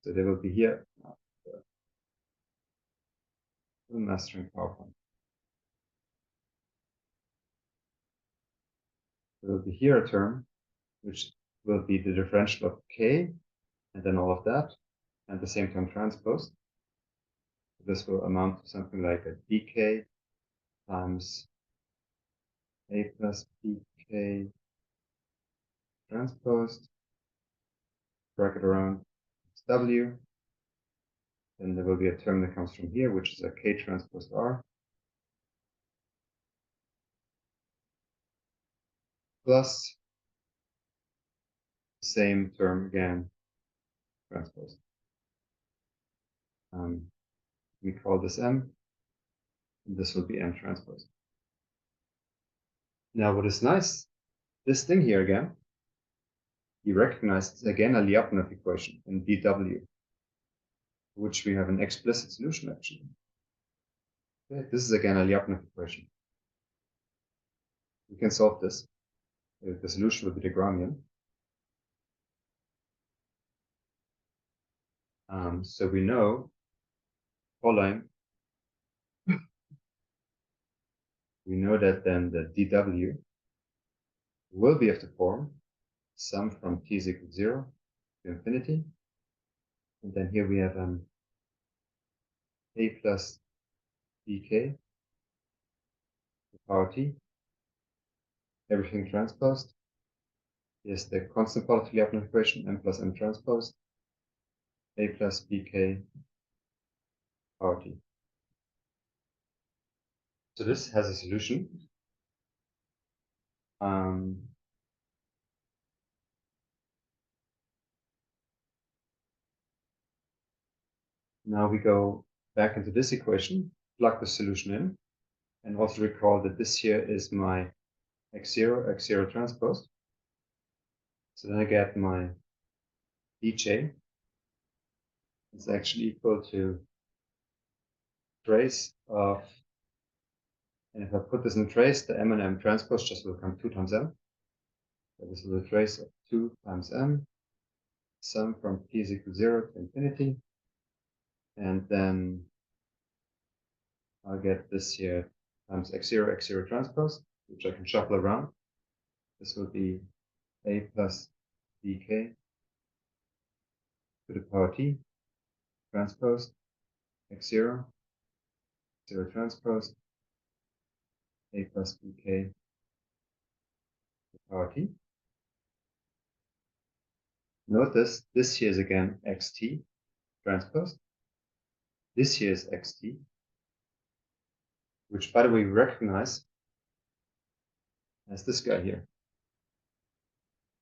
so there will be here mastering PowerPoint. There will be here a term which will be the differential of k and then all of that, and the same term transposed. This will amount to something like a dk times a plus bk transposed, bracket around w. Then there will be a term that comes from here, which is a k transposed r, plus the same term again transposed. We call this m, and this will be m transposed. Now what is nice, this thing here again, you recognize again a Lyapunov equation in dw, which we have an explicit solution actually. Okay, this is again a Lyapunov equation. We can solve this. The solution will be the Gramian. So we know following, we know that then the dw will be of the form sum from t is equal to 0 to infinity. And then here we have a plus bk to power t, everything transposed. Here's the constant part of the Lyapunov equation, m plus m transposed, a plus bk power t. So this has a solution. Now we go back into this equation, plug the solution in, and also recall that this here is my x0 transposed. So then I get my dj is actually equal to trace of, and if I put this in trace, the m and m transpose just will become 2 times m. So this is a trace of 2 times m, sum from p is equal to 0 to infinity. And then I'll get this here times x0 transpose, which I can shuffle around. This will be a plus dk to the power t transpose x0 transpose a plus bk to the power t. Notice this here is again xt transpose. This here is xt, which by the way we recognize as this guy here,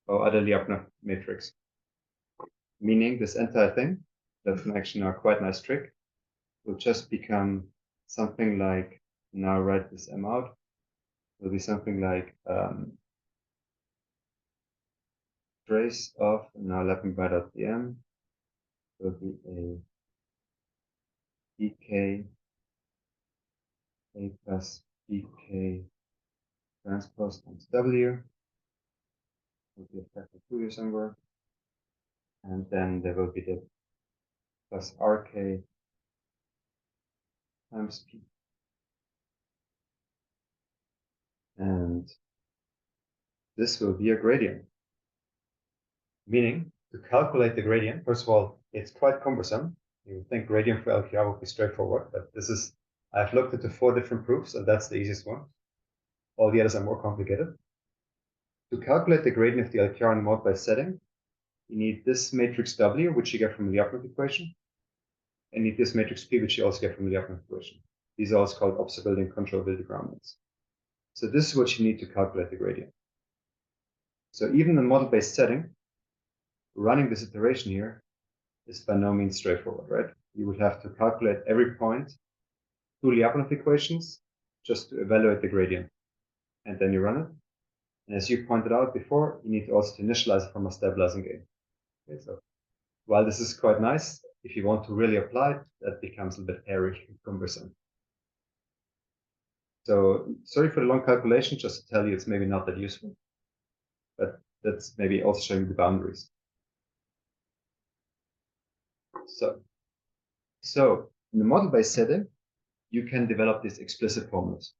or other Lyapunov matrix. Meaning this entire thing, that's an actually now quite nice trick, will just become something like, now write this m out, will be something like trace of, now let me write out the m, will be a dk a plus dk transpose times w, will be a factor 2 here somewhere, and then there will be the plus rk times p. And this will be a gradient. Meaning, to calculate the gradient, first of all, it's quite cumbersome. You would think gradient for LQR would be straightforward, but this is, I've looked into 4 different proofs, and that's the easiest one. All the others are more complicated. To calculate the gradient of the LQR in mode-based setting, you need this matrix W, which you get from the Lyapunov equation, and you need this matrix P, which you also get from the Lyapunov equation. These are also called observability and controllability groundings. So this is what you need to calculate the gradient. So even in model-based setting, running this iteration here is by no means straightforward, right? You would have to calculate every point 2 Lyapunov equations just to evaluate the gradient. And then you run it. And as you pointed out before, you need also to initialize it from a stabilizing gain. Okay, so while this is quite nice, if you want to really apply it, that becomes a little bit hairy and cumbersome. So sorry for the long calculation, just to tell you it's maybe not that useful. But that's maybe also showing the boundaries. So in the model-based setting, you can develop these explicit formulas.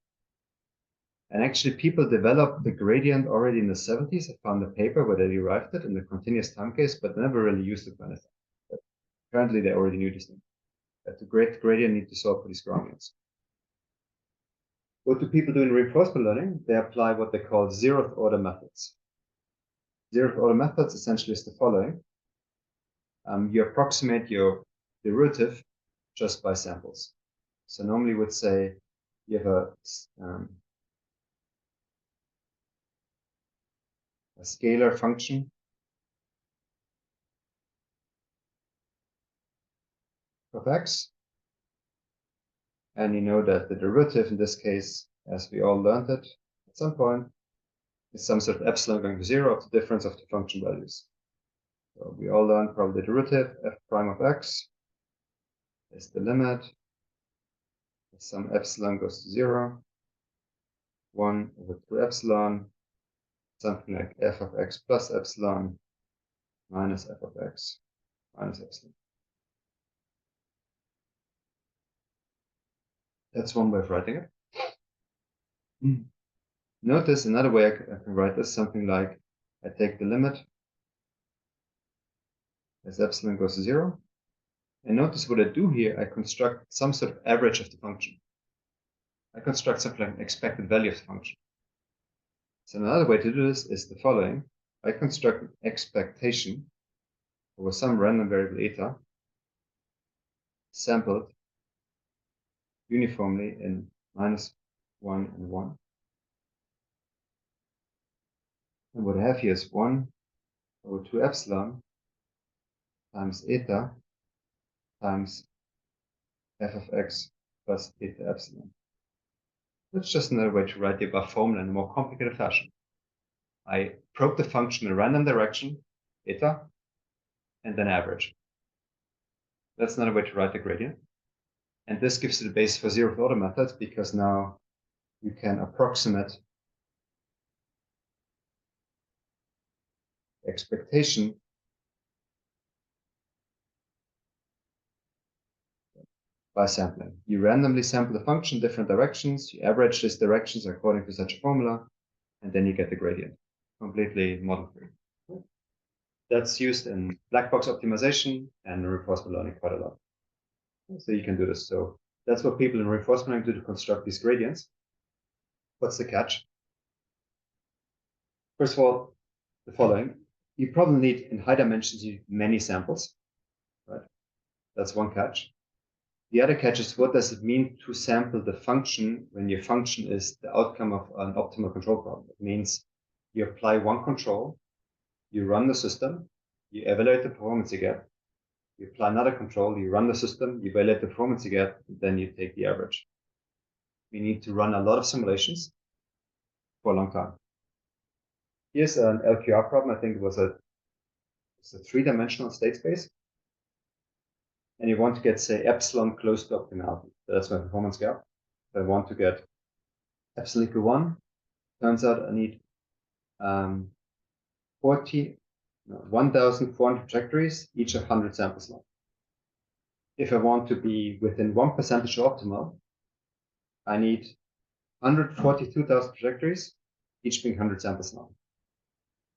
And actually, people developed the gradient already in the 70s. I found a paper where they derived it in the continuous time case, but never really used it for anything. But apparently, they already knew this thing. That the gradient need to solve for these gradients. What do people do in reinforcement learning? They apply what they call zeroth order methods. Zeroth order methods essentially is the following. You approximate your derivative just by samples. So normally we would say you have a scalar function of x, and you know that the derivative in this case, as we all learned it at some point, is some sort of epsilon going to 0 of the difference of the function values. So we all learned probably the derivative f prime of x is the limit. Some epsilon goes to 0, 1 over 2 epsilon, something like f of x plus epsilon minus f of x minus epsilon. That's one way of writing it. Notice another way I can write this, something like I take the limit as epsilon goes to 0. And notice what I do here, I construct some sort of average of the function. I construct something like an expected value of the function. So another way to do this is the following. I construct an expectation over some random variable eta sampled uniformly in -1 and 1. And what I have here is 1 over 2 epsilon times eta times f of x plus eta epsilon. That's just another way to write the above formula in a more complicated fashion. I probe the function in a random direction, eta, and then average. That's another way to write the gradient. And this gives you the base for zeroth order methods, because now you can approximate expectation by sampling. You randomly sample the function different directions, you average these directions according to such a formula, and then you get the gradient. Completely model-free. That's used in black box optimization and reinforcement learning quite a lot. So you can do this. So that's what people in reinforcement learning do to construct these gradients. What's the catch? First of all, the following. You probably need, in high dimensions, you need many samples, right? That's one catch. The other catch is, what does it mean to sample the function when your function is the outcome of an optimal control problem? It means you apply one control, you run the system, you evaluate the performance you get, you apply another control, you run the system, you evaluate the performance you get, then you take the average. We need to run a lot of simulations for a long time. Here's an LQR problem. I think it was it's a three-dimensional state space. And you want to get, say, epsilon close to optimality. That's my performance gap. If I want to get epsilon equal 1, turns out I need 1,400 trajectories, each of 100 samples long. If I want to be within 1% of optimal, I need 142,000 trajectories, each being 100 samples long.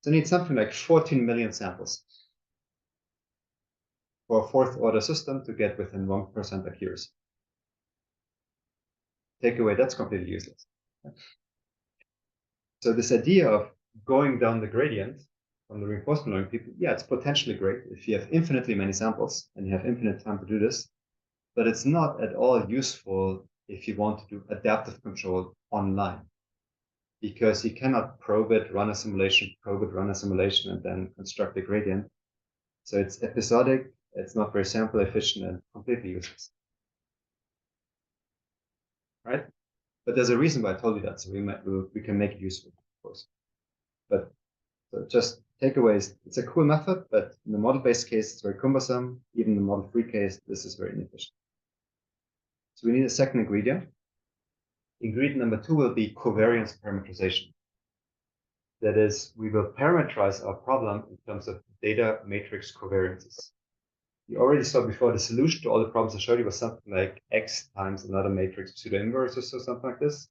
So I need something like 14 million samples for a fourth order system to get within 1% accuracy. Takeaway, that's completely useless. So this idea of going down the gradient from the reinforcement learning people, yeah, it's potentially great if you have infinitely many samples and you have infinite time to do this, but it's not at all useful if you want to do adaptive control online, because you cannot probe it, run a simulation, probe it, run a simulation, and then construct a gradient. So it's episodic, it's not very sample efficient, and completely useless. Right? But there's a reason why I told you that, so we can make it useful, of course. But so just takeaways, it's a cool method, but in the model-based case, it's very cumbersome. Even in the model-free case, this is very inefficient. So we need a second ingredient. Ingredient number 2 will be covariance parameterization. That is, we will parameterize our problem in terms of data matrix covariances. You already saw before the solution to all the problems I showed you was something like X times another matrix pseudo inverses or something like this,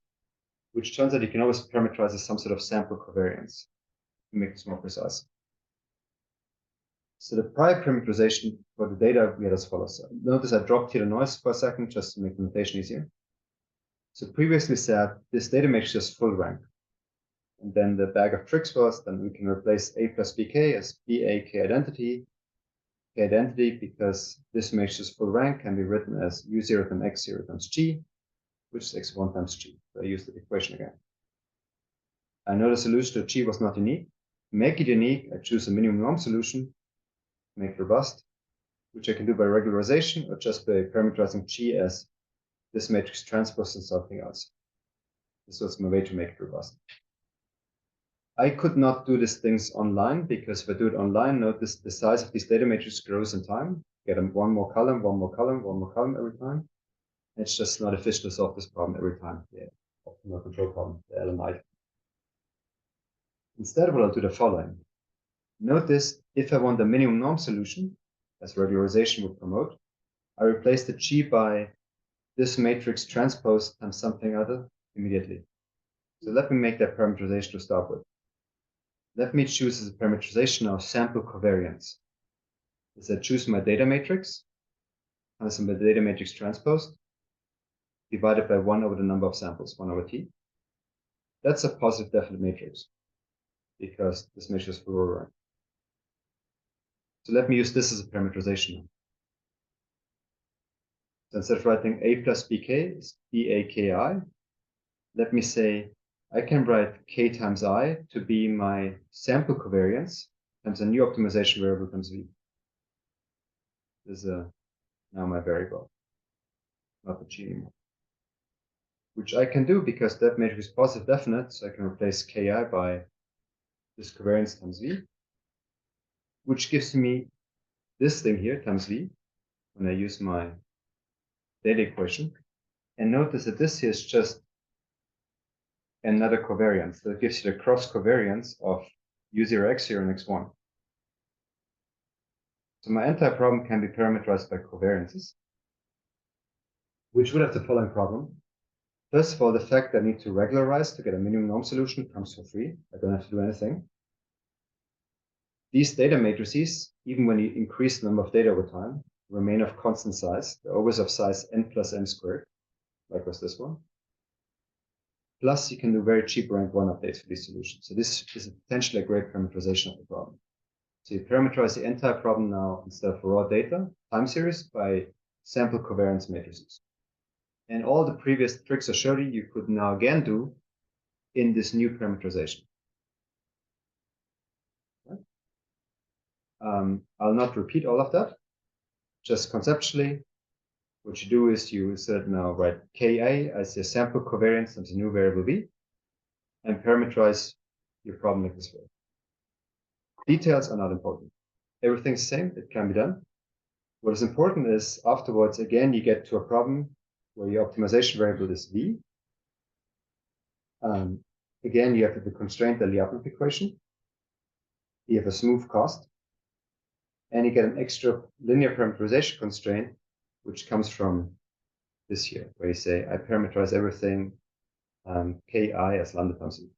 which turns out you can always parameterize as some sort of sample covariance to make this more precise. So the prior parameterization for the data we had as follows. So notice I dropped here the noise for a second just to make the notation easier. So previously said this data matrix is full rank. And then the bag of tricks was, then we can replace A plus BK as BA K identity because this matrix is full rank can be written as U0 times X0 times G, which is X1 times G. So I use the equation again. I know the solution to G was not unique. To make it unique, I choose a minimum norm solution, make it robust, which I can do by regularization or just by parameterizing G as this matrix transpose and something else. This was my way to make it robust. I could not do these things online because if I do it online, notice the size of these data matrices grows in time. Get one more column, one more column, one more column every time. It's just not efficient to solve this problem every time. The optimal control problem, the LMI. Instead, what I'll do the following. Notice if I want the minimum norm solution, as regularization would promote, I replace the G by this matrix transpose times something other immediately. So let me make that parameterization to start with. Let me choose as a parameterization now sample covariance. As I choose my data matrix, as my data matrix transposed, divided by 1 over the number of samples, 1 over t. That's a positive definite matrix, because this matrix is full rank. So let me use this as a parameterization now. So instead of writing A plus BK is BAKI, let me say I can write K times I to be my sample covariance times a new optimization variable times V. This is now my variable, not the G anymore. Which I can do because that matrix is positive definite, so I can replace Ki by this covariance times V, which gives me this thing here times V when I use my data equation. And notice that this here is just another covariance. That gives you the cross covariance of U0, X0, and X1. So my entire problem can be parameterized by covariances, which would have the following problem. First of all, the fact that I need to regularize to get a minimum norm solution comes for free. I don't have to do anything. These data matrices, even when you increase the number of data over time, remain of constant size. They're always of size n plus m squared, like was this one. Plus, you can do very cheap rank 1 updates for these solutions. So this is potentially a great parameterization of the problem. So you parameterize the entire problem now instead of raw data, time series, by sample covariance matrices. And all the previous tricks I showed you could now again do in this new parameterization. I'll not repeat all of that. Just conceptually, what you do is you insert now, write Ki as your sample covariance times a new variable v, and parameterize your problem like this way. Details are not important. Everything's the same, it can be done. What is important is afterwards, again, you get to a problem where your optimization variable is v. Again, you have the constraint, the Lyapunov equation. You have a smooth cost. And you get an extra linear parameterization constraint, which comes from this here, where you say, I parameterize everything Ki as lambda times e.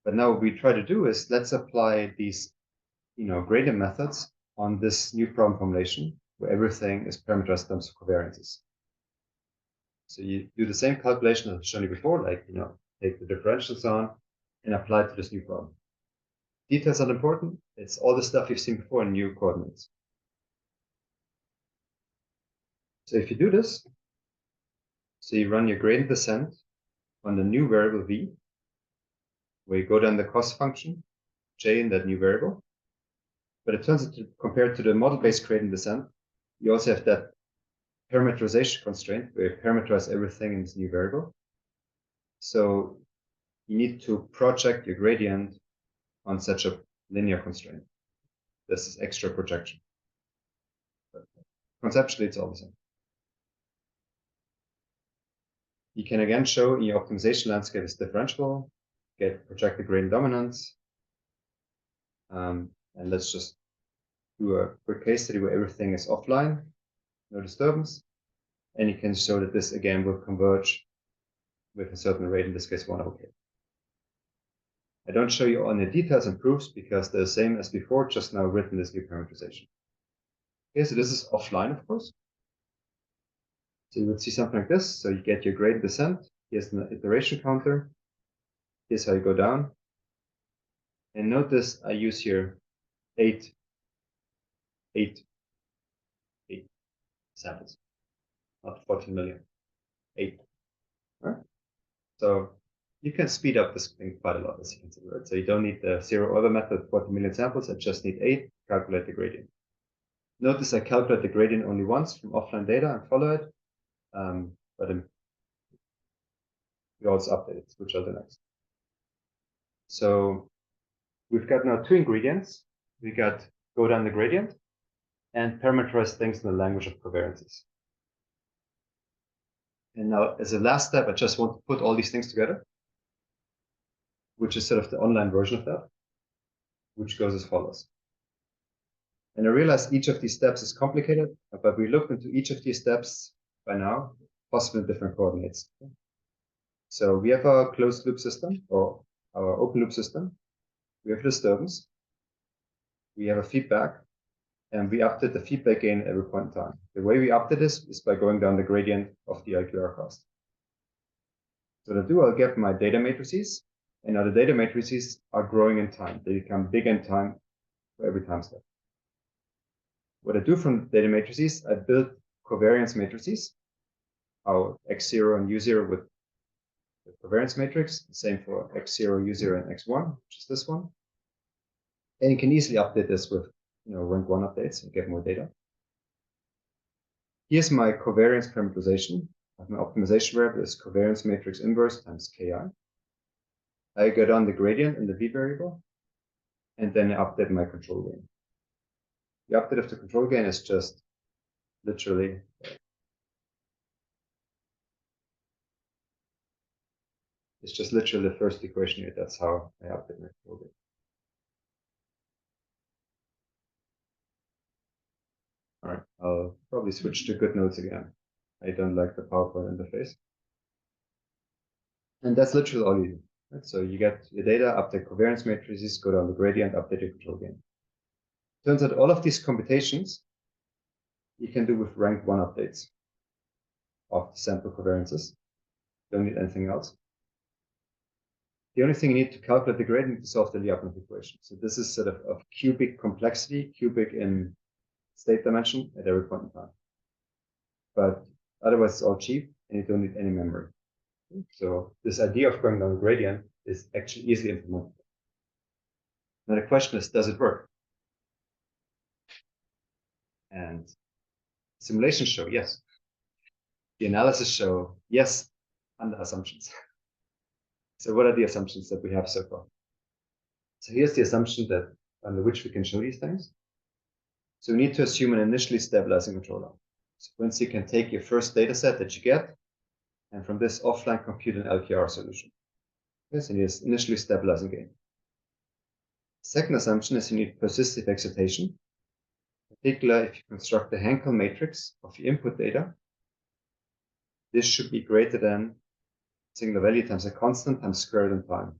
But now what we try to do is let's apply these, gradient methods on this new problem formulation where everything is parameterized in terms of covariances. So you do the same calculation as I've shown you before, like, take the differentials on and apply it to this new problem. Details are important. It's all the stuff you've seen before in new coordinates. So if you do this, so you run your gradient descent on the new variable v, where you go down the cost function, j in that new variable. But it turns out, compared to the model-based gradient descent, you also have that parameterization constraint where you parameterize everything in this new variable. So you need to project your gradient on such a linear constraint. This is extra projection. But conceptually, it's all the same. You can again show in your optimization landscape is differentiable, get projected gradient dominance. And let's just do a quick case study where everything is offline, no disturbance. And you can show that this again will converge with a certain rate, in this case 1 over k. I don't show you all the details and proofs because they're the same as before, just now written this new parameterization. Okay, so this is offline, of course. So you would see something like this. So you get your gradient descent. Here's an iteration counter. Here's how you go down. And notice I use here 8 samples, not 14 million, 8. Right? So you can speed up this thing quite a lot, as you can see, right? So you don't need the zero order method, 40 million samples. I just need 8, calculate the gradient. Notice I calculate the gradient only once from offline data and follow it. But we also update it, which I'll do next. So we've got now 2 ingredients. We got go down the gradient and parameterize things in the language of covariances. And now, as a last step, I just want to put all these things together, which is sort of the online version of that, which goes as follows. And I realize each of these steps is complicated, but we looked into each of these steps by now, possibly in different coordinates. So we have our closed loop system, or our open loop system. We have disturbance. We have a feedback, and we update the feedback gain every point in time. The way we update this is by going down the gradient of the IQR cost. So to do, I'll get my data matrices, and now the data matrices are growing in time. They become big in time for every time step. What I do from data matrices, I build covariance matrices, our x0 and u0 with the covariance matrix, the same for x0, u0, and x1, which is this one. And you can easily update this with rank 1 updates and get more data. Here's my covariance parameterization. I have my optimization variable is covariance matrix inverse times Ki. I go down the gradient in the v variable, and then I update my control gain. The update of the control gain is just literally It's just literally the first equation here. That's how I update my control gain. All right, I'll probably switch to GoodNotes again. I don't like the PowerPoint interface. And that's literally all you do. Right? So you get your data, update covariance matrices, go down the gradient, update your control gain. Turns out all of these computations you can do with rank 1 updates of the sample covariances. Don't need anything else. The only thing you need to calculate the gradient to solve the Lyapunov equation. So this is sort of cubic complexity, cubic in state dimension at every point in time. But otherwise, it's all cheap, and you don't need any memory. So this idea of going down the gradient is actually easily implemented. Now the question is, does it work? And simulations show yes. The analysis show yes, under assumptions. So what are the assumptions that we have so far? So here's the assumption that under which we can show these things. So we need to assume an initially stabilizing controller. So for instance, you can take your first data set that you get, and from this offline compute an LKR solution. Yes, and it's initially stabilizing gain. Second assumption is you need persistive excitation. In particular, if you construct a Hankel matrix of your input data, this should be greater than singular value times a constant times square root in time.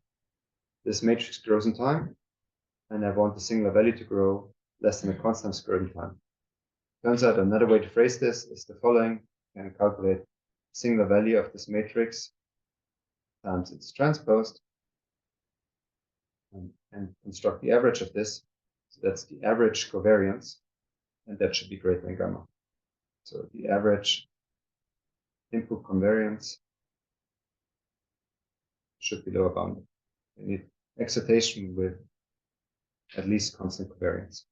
This matrix grows in time, and I want the singular value to grow less than a constant times square root in time. Turns out another way to phrase this is the following. You can calculate singular value of this matrix times its transposed and construct the average of this. So that's the average covariance, and that should be greater than gamma. So the average input covariance should be lower bounded. You need excitation with at least constant covariance.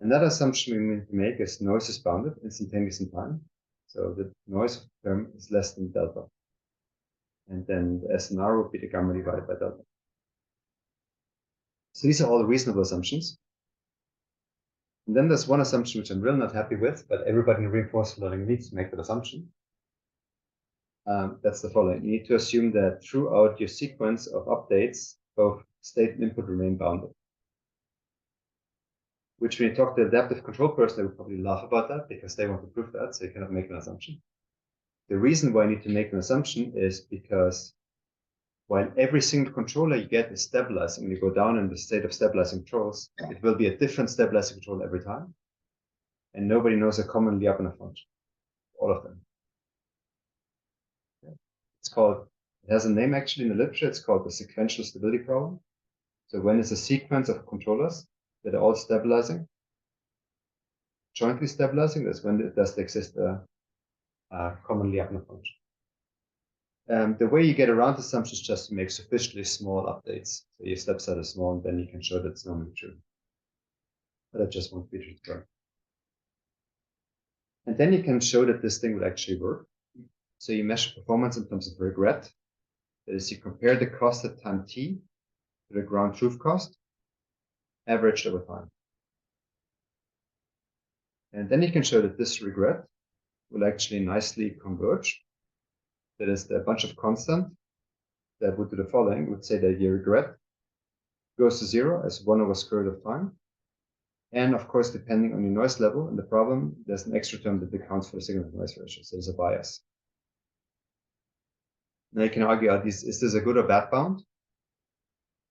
Another assumption we need to make is noise is bounded, instantaneous in time. So the noise term is less than delta. And then the SNR would be the gamma divided by delta. So these are all reasonable assumptions. And then there's one assumption which I'm really not happy with, but everybody in reinforcement learning needs to make that assumption. That's the following. You need to assume that throughout your sequence of updates, both state and input remain bounded. Which when you talk to the adaptive control person, they would probably laugh about that because they want to prove that, so you cannot make an assumption. The reason why you need to make an assumption is because while every single controller you get is stabilizing, and you go down in the state of stabilizing controls, it will be a different stabilizing control every time. And nobody knows a common Lyapunov function, all of them. It's called, it has a name actually in the literature, it's called the sequential stability problem. So when it's a sequence of controllers that are all stabilizing, jointly stabilizing, that's when it does exist a common Lyapunov function. The way you get around assumptions is just to make sufficiently small updates. So your step set is small, and then you can show that it's normally true. But I just want feature to try. And then you can show that this thing will actually work. So you measure performance in terms of regret. That is, you compare the cost at time t to the ground truth cost, averaged over time. And then you can show that this regret will actually nicely converge. That is, a bunch of constant that would do the following, would say that your regret goes to 0 as 1 over square root of time. And of course, depending on your noise level in the problem, there's an extra term that accounts for the signal to noise ratio. So there's a bias. Now you can argue, is this a good or bad bound?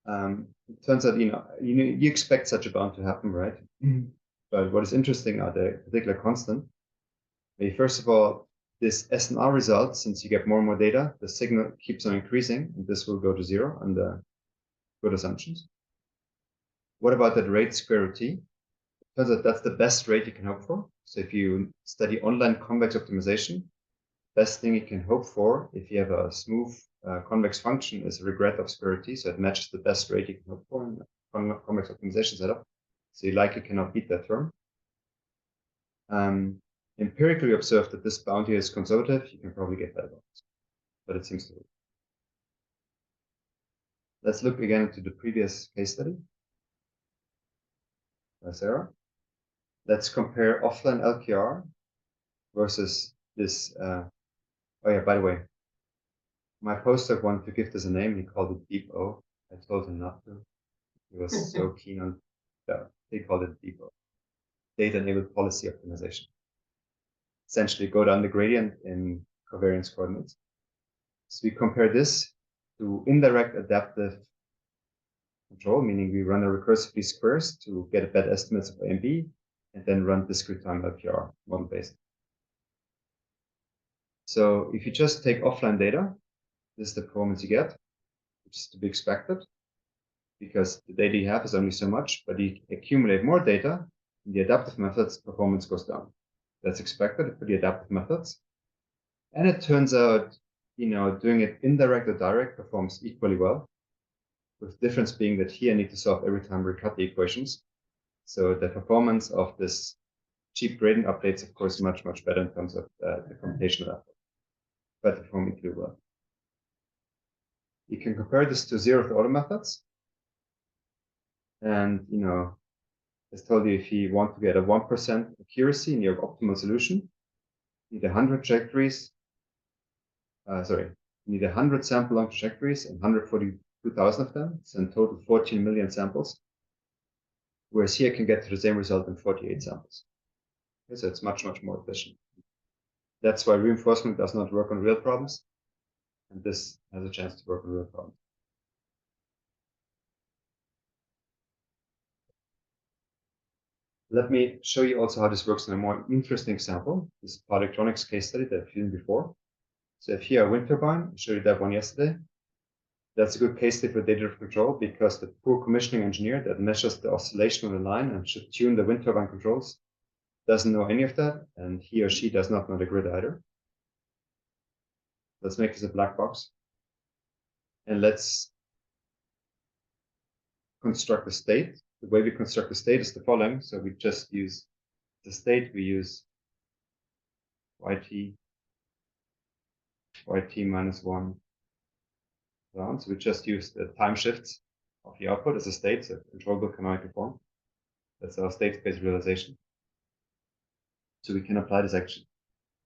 It turns out, you expect such a bound to happen, right? Mm-hmm. But what is interesting are the particular constant. First of all, this SNR result, since you get more and more data, the signal keeps on increasing, and this will go to 0 under good assumptions. What about that rate square root t? Turns out that's the best rate you can hope for. So if you study online convex optimization, best thing you can hope for if you have a smooth convex function is a regret of square root t, so it matches the best rate you can hope for in the convex optimization setup. So you likely cannot beat that term. Empirically observed that this bound here is conservative, you can probably get better bounds, but it seems to work. Let's look again into the previous case study. Sarah. Let's compare offline LKR versus this. Oh yeah, by the way, My postdoc wanted to give this a name. He called it Deep O. I told him not to. He was so keen on that. He called it Deep O. Data-enabled policy optimization. Essentially, go down the gradient in covariance coordinates. So we compare this to indirect adaptive control, meaning we run a recursive least squares to get bad estimates of A and B, and then run discrete time LPR model-based. So if you just take offline data, this is the performance you get, which is to be expected, because the data you have is only so much, but you accumulate more data, in the adaptive methods, performance goes down. That's expected for the adaptive methods. And it turns out, doing it indirect or direct performs equally well, with the difference being that here I need to solve every time we cut the equations. So the performance of this cheap gradient updates, of course, much, much better in terms of the computational effort, but they perform equally well. You can compare this to zeroth order methods. And, as told you, if you want to get a 1% accuracy in your optimal solution, you need 100 trajectories. You need 100 sample long trajectories and 142,000 of them. So in total, 14 million samples. Whereas here I can get to the same result in 48 samples. Okay, so it's much, much more efficient. That's why reinforcement does not work on real problems. And this has a chance to work on real problems. Let me show you also how this works in a more interesting example. This power electronics case study that I've seen before. So if here a wind turbine, I showed you that one yesterday. That's a good case study for data control because the poor commissioning engineer that measures the oscillation on the line and should tune the wind turbine controls doesn't know any of that, and he or she does not know the grid either. Let's make this a black box. And let's construct a state. The way we construct the state is the following. So we just use the state, we use yt minus 1. So we just use the time shifts of the output as a state, so controllable canonical form. That's our state space realization. So we can apply this action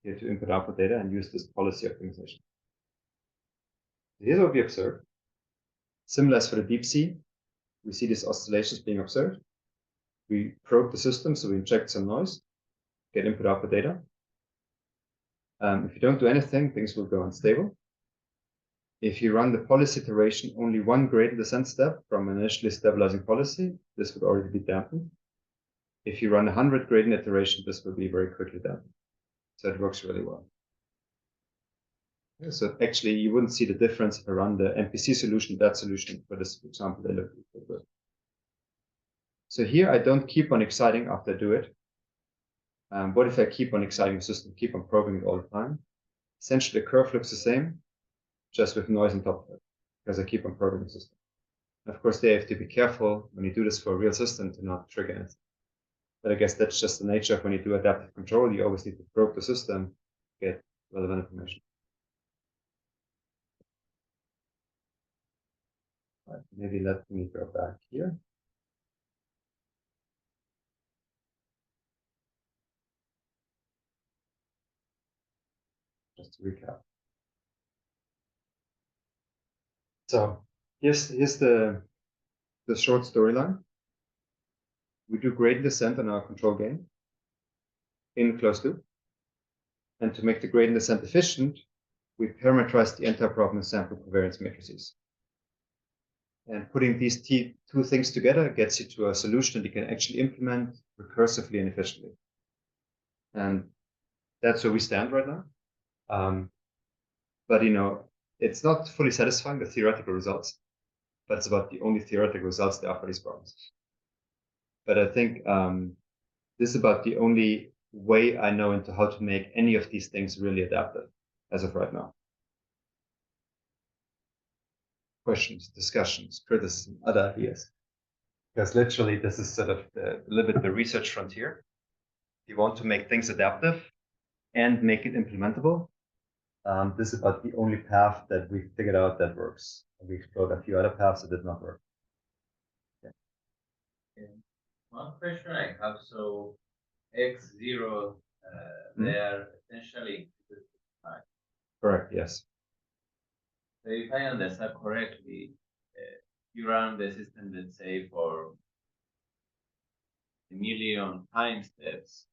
here to input output data and use this policy optimization. Here's what we observe. Similar as for the deep sea, we see these oscillations being observed. We probe the system, so we inject some noise, get input output data. If you don't do anything, things will go unstable. If you run the policy iteration only one gradient descent step from an initially stabilizing policy, this would already be dampened. If you run 100 gradient iteration, this will be very quickly dampened. So it works really well. So actually, you wouldn't see the difference if I run the MPC solution, that solution, for this example, they look good. So here, I don't keep on exciting after I do it. What if I keep on exciting the system, keep on probing it all the time? Essentially, the curve looks the same, just with noise on top of it, because I keep on probing the system. And of course, they have to be careful when you do this for a real system to not trigger it. But I guess that's just the nature of when you do adaptive control. You always need to probe the system to get relevant information. Right, maybe let me go back here. Just to recap. So here's the short storyline. We do gradient descent on our control gain in closed loop. And to make the gradient descent efficient, we parameterize the entire problem in sample covariance matrices. And putting these two things together gets you to a solution that you can actually implement recursively and efficiently. And that's where we stand right now. But it's not fully satisfying, the theoretical results, but it's about the only theoretical results there are for these problems. But I think this is about the only way I know into how to make any of these things really adaptive as of right now. Questions, discussions, criticism, other ideas. Because literally this is sort of a little bit the research frontier. You want to make things adaptive and make it implementable. This is about the only path that we figured out that works. We explored a few other paths that did not work. Okay. One question I have, so X0, they are essentially correct, yes. So if I understand correctly, you run the system, let's say, for a million time steps,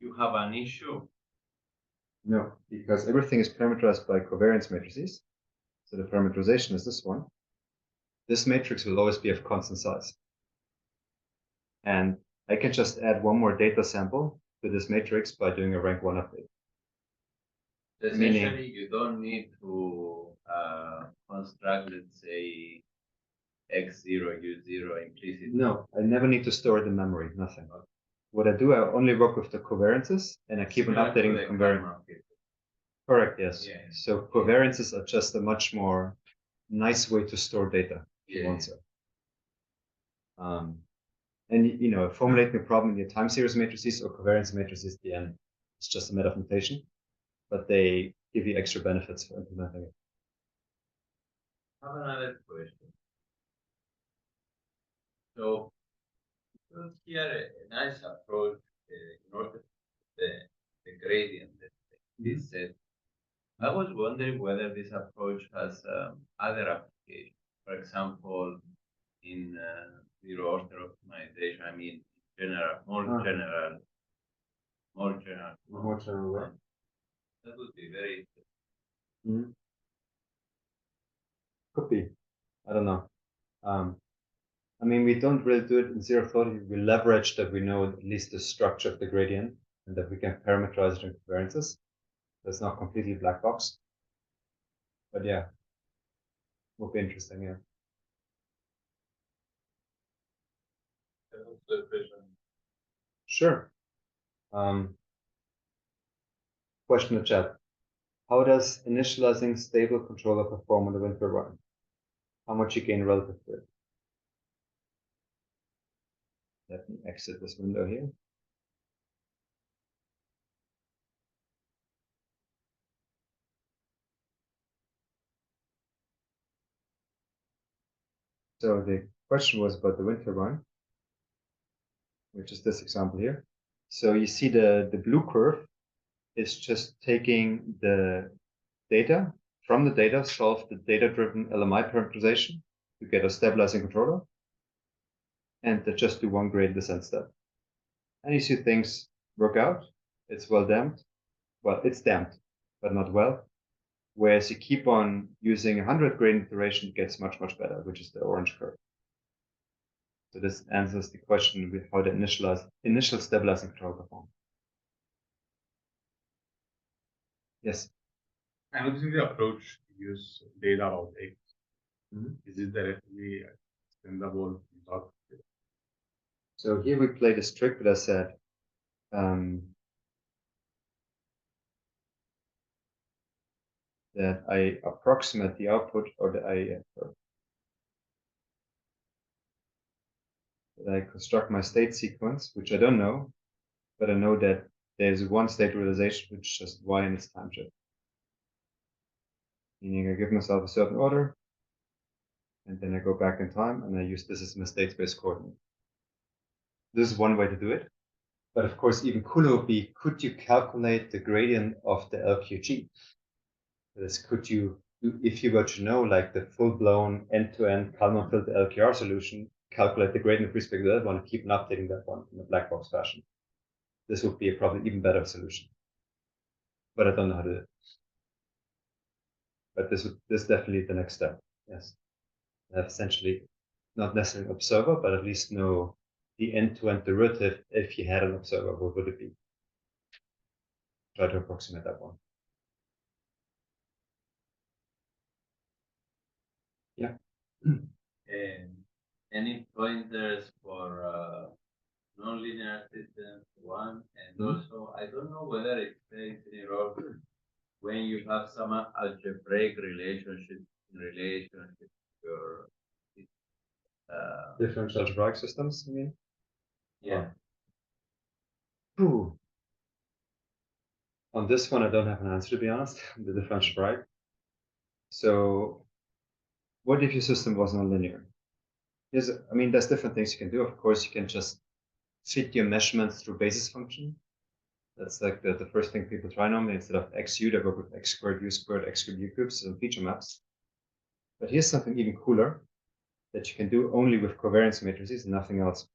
you have an issue. No, because everything is parameterized by covariance matrices. So the parameterization is this one. This matrix will always be of constant size. And I can just add one more data sample to this matrix by doing a rank 1 update. Essentially, you don't need to construct, let's say, x0, u0 implicitly. No, I never need to store it in memory, nothing. What I do, I only work with the covariances and I keep on updating the covariance. Correct, yes. Yeah. So covariances are just a much more nice way to store data, if you want so. And you know, formulating a problem in your time series matrices or covariance matrices at the end, it's just a matter of notation, but they give you extra benefits for implementing it. I have another question. So, here a nice approach in order to the gradient that is set. I was wondering whether this approach has other applications. For example, in zero order optimization, I mean, general, more general. More general way. That would be very interesting. Could be. I don't know. I mean, we don't really do it in zero authority. We leverage that we know at least the structure of the gradient and that we can parameterize it in covariances. That's not completely black box. But yeah, would be interesting, yeah. Sure. Question in the chat. How does initializing stable controller perform on the wind turbine? How much you gain relative to it? Let me exit this window here. So the question was about the wind turbine, which is this example here. So you see the blue curve is just taking the data, from the data, solve the data-driven LMI parameterization to get a stabilizing controller, and to just do one grade descent step. And you see things work out. It's well damped. Well, it's damped, but not well. Whereas you keep on using 100 gradient iteration, it gets much, much better, which is the orange curve. So this answers the question with how the initial stabilizing control performs. Yes. And what is the approach to use data about X? Is it directly extendable? So here we play this trick that I said. That I approximate the output or that I construct my state sequence, which I don't know, but I know that there's one state realization which is just y in its time shift. Meaning I give myself a certain order, and then I go back in time and I use this as my state space coordinate. This is one way to do it. But of course, even cooler would be, could you calculate the gradient of the LQG? That is, could you, if you were to know like the full-blown end-to-end Kalman filter LQR solution, calculate the gradient with respect to that one, keep on updating that one in a black box fashion. This would be a probably even better solution. But I don't know how to do it. But this is definitely the next step. Yes. I have essentially not necessarily an observer, but at least know the end-to-end derivative. If you had an observer, what would it be? Try to approximate that one. Yeah. Any pointers for nonlinear systems? One, and also I don't know whether it plays any role when you have some algebraic relationship to your different algebraic systems, you mean? Yeah. On this one, I don't have an answer, to be honest, the different algebraic. So what if your system was nonlinear? I mean, there's different things you can do. Of course, you can just fit your measurements through basis function. That's like the first thing people try normally. Instead of XU, they work with X squared, U squared, X cubed, U cubed, some feature maps. But here's something even cooler that you can do only with covariance matrices and nothing else.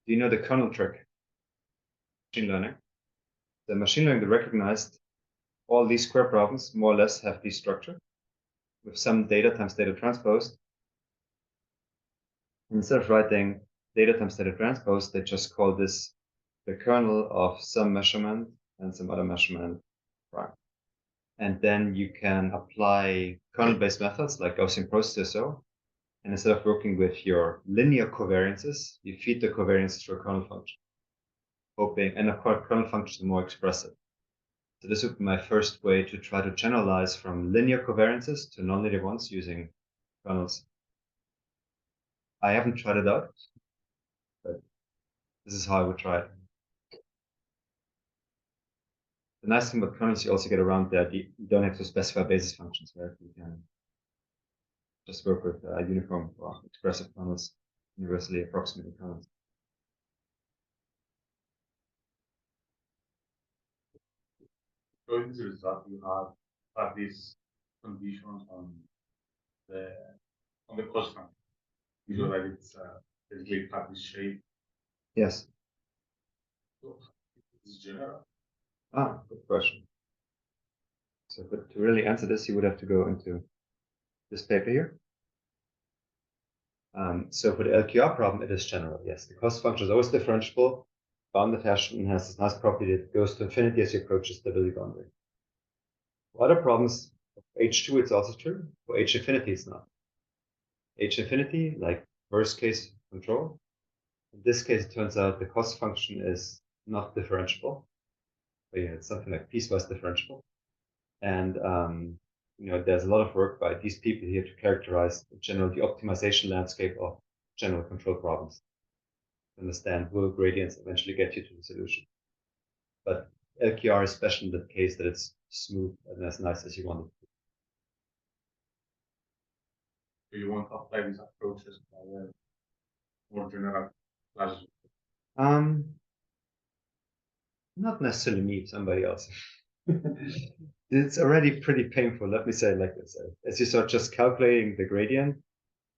Do you know the kernel trick? Machine learning. The machine learning recognized all these square problems more or less have this structure with some data times data transpose. And instead of writing data times data transpose, they just call this the kernel of some measurement and some other measurement prime. And then you can apply kernel-based methods like Gaussian process or so. And instead of working with your linear covariances, you feed the covariances to a kernel function. And of course, kernel functions are more expressive. So this would be my first way to try to generalize from linear covariances to nonlinear ones using kernels. I haven't tried it out, but this is how I would try it. The nice thing about kernels, you also get around that you don't have to specify basis functions, right? You can just work with uniform or expressive kernels, universally approximating kernels. So in this result, you have these conditions on the cost function. You know that it's basically have this shape. Yes. So it's general. Good question. So, but to really answer this, you would have to go into this paper here. So for the LQR problem, it is general. Yes, the cost function is always differentiable, bounded hash, and has this nice property that goes to infinity as you approach the stability boundary. For other problems, of H2, it's also true. For H infinity, it's not. H infinity, like worst case control. In this case, it turns out the cost function is not differentiable. But yeah, it's something like piecewise differentiable. And there's a lot of work by these people here to characterize the optimization landscape of general control problems. Understand will gradients eventually get you to the solution. But LQR is special in the case that it's smooth and as nice as you want it. So you want to apply these approaches by more general classes? Not necessarily me, somebody else. It's already pretty painful, let me say it like this. As you saw, just calculating the gradient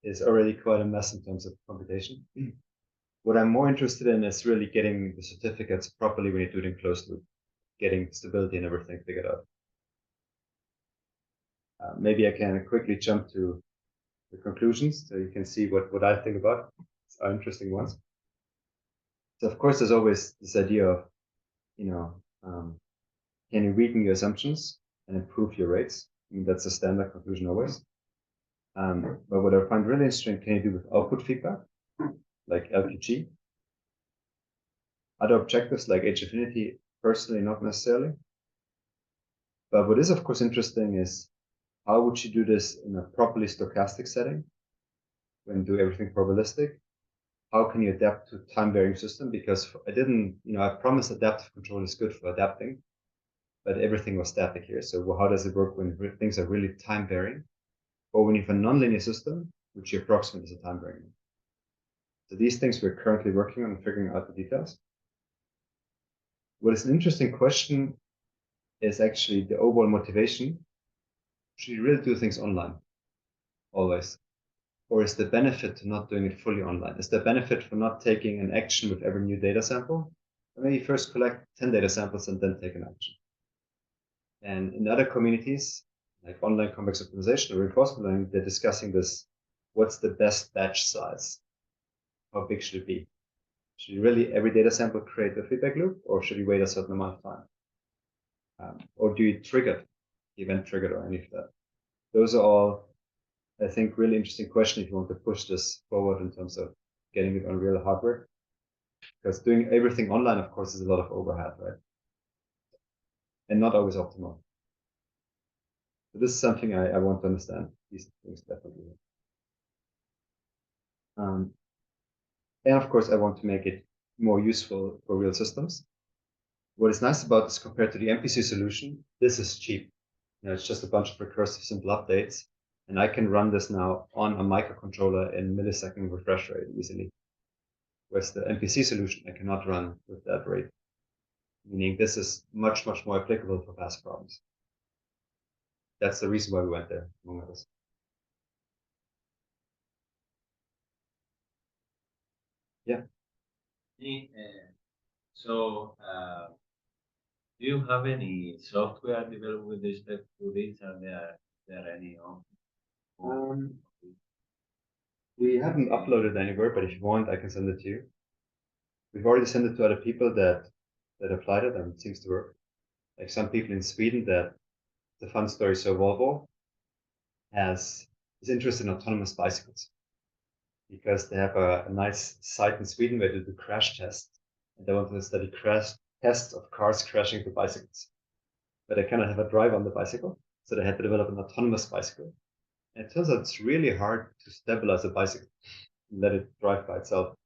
is already quite a mess in terms of computation. What I'm more interested in is really getting the certificates properly when you do it in closed loop, getting stability and everything figured out. Maybe I can quickly jump to the conclusions so you can see what I think about. It's are interesting ones. So of course, there's always this idea of, can you weaken your assumptions and improve your rates? I mean, that's a standard conclusion always. But what I find really interesting, can you do with output feedback, like LQG? Other objectives like H affinity, personally, not necessarily. But what is, of course, interesting is how would you do this in a properly stochastic setting when you do everything probabilistic? How can you adapt to time-varying system? Because I promised adaptive control is good for adapting, but everything was static here. So how does it work when things are really time-varying? Or when you have a nonlinear system, which you approximate as a time-varying? So these things we're currently working on figuring out the details. What is an interesting question is actually the overall motivation. Should you really do things online? Always. Or is the benefit to not doing it fully online? Is the benefit for not taking an action with every new data sample? Or maybe first collect 10 data samples and then take an action. And in other communities, like online convex optimization or reinforcement learning, they're discussing this. What's the best batch size? How big should it be? Should you really every data sample create a feedback loop, or should you wait a certain amount of time? Or do you trigger the event trigger or any of that? Those are all, I think, really interesting questions if you want to push this forward in terms of getting it on real hardware. Because doing everything online, of course, is a lot of overhead, right? And not always optimal. So this is something I want to understand. These things definitely. And of course, I want to make it more useful for real systems. What is nice about this compared to the MPC solution, this is cheap. It's just a bunch of recursive simple updates. And I can run this now on a microcontroller in millisecond refresh rate easily. Whereas the MPC solution, I cannot run with that rate. meaning this is much, much more applicable for fast problems. That's the reason why we went there, among others. Yeah. So, do you have any software developed with respect to this? Are there any on? We haven't uploaded anywhere, but if you want, I can send it to you. We've already sent it to other people that applied it, and it seems to work. Like some people in Sweden, that the fun story. So Volvo is interested in autonomous bicycles because they have a nice site in Sweden where they do crash tests, and they want to study crash tests of cars crashing into bicycles. But they cannot have a driver on the bicycle, so they had to develop an autonomous bicycle. And it turns out it's really hard to stabilize a bicycle and let it drive by itself.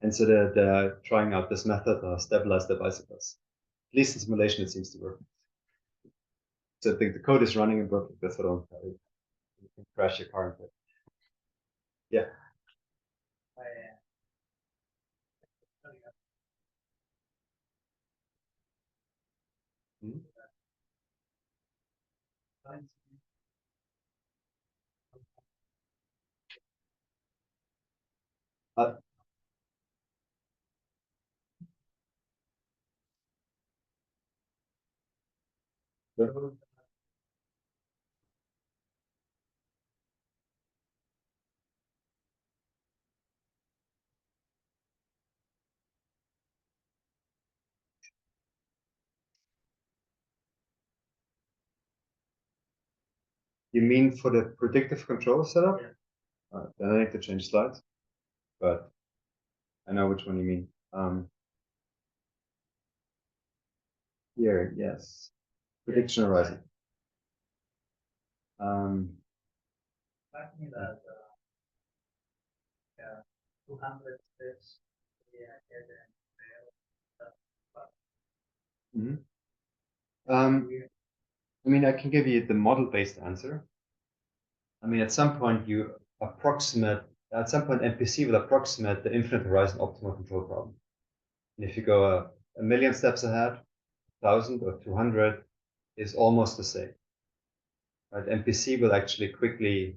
And so they're trying out this method to stabilize the bicycles. At least in simulation, it seems to work. So I think the code is running in Berkeley. That's what I'm telling you. You can crash your car into it. Yeah. Hmm? Sure. You mean for the predictive control setup? Yeah. Then I need to change slides, but I know which one you mean. Here, yes. Prediction horizon. That 200 steps. I mean, I can give you the model-based answer. I mean, at some point MPC will approximate the infinite horizon optimal control problem. And if you go a million steps ahead, 1,000 or 200 is almost the same. Right? MPC will actually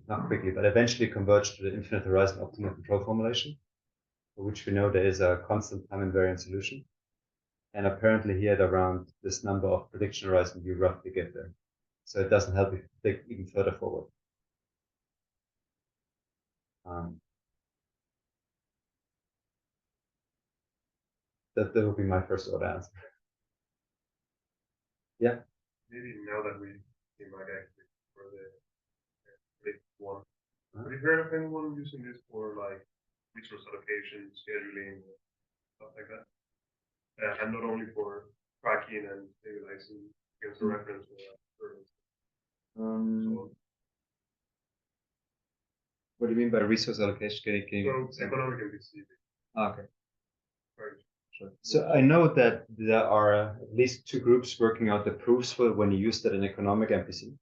not quickly, but eventually converge to the infinite horizon optimal control formulation, for which we know there is a constant time invariant solution. And apparently here at around this number of prediction horizon, you roughly get there. So it doesn't help you predict even further forward. That will be my first order answer. Yeah. Maybe now that we came back actually for the big one. Have you heard of anyone using this for like resource allocation, scheduling, stuff like that? And not only for tracking and stabilizing against the reference or What do you mean by resource allocation? Can you so economic MPC. Okay. Right. Sure. So I know that there are at least two groups working out the proofs for when you use that in economic MPC,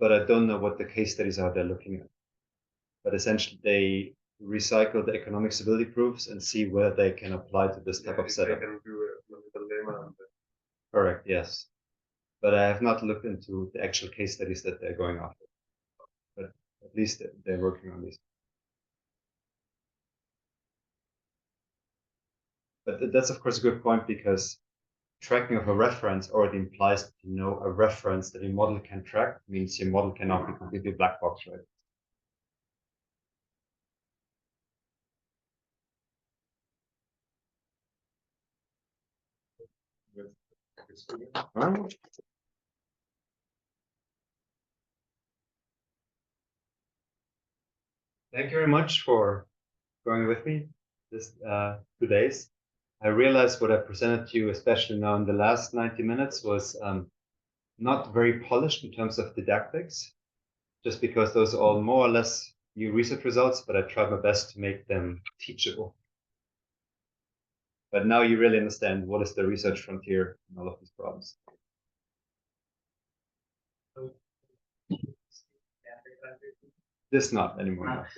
but I don't know what the case studies are they're looking at. But essentially, they recycle the economic stability proofs and see where they can apply to this type of setup. They can do a lemma. Correct. Yes, but I have not looked into the actual case studies that they're going after. But at least they're working on these. But that's of course a good point, because tracking of a reference already implies that you know a reference that your model can track, means your model cannot be completely black box, right? Thank you very much for going with me this 2 days. I realized what I presented to you, especially now in the last 90 minutes, was not very polished in terms of didactics, just because those are all more or less new research results, but I tried my best to make them teachable. But now you really understand what is the research frontier in all of these problems. This not anymore.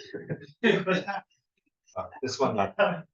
This one not.